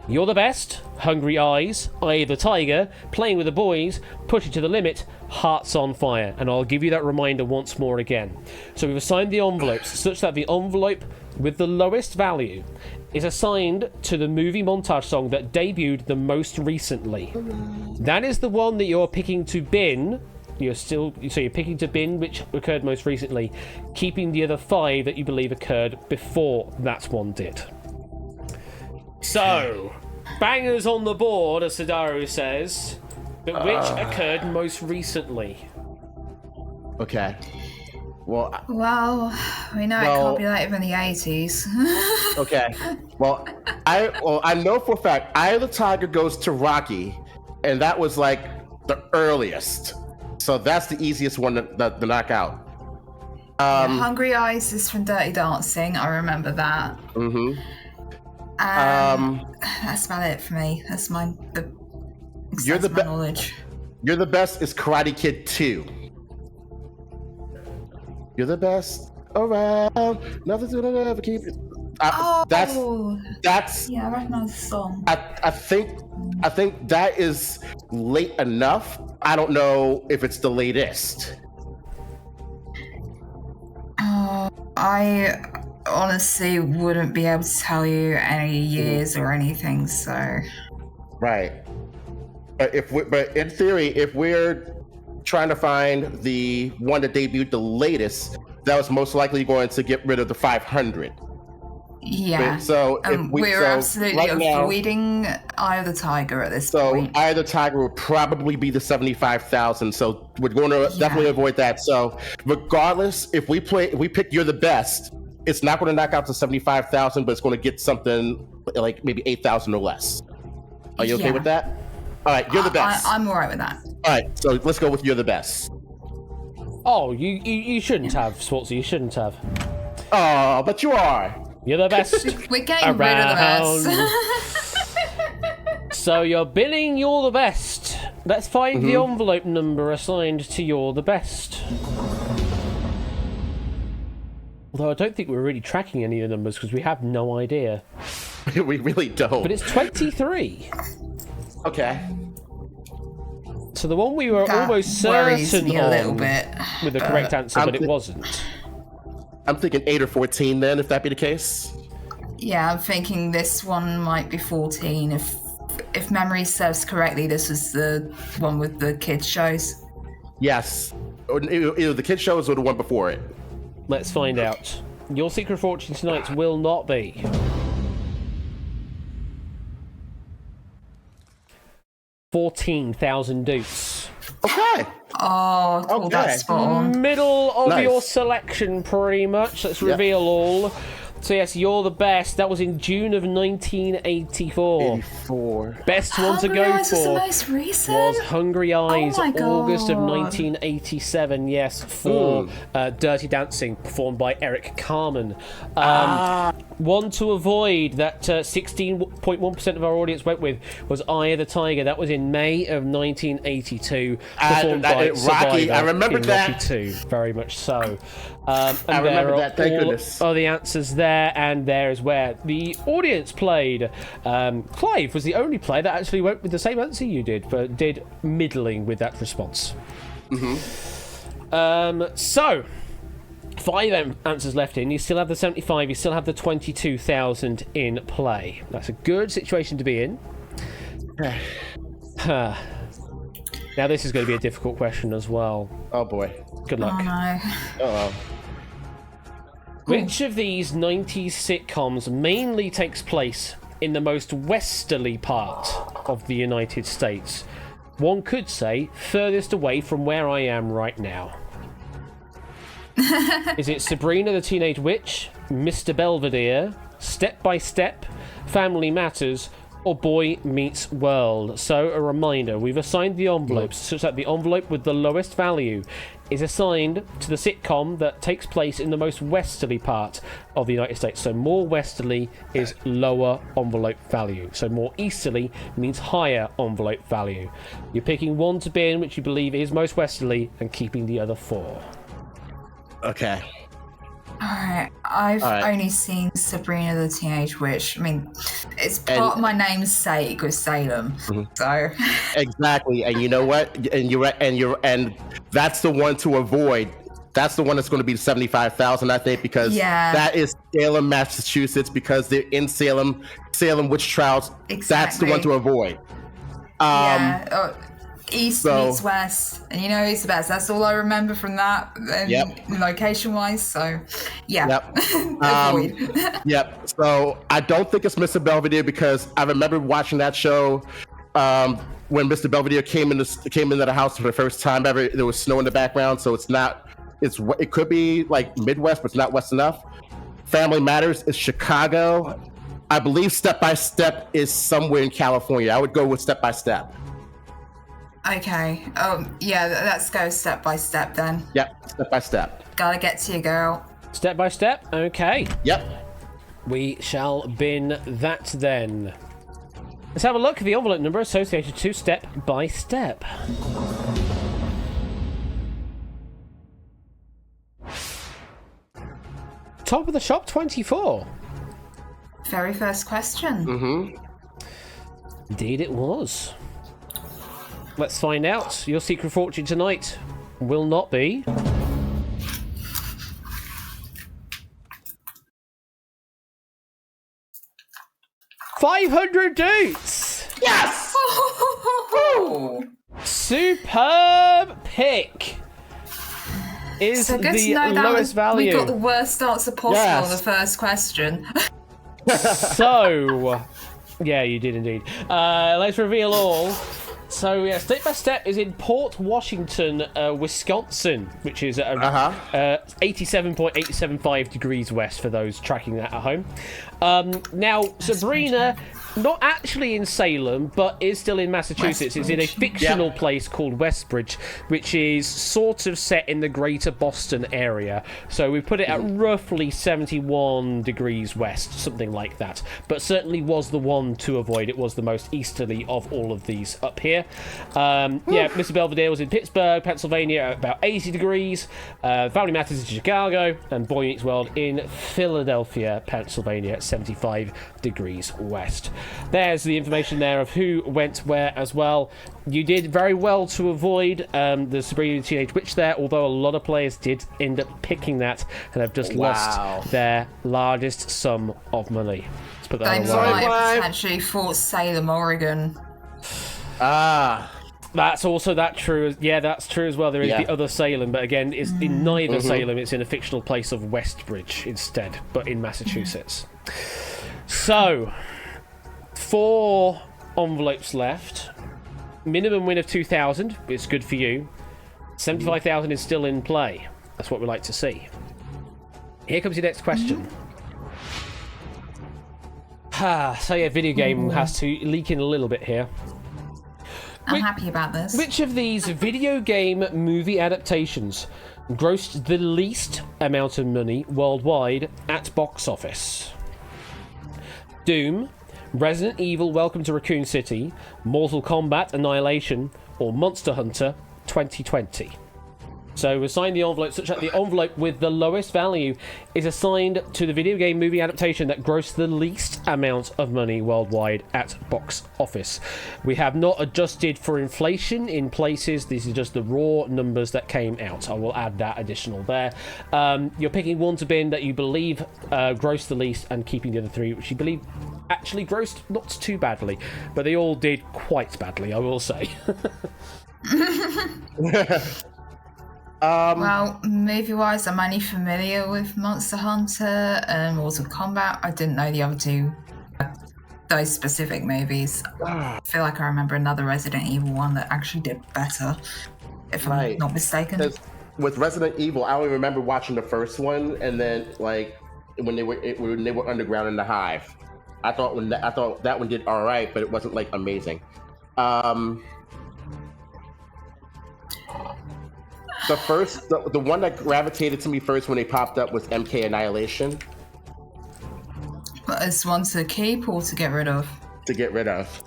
You're the Best, Hungry Eyes, Eye of the Tiger, Playing with the Boys, Push It to the Limit, Hearts on Fire. And I'll give you that reminder once more again. So we've assigned the envelopes such that the envelope with the lowest value is assigned to the movie montage song that debuted the most recently. That is the one that you're picking to bin. You're picking to bin which occurred most recently, keeping the other 5 that you believe occurred before that one did. So, bangers on the board, as Sadaru says, but which occurred most recently? Okay. Well, we know it can't be later than the 80s. okay. Well, I know for a fact Eye of the Tiger goes to Rocky, and that was like the earliest. So that's the easiest one to knock out. Hungry Eyes is from Dirty Dancing. I remember that. Mm-hmm. That's about it for me. That's my knowledge. You're the Best is Karate Kid 2. You're the best around. Nothing's gonna ever keep it. That's. Yeah, I recognize the song. I think that is late enough. I don't know if it's the latest. I honestly wouldn't be able to tell you any years or anything, so. Right. But in theory, if we're trying to find the one that debuted the latest, that was most likely going to get rid of the 500. Yeah. So we're absolutely avoiding Eye of the Tiger at this point. So Eye of the Tiger will probably be the 75,000. So we're going to definitely avoid that. So regardless, if we pick You're the Best, it's not going to knock out to 75,000, but it's going to get something like maybe 8,000 or less. Are you okay with that? All right, You're the Best. I'm all right with that. All right, so let's go with You're the Best. Oh, you shouldn't have, Swartzy. You shouldn't have. Oh, but you are. You're the best. We're getting rid of the best. So you're billing You're the Best. Let's find the envelope number assigned to You're the Best. Although I don't think we're really tracking any of the numbers because we have no idea. We really don't. But it's 23. Okay. So the one we were almost certain me a little bit, with the correct answer, but it wasn't. I'm thinking 8 or 14 then, if that be the case. Yeah, I'm thinking this one might be 14. If memory serves correctly, this was the one with the kids shows. Yes. Either the kids shows or the one before it. Let's find out. Your secret fortune tonight will not be 14,000 dupes. Okay. Oh, okay. that's spot on. Middle of Nice. your selection, pretty much. Let's reveal all. So yes, you're the best. That was in June of 1984. 84. Best one to Hungry go Eyes was the for most recent? was Hungry Eyes, my August of God. 1987. Yes, for Dirty Dancing, performed by Eric Carmen. One to avoid that 16.1% of our audience went with was Eye of the Tiger. That was in May of 1982, performed by Rocky. Survivor I remember in that. Rocky 2. Very much so. And I remember there that, thank are goodness. all the answers there, and there is where the audience played. Clive was the only player that actually went with the same answer you did, but did middling with that response. So, 5 answers left in. You still have the 75, you still have the 22,000 in play. That's a good situation to be in. Now, this is going to be a difficult question as well. Oh boy. Good luck. Oh no. Oh. Which of these 90s sitcoms mainly takes place in the most westerly part of the United States? One could say furthest away from where I am right now. Is it Sabrina the Teenage Witch, Mr. Belvedere, Step by Step, Family Matters, or Boy Meets World? So a reminder, we've assigned the envelopes such that the envelope with the lowest value is assigned to the sitcom that takes place in the most westerly part of the United States. So more westerly is lower envelope value. So more easterly means higher envelope value. You're picking one to be in which you believe is most westerly and keeping the other 4. Okay. Alright, I've only seen Sabrina the Teenage Witch. I mean, it's part of my namesake with Salem. So Exactly, and you know what? And that's the one to avoid. That's the one that's going to be 75,000, I think, because that is Salem, Massachusetts, because they're in Salem witch trials. Exactly. That's the one to avoid. East meets West, and you know it's the best. That's all I remember from that, location-wise. So, avoid. So I don't think it's Mr. Belvedere because I remember watching that show when Mr. Belvedere came into the house for the first time ever. There was snow in the background, so it's not. It could be like Midwest, but it's not West enough. Family Matters is Chicago. I believe Step by Step is somewhere in California. I would go with Step by Step. Okay. Let's go Step by Step then. Yep, Step by Step. Gotta get to you, girl. Step by Step? Okay. Yep. We shall bin that then. Let's have a look at the envelope number associated to Step by Step. Top of the shop, 24. Very first question. Indeed it was. Let's find out. Your secret fortune tonight will not be... $500 dudes! Yes! Superb pick! Is So good the to know that lowest value. we got the worst answer possible on the first question. So, yeah, you did indeed. Let's reveal all. So, yeah, Step by Step is in Port Washington, Wisconsin, which is 87.875 degrees west for those tracking that at home. Now, Sabrina, not actually in Salem, but is still in Massachusetts. It's in a fictional place called Westbridge, which is sort of set in the greater Boston area. So we put it at roughly 71 degrees west, something like that. But certainly was the one to avoid. It was the most easterly of all of these up here. Mr. Belvedere was in Pittsburgh, Pennsylvania, at about 80 degrees. Family Matters in Chicago, and Boy Meets World in Philadelphia, Pennsylvania, at 75 degrees west. There's the information there of who went where as well. You did very well to avoid the Sabrina the Teenage Witch there, although a lot of players did end up picking that and have just lost their largest sum of money. Let's put that They on might potentially Fort Salem, Oregon. That's also true. Yeah, that's true as well. There is the other Salem, but again, it's in neither Salem. It's in a fictional place of Westbridge instead, but in Massachusetts. So, 4 envelopes left. Minimum win of 2,000. It's good for you. 75,000 is still in play. That's what we like to see. Here comes your next question. So yeah, video game has to leak in a little bit here. I'm happy about this. Which of these video game movie adaptations grossed the least amount of money worldwide at box office? Doom, Resident Evil Welcome to Raccoon City, Mortal Kombat Annihilation, or Monster Hunter 2020? So assign the envelope such that the envelope with the lowest value is assigned to the video game movie adaptation that grossed the least amount of money worldwide at box office. We have not adjusted for inflation in places. This is just the raw numbers that came out. I will add that additional there. You're picking one to bin that you believe grossed the least and keeping the other three, which you believe actually grossed not too badly. But they all did quite badly, I will say. Well, movie-wise, I'm only familiar with Monster Hunter and Mortal Kombat. I didn't know the other two, those specific movies. I feel like I remember another Resident Evil one that actually did better, if I'm not mistaken. With Resident Evil, I only remember watching the first one, and then like when they were underground in the hive. I thought that one did all right, but it wasn't like amazing. The one that gravitated to me first when they popped up was MK Annihilation. But it's one to keep or to get rid of? To get rid of.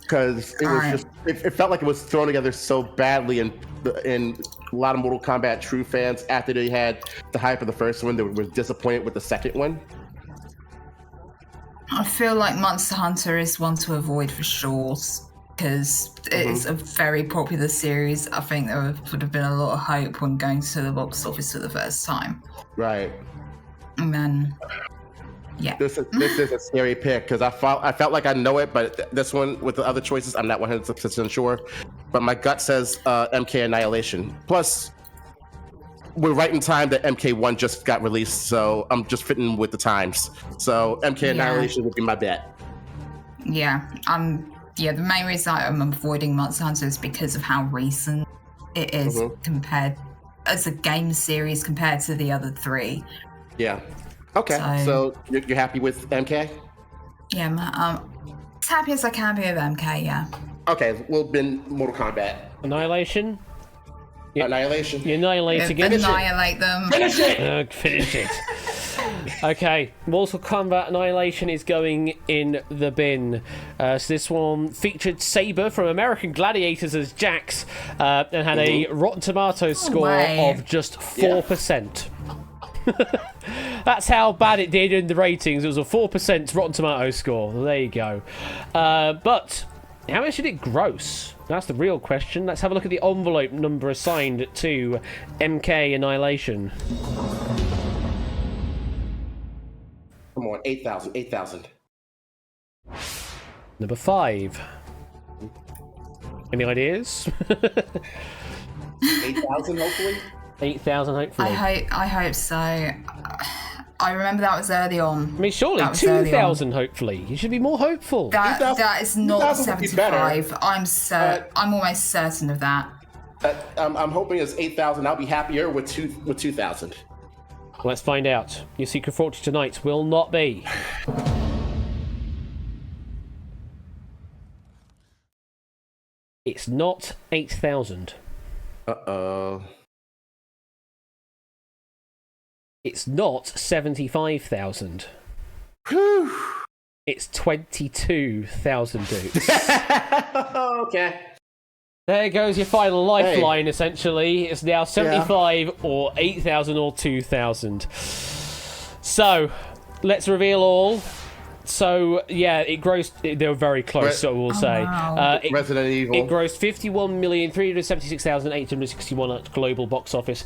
Because it was it felt like it was thrown together so badly, and a lot of Mortal Kombat true fans, after they had the hype of the first one, they were disappointed with the second one. I feel like Monster Hunter is one to avoid for sure, because it's a very popular series. I think there would have been a lot of hope when going to the box office for the first time. Right. And then, yeah. This is a scary pick, because I felt like I know it, but this one, with the other choices, I'm not 100% sure. But my gut says MK Annihilation. Plus, we're right in time that MK1 just got released, so I'm just fitting with the times. So MK Annihilation would be my bet. Yeah, the main reason I'm avoiding Monster Hunter is because of how recent it is compared as a game series compared to the other three. Yeah. Okay. So you're happy with MK? Yeah, I'm as happy as I can be with MK. Yeah. Okay, we'll bin Mortal Kombat. Annihilation. Annihilation. You're annihilating it. Annihilate them. Finish it. Finish it. Okay, Mortal Kombat Annihilation is going in the bin. So this one featured Saber from American Gladiators as Jax, and had a Rotten Tomatoes score of just 4%. That's how bad it did in the ratings. It was a 4% Rotten Tomatoes score. There you go. But how much did it gross? That's the real question. Let's have a look at the envelope number assigned to MK Annihilation. Come on, 8,000. Number 5. Any ideas? 8,000, hopefully. 8,000, hopefully. I hope so. I remember that was early on. I mean, surely 2,000, hopefully. You should be more hopeful. That is not 75. I'm almost certain of that. I'm hoping it's 8,000. I'll be happier with 2,000. Let's find out. Your secret fortune tonight will not be. It's not 8,000. Uh-oh. It's not 75,000. Whew. It's 22,000 dudes. Okay. There goes your final lifeline, essentially. It's now 75 or 8,000 or 2,000. So, let's reveal all. So, yeah, it grossed... They were very close, so we'll say. Wow. Resident Evil. It grossed 51,376,861 at global box office.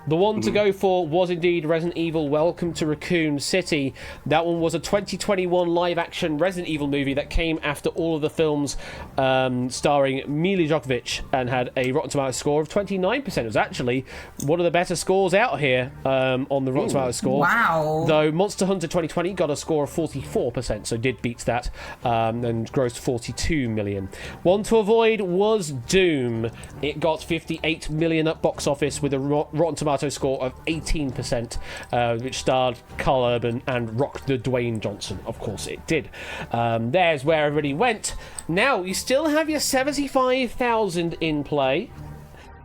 The one to go for was indeed Resident Evil Welcome to Raccoon City. That one was a 2021 live-action Resident Evil movie that came after all of the films starring Mila Jovovich and had a Rotten Tomatoes score of 29%. It was actually one of the better scores out here on the Rotten Tomatoes score. Wow. Though Monster Hunter 2020 got a score of 44%. 11%, so did beat that and grossed 42 million. One to avoid was Doom. It got 58 million at box office with a Rotten Tomato score of 18%, which starred Carl Urban and Rock the Dwayne Johnson. Of course it did. There's where everybody went. Now, you still have your 75,000 in play.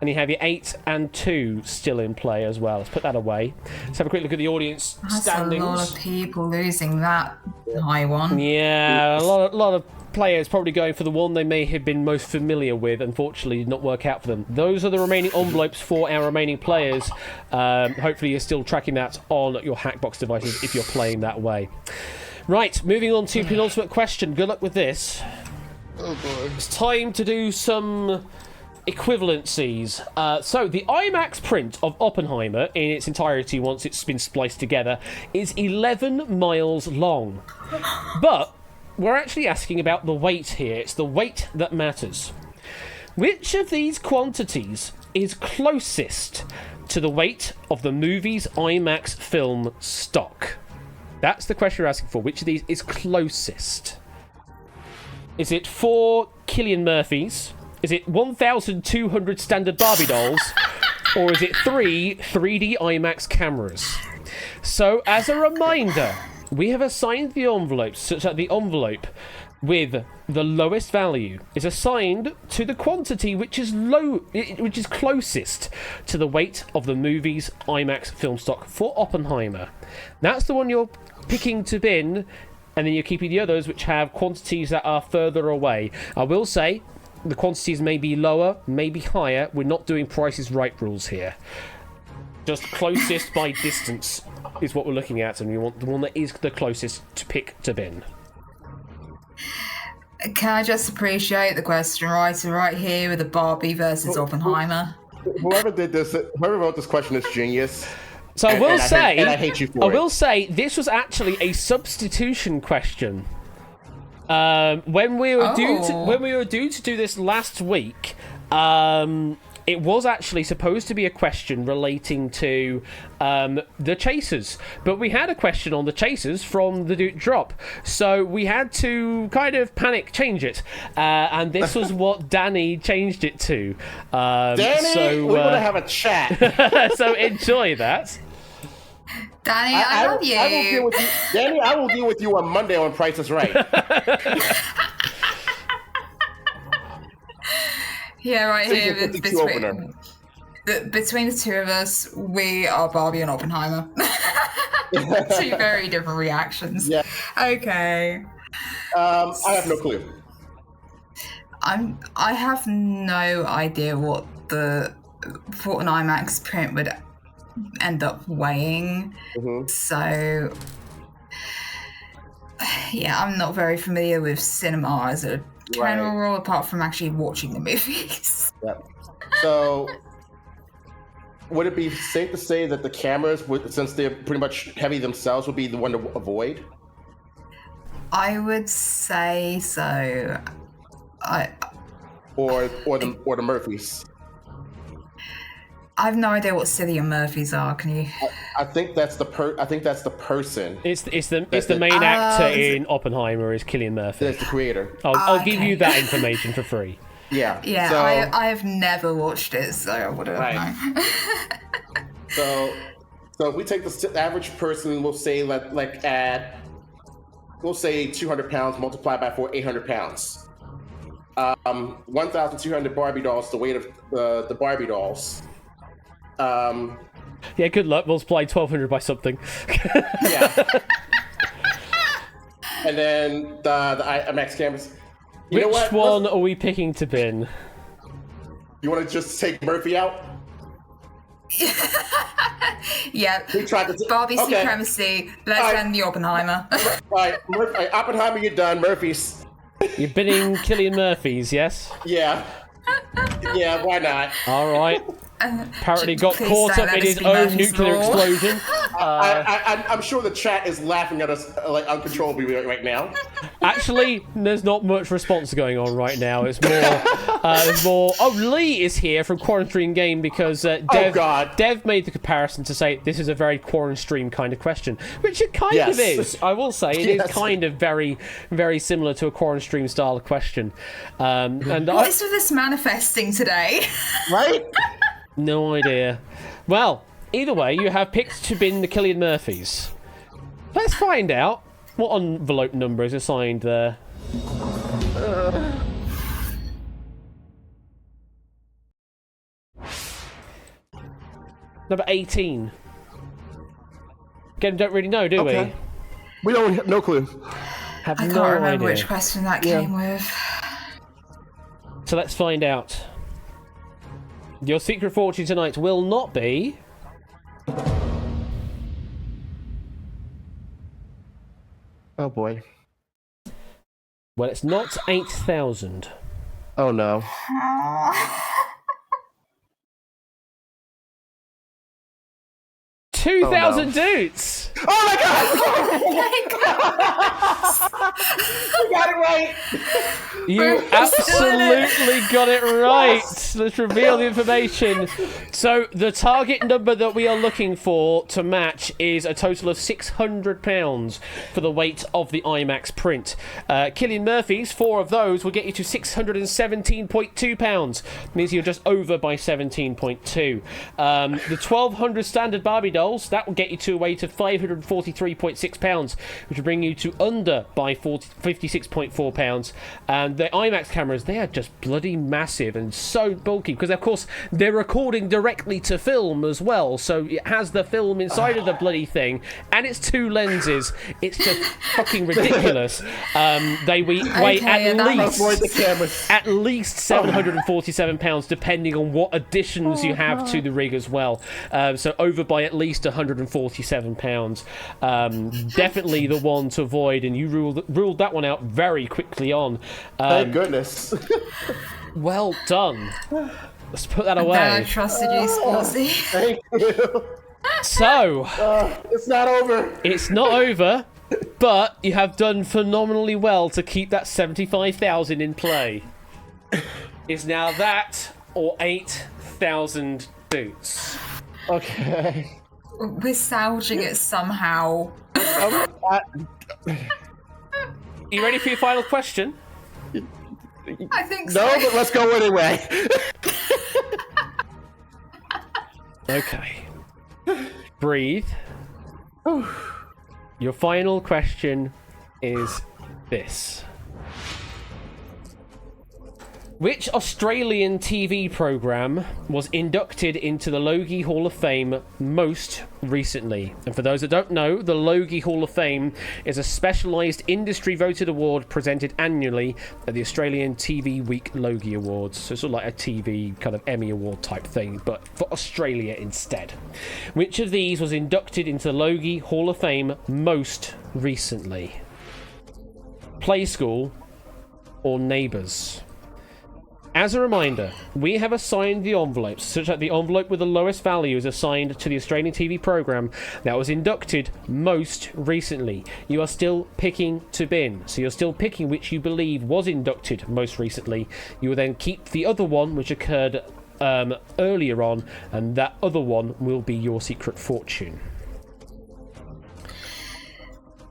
And you have your 8 and 2 still in play as well. Let's put that away. Let's have a quick look at the audience standings. That's a lot of people losing that high one. Yeah, a lot of players probably going for the one they may have been most familiar with. Unfortunately, did not work out for them. Those are the remaining envelopes for our remaining players. Hopefully, you're still tracking that on your Hackbox devices if you're playing that way. Right, moving on to penultimate question. Good luck with this. Oh boy. It's time to do some equivalencies. So the IMAX print of Oppenheimer in its entirety, once it's been spliced together, is 11 miles long. But we're actually asking about the weight here. It's the weight that matters. Which of these quantities is closest to the weight of the movie's IMAX film stock? That's the question we're asking for. Which of these is closest? Is it 4 Cillian Murphys? Is it 1,200 standard Barbie dolls? Or is it 3 3D IMAX cameras? So, as a reminder, we have assigned the envelopes such that the envelope with the lowest value is assigned to the quantity which is closest to the weight of the movie's IMAX film stock for Oppenheimer. That's the one you're picking to bin, and then you're keeping the others which have quantities that are further away. I will say the quantities may be lower, may be higher. We're not doing Price is Right rules here. Just closest by distance is what we're looking at, and we want the one that is the closest to pick to bin. Can I just appreciate the question writer right here with the Barbie versus Oppenheimer? Whoever wrote this question is genius. So I will say, and I hate you for it. I will say, this was actually a substitution question. When we were due to do this last week, it was actually supposed to be a question relating to the Chasers, but we had a question on the Chasers from the drop, so we had to kind of panic change it, and this was what Danny changed it to. Danny, so, we want to have a chat. So enjoy that. Danny, I love you. I will deal with you. Danny, I will deal with you on Monday on Price is Right. Yeah, right here. Between the two of us, we are Barbie and Oppenheimer. Two very different reactions. Yeah. Okay. I have no clue. I have no idea what an IMAX print would end up weighing. Mm-hmm. So, yeah, I'm not very familiar with cinema as a general rule, apart from actually watching the movies. Yeah. So, would it be safe to say that the cameras, since they're pretty much heavy themselves, would be the one to avoid? I would say so. Or the Murphys. I have no idea what Cillian Murphys are. Can you? I think that's the person. It's the main actor in Oppenheimer is Cillian Murphy. That's the creator. I'll give you that information for free. Yeah. Yeah. So, I have never watched it, so I wouldn't know. So if we take the average person, we'll say we'll say 200 pounds multiplied by 800 pounds. 1,200 Barbie dolls, the weight of the Barbie dolls. Yeah, good luck. Multiply 1,200 by something. Yeah. And then the IMAX cameras. Which one are we picking to bin? You want to just take Murphy out? Yeah. We tried to Barbie supremacy. Let's end the Oppenheimer. All right, Oppenheimer, you're done. Murphy's. You're binning Cillian Murphy's, yes? Yeah. Yeah, why not? All right. Apparently got Please caught don't up let in us his be own Murphy's nuclear Law. explosion. I'm sure the chat is laughing at us like uncontrollably right now. Actually, there's not much response going on right now. It's more. Oh, Lee is here from Quarantine Stream Game because Dev made the comparison to say this is a very Quarantine Stream kind of question, which it kind of is. I will say it is kind of very, very similar to a Quarantine Stream style question. What is with this manifesting today? Right? No idea. Well, either way, you have picked to bin the Cillian Murphys. Let's find out what envelope number is assigned there. Number 18. Again, don't really know, do we? We don't have no clue. Have I no can't remember idea. which question that came with. So let's find out. Your secret fortune tonight will not be... Oh boy. Well, it's not 8,000. Oh no. 2,000 dudes! Oh my god! You got it right! You absolutely got it right! Let's reveal the information. So, the target number that we are looking for to match is a total of £600 for the weight of the IMAX print. Cillian Murphy's, 4 of those will get you to £617.2. Means you're just over by 17.2. The 1,200 standard Barbie dolls, that will get you to a weight of £543.6, which will bring you to under by £56.4. And the IMAX cameras, they are just bloody massive and so bulky, because of course they're recording directly to film as well, so it has the film inside of the bloody thing, and it's 2 lenses. It's just fucking ridiculous. They weigh at least £747, depending on what additions you have to the rig as well. So over by at least £147. Definitely the one to avoid, and you ruled that one out very quickly on. Thank goodness. Well done. Let's put that away. I trusted you, Scorsy. Thank you. So, it's not over. It's not over, but you have done phenomenally well to keep that 75,000 in play. It's now that or 8,000 boots. Okay. We're salvaging it somehow. You ready for your final question? I think so. No, but let's go anyway. Okay. Breathe. Your final question is this. Which Australian TV programme was inducted into the Logie Hall of Fame most recently? And for those that don't know, the Logie Hall of Fame is a specialised industry-voted award presented annually at the Australian TV Week Logie Awards. So it's sort of like a TV kind of Emmy Award type thing, but for Australia instead. Which of these was inducted into the Logie Hall of Fame most recently? Play School or Neighbours? As a reminder, we have assigned the envelopes, such that the envelope with the lowest value is assigned to the Australian TV programme that was inducted most recently. You are still picking to bin, so you're still picking which you believe was inducted most recently. You will then keep the other one, which occurred earlier on, and that other one will be your secret fortune.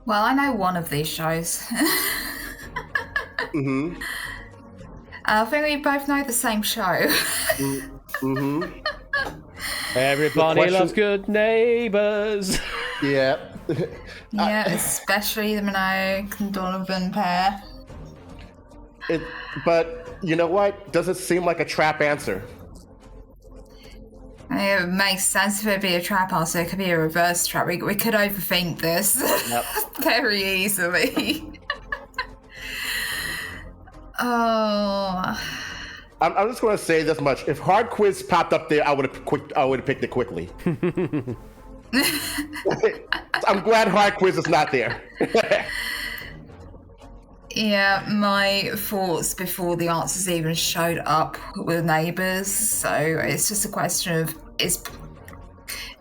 Well, I know one of these shows. Mm-hmm. I think we both know the same show. Mm-hmm. Everybody loves Good Neighbours. Yeah. Yeah, especially the Minogue and Donovan pair. But you know what? Doesn't seem like a trap answer. I mean, it makes sense if it'd be a trap answer. It could be a reverse trap. We could overthink this very easily. Oh. I'm just going to say this much: if Hard Quiz popped up there, I would have picked it quickly. I'm glad Hard Quiz is not there. Yeah, my thoughts before the answers even showed up with Neighbours. So it's just a question of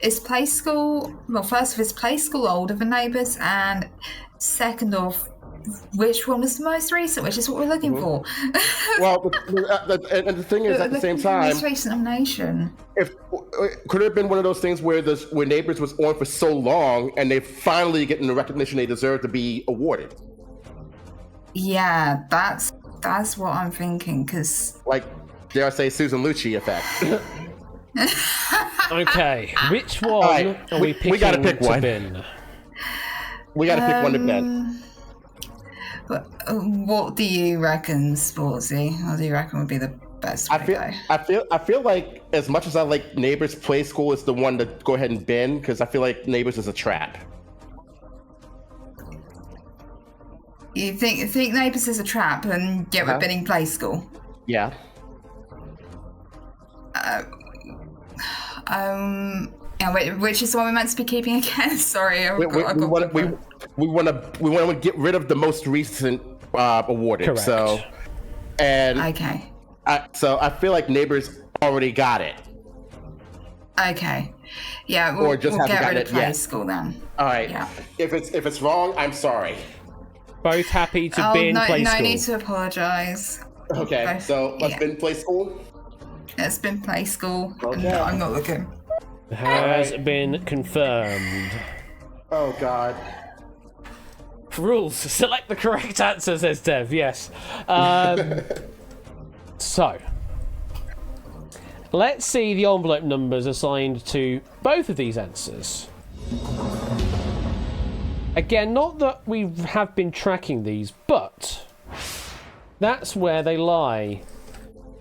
is Play School, well, first of is Play School older than Neighbours, and second of, which one was the most recent, which is what we're looking for. Well, and the thing is, at the same time, most recent nomination. Could it have been one of those things where Neighbours was on for so long and they finally getting the recognition they deserve to be awarded? Yeah, that's what I'm thinking, because... Like, dare I say, Susan Lucci effect. Okay, which one are we picking we gotta pick to one. bin? We gotta pick one to bin. But what do you reckon, Sportsy? What do you reckon would be the best way to go? I feel like as much as I like Neighbours, Play School is the one to go ahead and bin, because I feel like Neighbours is a trap. You think Neighbours is a trap and get we're binning Play School? Yeah. Wait, which is the one we're meant to be keeping again? Sorry, We want to get rid of the most recent awarded. Correct. So, and okay. So I feel like Neighbours already got it. Okay. Yeah, we'll get rid of Play School then. All right. Yeah. If it's wrong, I'm sorry. Both happy to bin Play School. No need to apologise. Okay, so let's bin Play School. It's been Play School. Okay. No, I'm not looking. Has been confirmed. Oh God. Rules. Select the correct answer, says Dev. Yes. So, let's see the envelope numbers assigned to both of these answers. Again, not that we have been tracking these, but that's where they lie.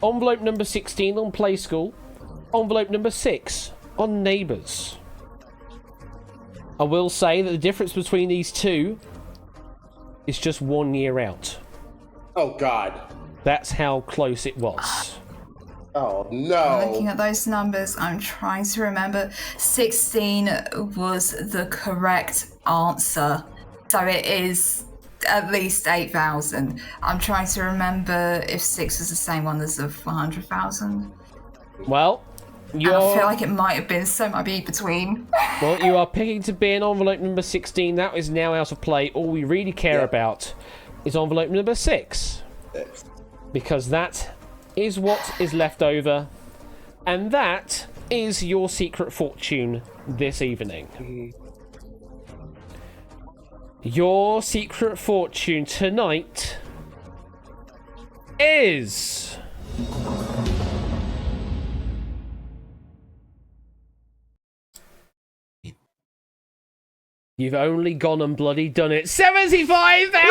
Envelope number 16 on Play School. Envelope number 6 on Neighbours. I will say that the difference between these two is just 1 year out. Oh God. That's how close it was. Oh no. Looking at those numbers, I'm trying to remember. 16 was the correct answer. So it is at least 8,000. I'm trying to remember if 6 was the same one as the 100,000. Well, I feel like it might have been, so it might be between. Well, you are picking to be in envelope number 16. That is now out of play. All we really care about is envelope number 6. Because that is what is left over. And that is your secret fortune this evening. Your secret fortune tonight is... You've only gone and bloody done it. 75,000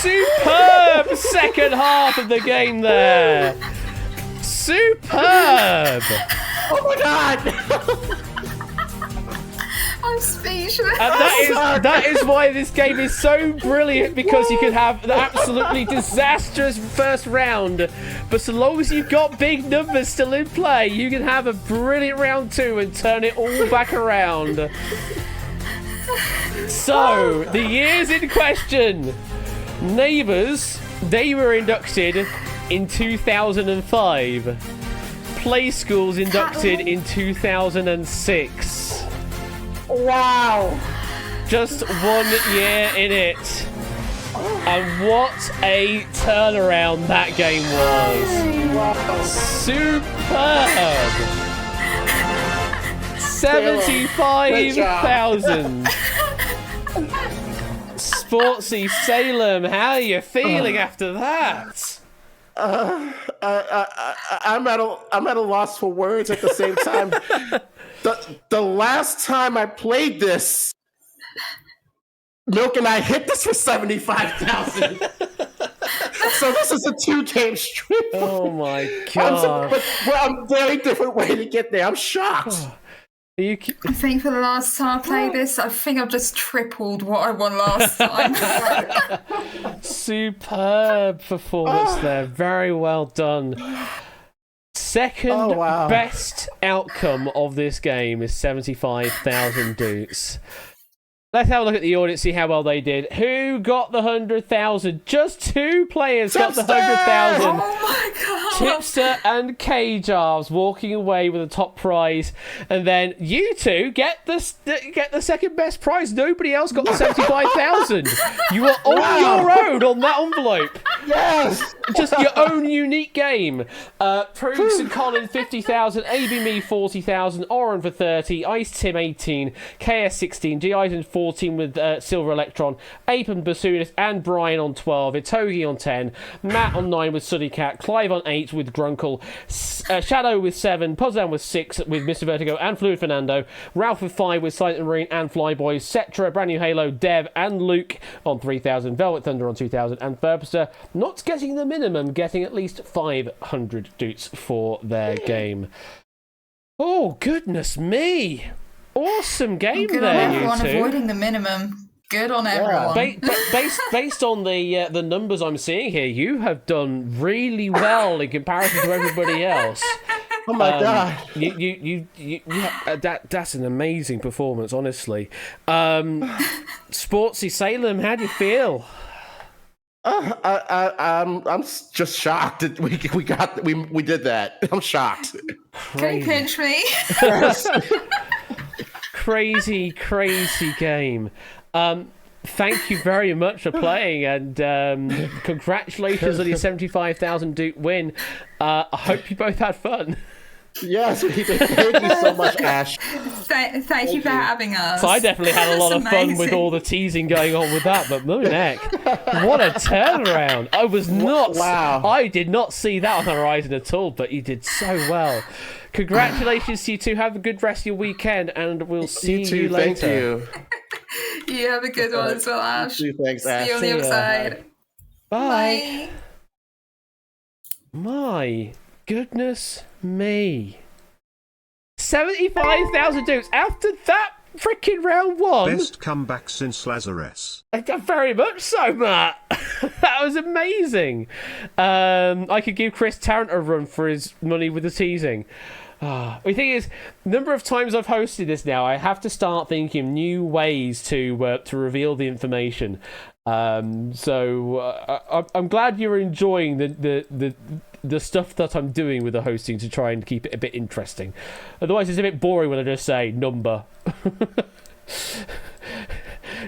Superb second half of the game there. Superb. Oh my God. I'm speechless. And that is why this game is so brilliant, because you can have the absolutely disastrous first round, but so long as you've got big numbers still in play, you can have a brilliant round 2 and turn it all back around. So, the years in question. Neighbours, they were inducted in 2005. Play Schools inducted in 2006. Wow. Just 1 year in it. And what a turnaround that game was. Superb. 75,000. Sportsy Salem, how are you feeling after that? I'm at a loss for words at the same time. The last time I played this, Milk and I hit this for 75,000. So this is a 2-game streak. Oh my God. But a very different way to get there. I'm shocked. I think for the last time I played this, I think I've just tripled what I won last time. Superb performance there. Very well done. Second best outcome of this game is 75,000 Dukes. Let's have a look at the audience, see how well they did. Who got the 100,000? Just 2 players got the 100,000. Oh my god! Tipster and K-Jarbs walking away with the top prize, and then you two get the second best prize. Nobody else got the 75,000. You are on your own on that envelope. Yes. Just your own unique game. Proogs and Colin 50,000, AB Me 40,000, Oren for 30, Ice Tim 18, KS 16, G Eisen 14 with Silver Electron, Ape and Bassoonist and Brian on 12, Itogi on 10, Matt on 9 with Suddy Cat, Clive on 8 with Grunkle, Shadow with 7, Pozzan with 6 with Mr. Vertigo and Fluid Fernando, Ralph with 5 with Silent Marine and Flyboys, Cetra, Brand New Halo, Dev and Luke on 3,000, Velvet Thunder on 2,000, and Furbster not getting the minimum, getting at least 500 doots for their game. Oh, goodness me. Awesome game Good there, on everyone you two. avoiding the minimum. Good on everyone. Based on the numbers I'm seeing here, you have done really well in comparison to everybody else. Oh my god! That's an amazing performance, honestly. Sportsy Salem, how do you feel? I'm just shocked that we did that. I'm shocked. Can you pinch me? Crazy game. Thank you very much for playing, and congratulations on your 75,000 Duke win. I hope you both had fun. Yes, we did. Thank you so much, Ash. Thank you for having us. So I definitely had a lot of That's fun with all the teasing going on with that, but moon heck, what a turnaround. I was not, Wow. I did not see that on the horizon at all, but you did so well. Congratulations to you two. Have a good rest of your weekend, and we'll see you later. Thank you. You have a good one as well, Ash. Thanks, Ash. See you on the other side. Bye. My goodness me. 75,000 dukes after that freaking round one. Best comeback since Lazarus. Very much so, Matt. That was amazing. I could give Chris Tarrant a run for his money with the teasing. The thing is, the number of times I've hosted this now, I have to start thinking of new ways to reveal the information. So I'm glad you're enjoying the stuff that I'm doing with the hosting to try and keep it a bit interesting. Otherwise, it's a bit boring when I just say number.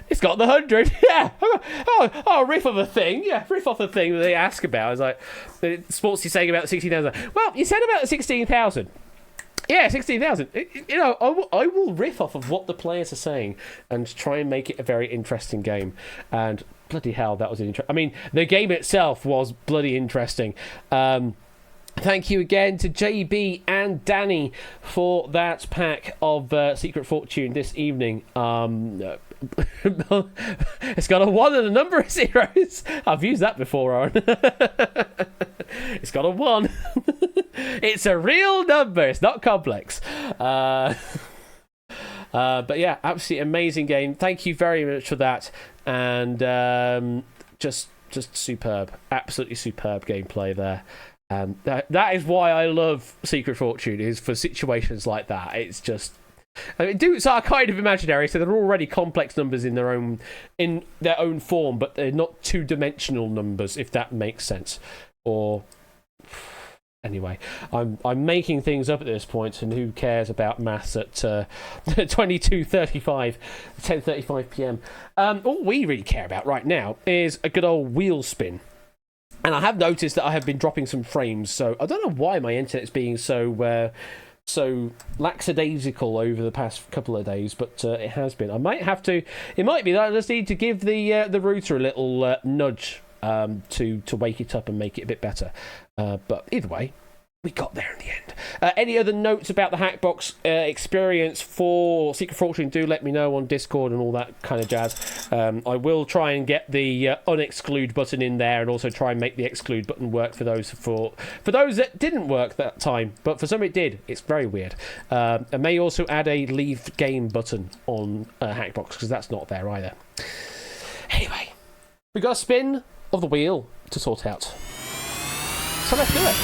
It's got the 100. Yeah. Oh, riff of a thing. Yeah, riff off a thing that they ask about. It's like Sportsy saying about 16,000. Well, you said about 16,000. Yeah, 16,000. You know, I will riff off of what the players are saying and try and make it a very interesting game. And bloody hell, that was interesting. I mean, the game itself was bloody interesting. Thank you again to JB and Danny for that pack of Secret Fortune this evening. It's got a 1 and a number of zeros. I've used that before, Aaron. It's got a 1. It's a real number. It's not complex. But yeah, absolutely amazing game. Thank you very much for that. And just superb. Absolutely superb gameplay there. That is why I love Secret Fortune, is for situations like that. It's just, I mean, dukes are kind of imaginary, so they're already complex numbers in their own form, but they're not two-dimensional numbers, if that makes sense. Or anyway, I'm making things up at this point, and who cares about maths at 22:35, 10:35 p.m. All we really care about right now is a good old wheel spin. And I have noticed that I have been dropping some frames, so I don't know why my internet's being so lackadaisical over the past couple of days, but it has been. It might be that I just need to give the router a little nudge to wake it up and make it a bit better. But either way, we got there in the end. Any other notes about the Hackbox experience for Secret Fortune, do let me know on Discord and all that kind of jazz. I will try and get the unexclude button in there, and also try and make the exclude button work for those that didn't work that time, but for some it did. It's very weird. I may also add a leave game button on Hackbox, because that's not there either. Anyway, we got a spin of the wheel to sort out, so let's do it.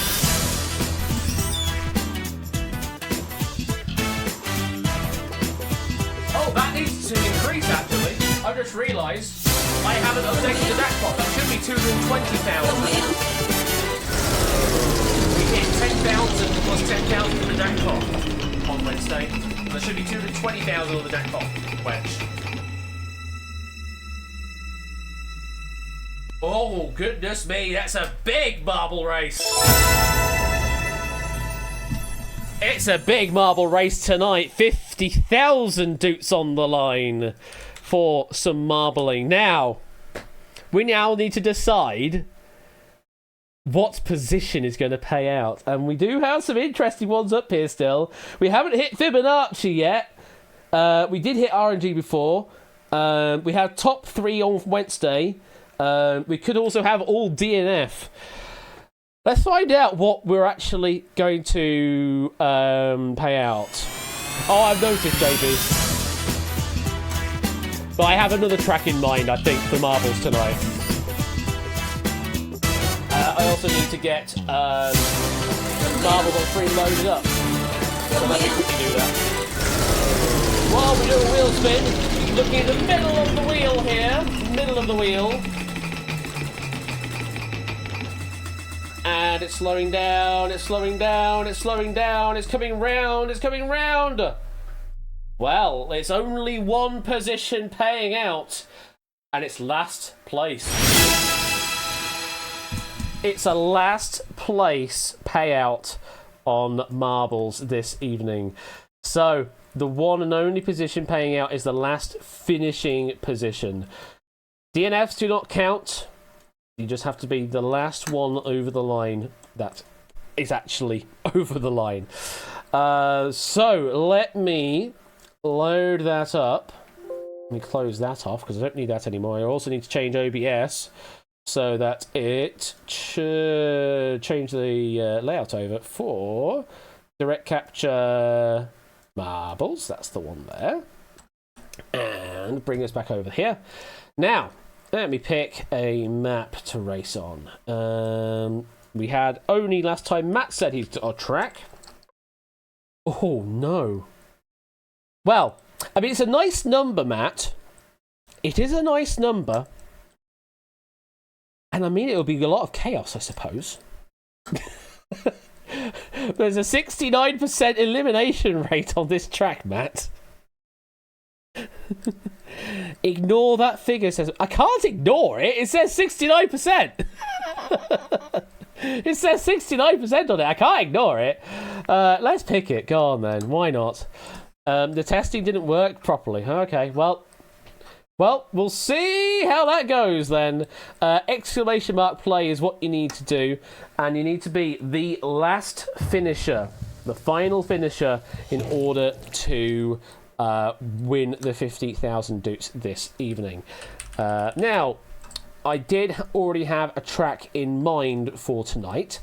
Oh, that needs to increase, actually. I just realised I haven't updated the jackpot. That should be 220,000. We hit 10,000 plus 10,000 for the jackpot on Wednesday. There should be 220,000 on the jackpot wedge. Oh, goodness me, that's a big marble race. It's a big marble race tonight. 50,000 doots on the line for some marbling. Now, we now need to decide what position is going to pay out. And we do have some interesting ones up here still. We haven't hit Fibonacci yet. We did hit RNG before. We have top 3 on Wednesday. We could also have all DNF. Let's find out what we're actually going to pay out. Oh, I've noticed, JB. But I have another track in mind, I think, for marbles tonight. I also need to get marbles on 3 loaded up. So let me quickly do that. While we do a wheel spin, looking at the middle of the wheel here. Middle of the wheel. And it's slowing down, it's slowing down, it's slowing down, it's coming round, it's coming round! Well, it's only one position paying out, and it's last place. It's a last place payout on marbles this evening. So, the one and only position paying out is the last finishing position. DNFs do not count. You just have to be the last one over the line that is actually over the line. So let me load that up. Let me close that off because I don't need that anymore. I also need to change OBS so that it should change the layout over for direct capture marbles. That's the one there. And bring us back over here. Now, let me pick a map to race on. We had only last time Matt said he's got a track. Oh, no. Well, I mean, it's a nice number, Matt. It is a nice number. And I mean, it'll be a lot of chaos, I suppose. There's a 69% elimination rate on this track, Matt. Ignore that figure. Says I can't ignore it. It says 69%. It says 69% on it. I can't ignore it. Let's pick it. Go on then. Why not? The testing didn't work properly. Okay. Well, we'll see how that goes then. Exclamation mark play is what you need to do, and you need to be the last finisher, the final finisher, in order to win the 50,000 doots this evening. Now, I did already have a track in mind for tonight.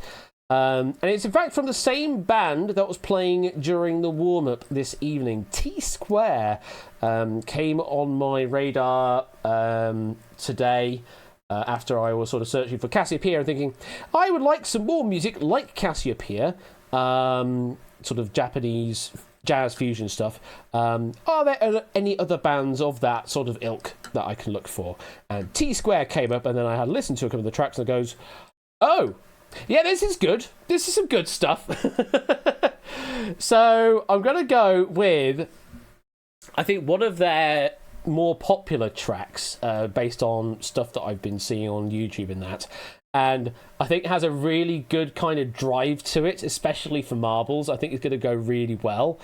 And it's in fact from the same band that was playing during the warm-up this evening. T-Square came on my radar today after I was sort of searching for Cassiopeia and thinking, I would like some more music like Cassiopeia, sort of Japanese jazz fusion stuff. Are there any other bands of that sort of ilk that I can look for? And T-Square came up, and then I had listened to a couple of the tracks, and it goes, oh, yeah, this is good. This is some good stuff. So I'm going to go with, I think, one of their more popular tracks based on stuff that I've been seeing on YouTube and that. And I think it has a really good kind of drive to it, especially for marbles. I think it's going to go really well.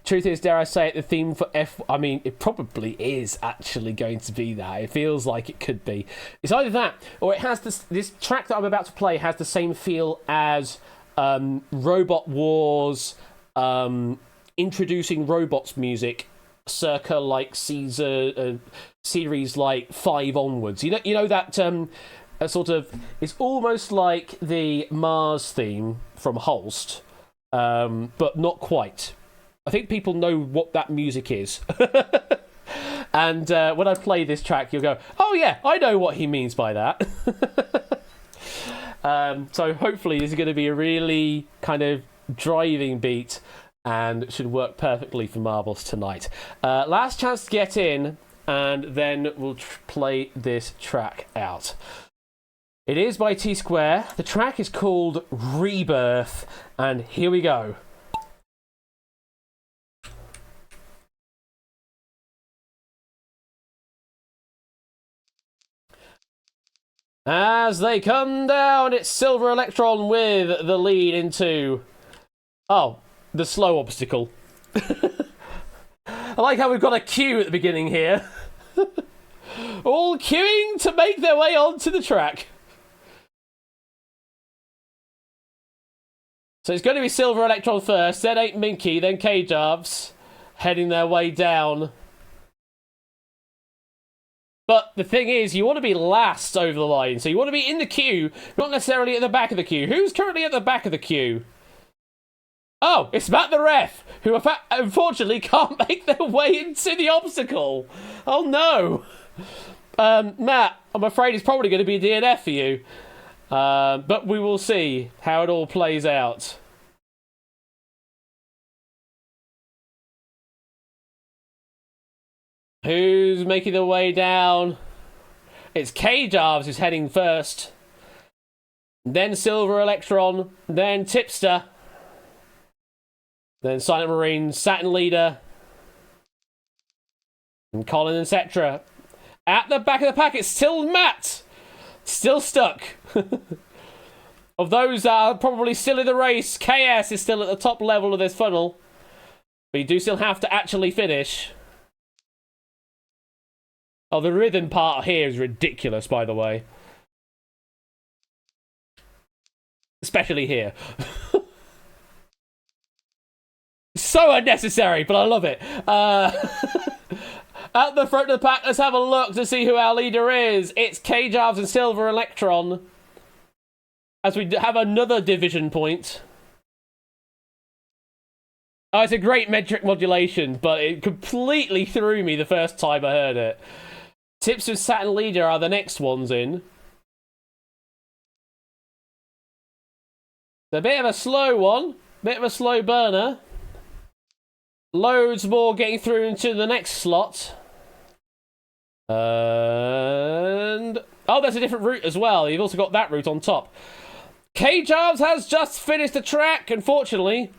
Truth is, dare I say it, the theme for I mean, it probably is actually going to be that. It feels like it could be. It's either that, or it has this track that I'm about to play has the same feel as Robot Wars, introducing robots music, circa like Caesar series like 5 onwards. You know that sort of, it's almost like the Mars theme from Holst, but not quite. I think people know what that music is. And when I play this track, you'll go, oh yeah, I know what he means by that. So hopefully this is going to be a really kind of driving beat and should work perfectly for marbles tonight. Last chance to get in, and then we'll play this track out. It is by T-Square. The track is called Rebirth, and here we go. As they come down, it's Silver Electron with the lead into... Oh, the slow obstacle. I like how we've got a queue at the beginning here. All queuing to make their way onto the track. So it's going to be Silver Electron first, then 8 Minky, then K-Jarves, heading their way down. But the thing is, you want to be last over the line, so you want to be in the queue, not necessarily at the back of the queue. Who's currently at the back of the queue? Oh, it's Matt the Ref, who unfortunately can't make their way into the obstacle. Oh no. Matt, I'm afraid it's probably going to be a DNF for you. But we will see how it all plays out. Who's making their way down? It's K-Jarves who's heading first. Then Silver Electron. Then Tipster. Then Silent Marine, Saturn Leader. And Colin, etc. At the back of the pack, it's still Matt. Still stuck. Of those that are probably still in the race, KS is still at the top level of this funnel. But you do still have to actually finish. Oh, the rhythm part here is ridiculous, by the way. Especially here. So unnecessary, but I love it. At the front of the pack, let's have a look to see who our leader is. It's K-Jarves and Silver Electron. As we have another division point. Oh, it's a great metric modulation, but it completely threw me the first time I heard it. Tips of Saturn Leader are the next ones in. It's a bit of a slow one. Bit of a slow burner. Loads more getting through into the next slot. And... oh, there's a different route as well. You've also got that route on top. K-Jarves has just finished the track. Unfortunately,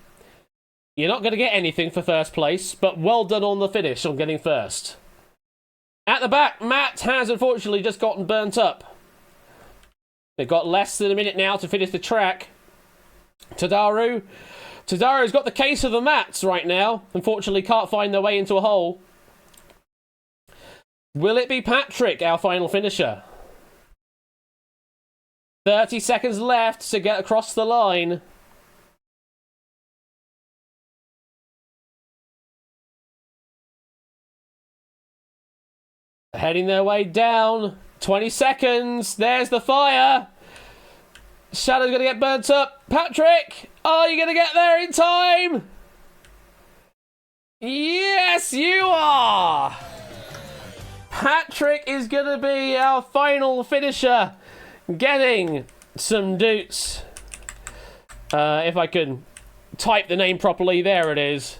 you're not going to get anything for first place, but well done on the finish on getting first. At the back, Matt has unfortunately just gotten burnt up. They've got less than a minute now to finish the track. Tadaru's got the case of the Mats right now. Unfortunately, can't find their way into a hole. Will it be Patrick, our final finisher? 30 seconds left to get across the line. Heading their way down. 20 seconds. There's the fire. Shadow's going to get burnt up. Patrick, are you going to get there in time? Yes, you are. Patrick is going to be our final finisher. Getting some doots. If I can type the name properly, there it is.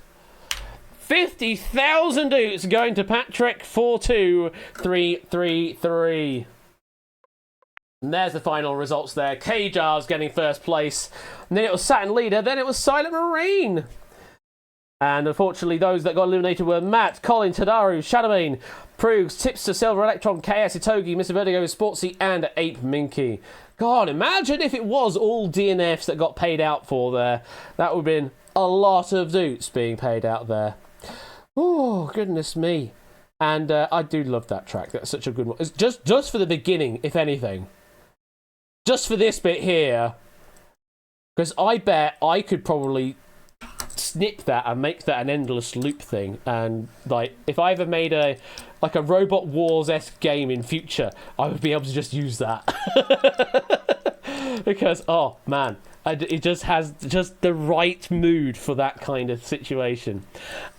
50,000 doots going to Patrick. 42333. And there's the final results there. K-Jarves getting first place. And then it was Saturn Leader. Then it was Silent Marine. And unfortunately, those that got eliminated were Matt, Colin, Tadaru, Shadowmane, Proogs, Tipster, Silver Electron, KS, Itogi, Mr. Vertigo, Sportsy, and Ape Minky. God, imagine if it was all DNFs that got paid out for there. That would have been a lot of doots being paid out there. Oh, goodness me. And I do love that track. That's such a good one. It's just for the beginning, if anything. Just for this bit here. Because I bet I could probably snip that and make that an endless loop thing. And like, if I ever made a Robot Wars-esque game in future, I would be able to just use that. Because, oh man, it just has just the right mood for that kind of situation.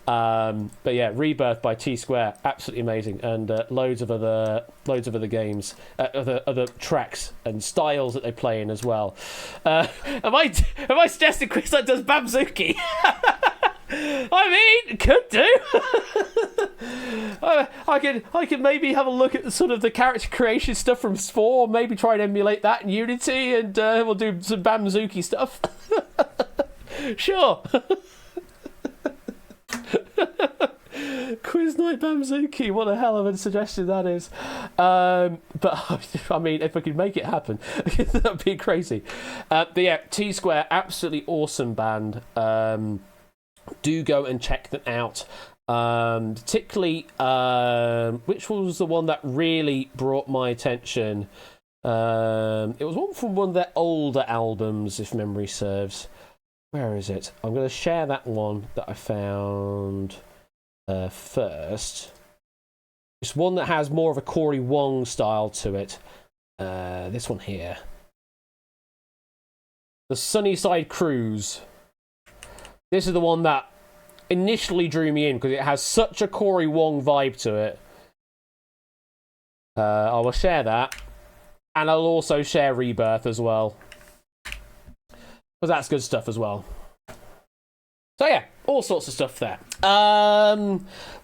But yeah, Rebirth by T-Square, absolutely amazing, and loads of other games, other tracks and styles that they play in as well. Am I suggesting Chris that does Bamzuki? I mean, could do. I could maybe have a look at sort of the character creation stuff from S4, maybe try and emulate that in Unity, and we'll do some Bamzuki stuff. Sure. Quiz Night Bamzuki, what a hell of a suggestion that is. But I mean, if I could make it happen, that would be crazy. But yeah, T Square, absolutely awesome band. Do go and check them out. Particularly, which was the one that really brought my attention? It was one from one of their older albums, if memory serves. Where is it? I'm going to share that one that I found first. It's one that has more of a Cory Wong style to it. This one here. The Sunnyside Cruise. This is the one that initially drew me in because it has such a Cory Wong vibe to it. I will share that. And I'll also share Rebirth as well. Because that's good stuff as well. So yeah, all sorts of stuff there.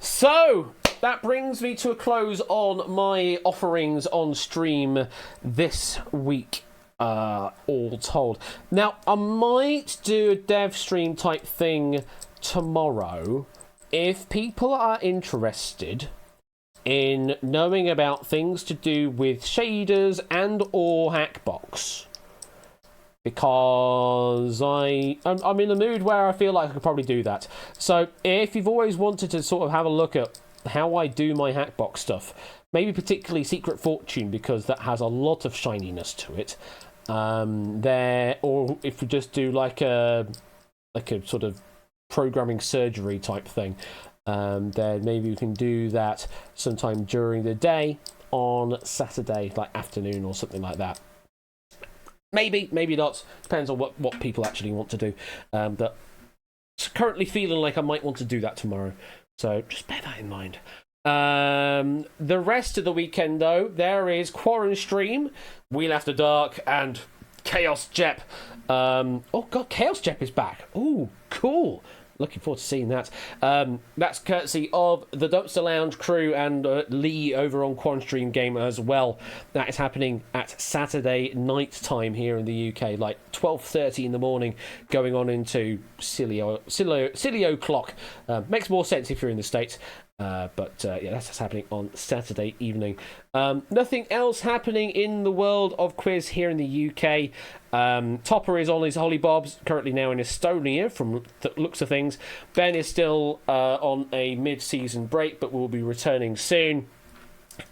So that brings me to a close on my offerings on stream this week. All told. Now, I might do a dev stream type thing tomorrow if people are interested in knowing about things to do with shaders and or Hackbox. Because I'm in a mood where I feel like I could probably do that. So if you've always wanted to sort of have a look at how I do my Hackbox stuff, maybe particularly Secret Fortune, because that has a lot of shininess to it, or if we just do like a sort of programming surgery type thing, then maybe we can do that sometime during the day on Saturday, like afternoon or something like that. Maybe not. Depends on what people actually want to do. But currently feeling like I might want to do that tomorrow. So just bear that in mind. The rest of the weekend, though, there is Quarren Stream, Wheel After Dark, and Chaos Jep. Oh god, Chaos Jep is back. Ooh, cool. Looking forward to seeing that. That's courtesy of the Dumpster Lounge crew and Lee over on Quarren Stream Game as well. That is happening at Saturday night time here in the UK, like 12:30 in the morning, going on into silly o'clock. Makes more sense if you're in the States. But yeah, that's what's happening on Saturday evening. Nothing else happening in the world of quiz here in the UK. Topper is on his Holly Bobs, currently now in Estonia from the looks of things. Ben is still on a mid-season break, but will be returning soon.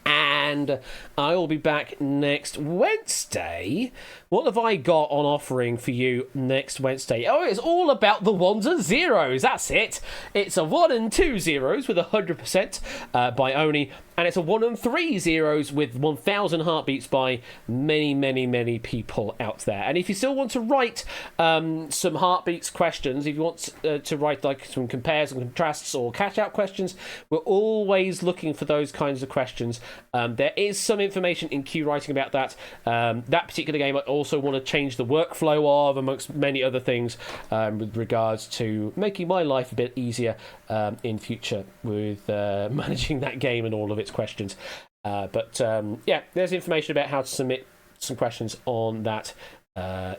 And I will be back next Wednesday. What have I got on offering for you next Wednesday? Oh, it's all about the ones and zeros. That's it. It's a 1 and 2 zeros with 100% by Oni. And it's a 1 and 3 zeros with 1,000 heartbeats by many people out there. And if you still want to write some heartbeats questions, if you want to write like some compares and contrasts or catch-out questions, we're always looking for those kinds of questions. There is some information in Q writing about that. That particular game I also want to change the workflow of, amongst many other things, with regards to making my life a bit easier in future with managing that game and all of its questions. But yeah, there's information about how to submit some questions on that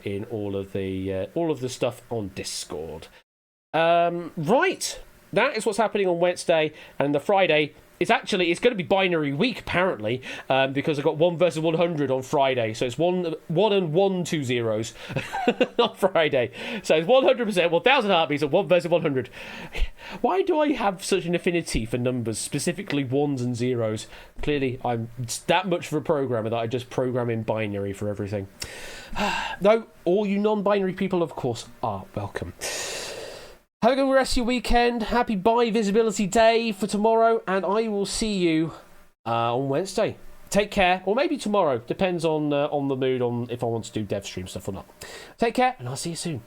in all of the stuff on Discord. Right, that is what's happening on Wednesday, and the Friday. It's going to be binary week apparently, because I've got 1 versus 100 on Friday, so it's 1 and 1 2 zeros on Friday. So it's 100%, 1,000 heartbeats at 1 versus 100. Why do I have such an affinity for numbers, specifically ones and zeros? Clearly, I'm that much of a programmer that I just program in binary for everything. Though all you non-binary people, of course, are welcome. Have a good rest of your weekend. Happy Bi-Visibility Day for tomorrow, and I will see you on Wednesday. Take care, or maybe tomorrow. Depends on the mood, on if I want to do dev stream stuff or not. Take care, and I'll see you soon.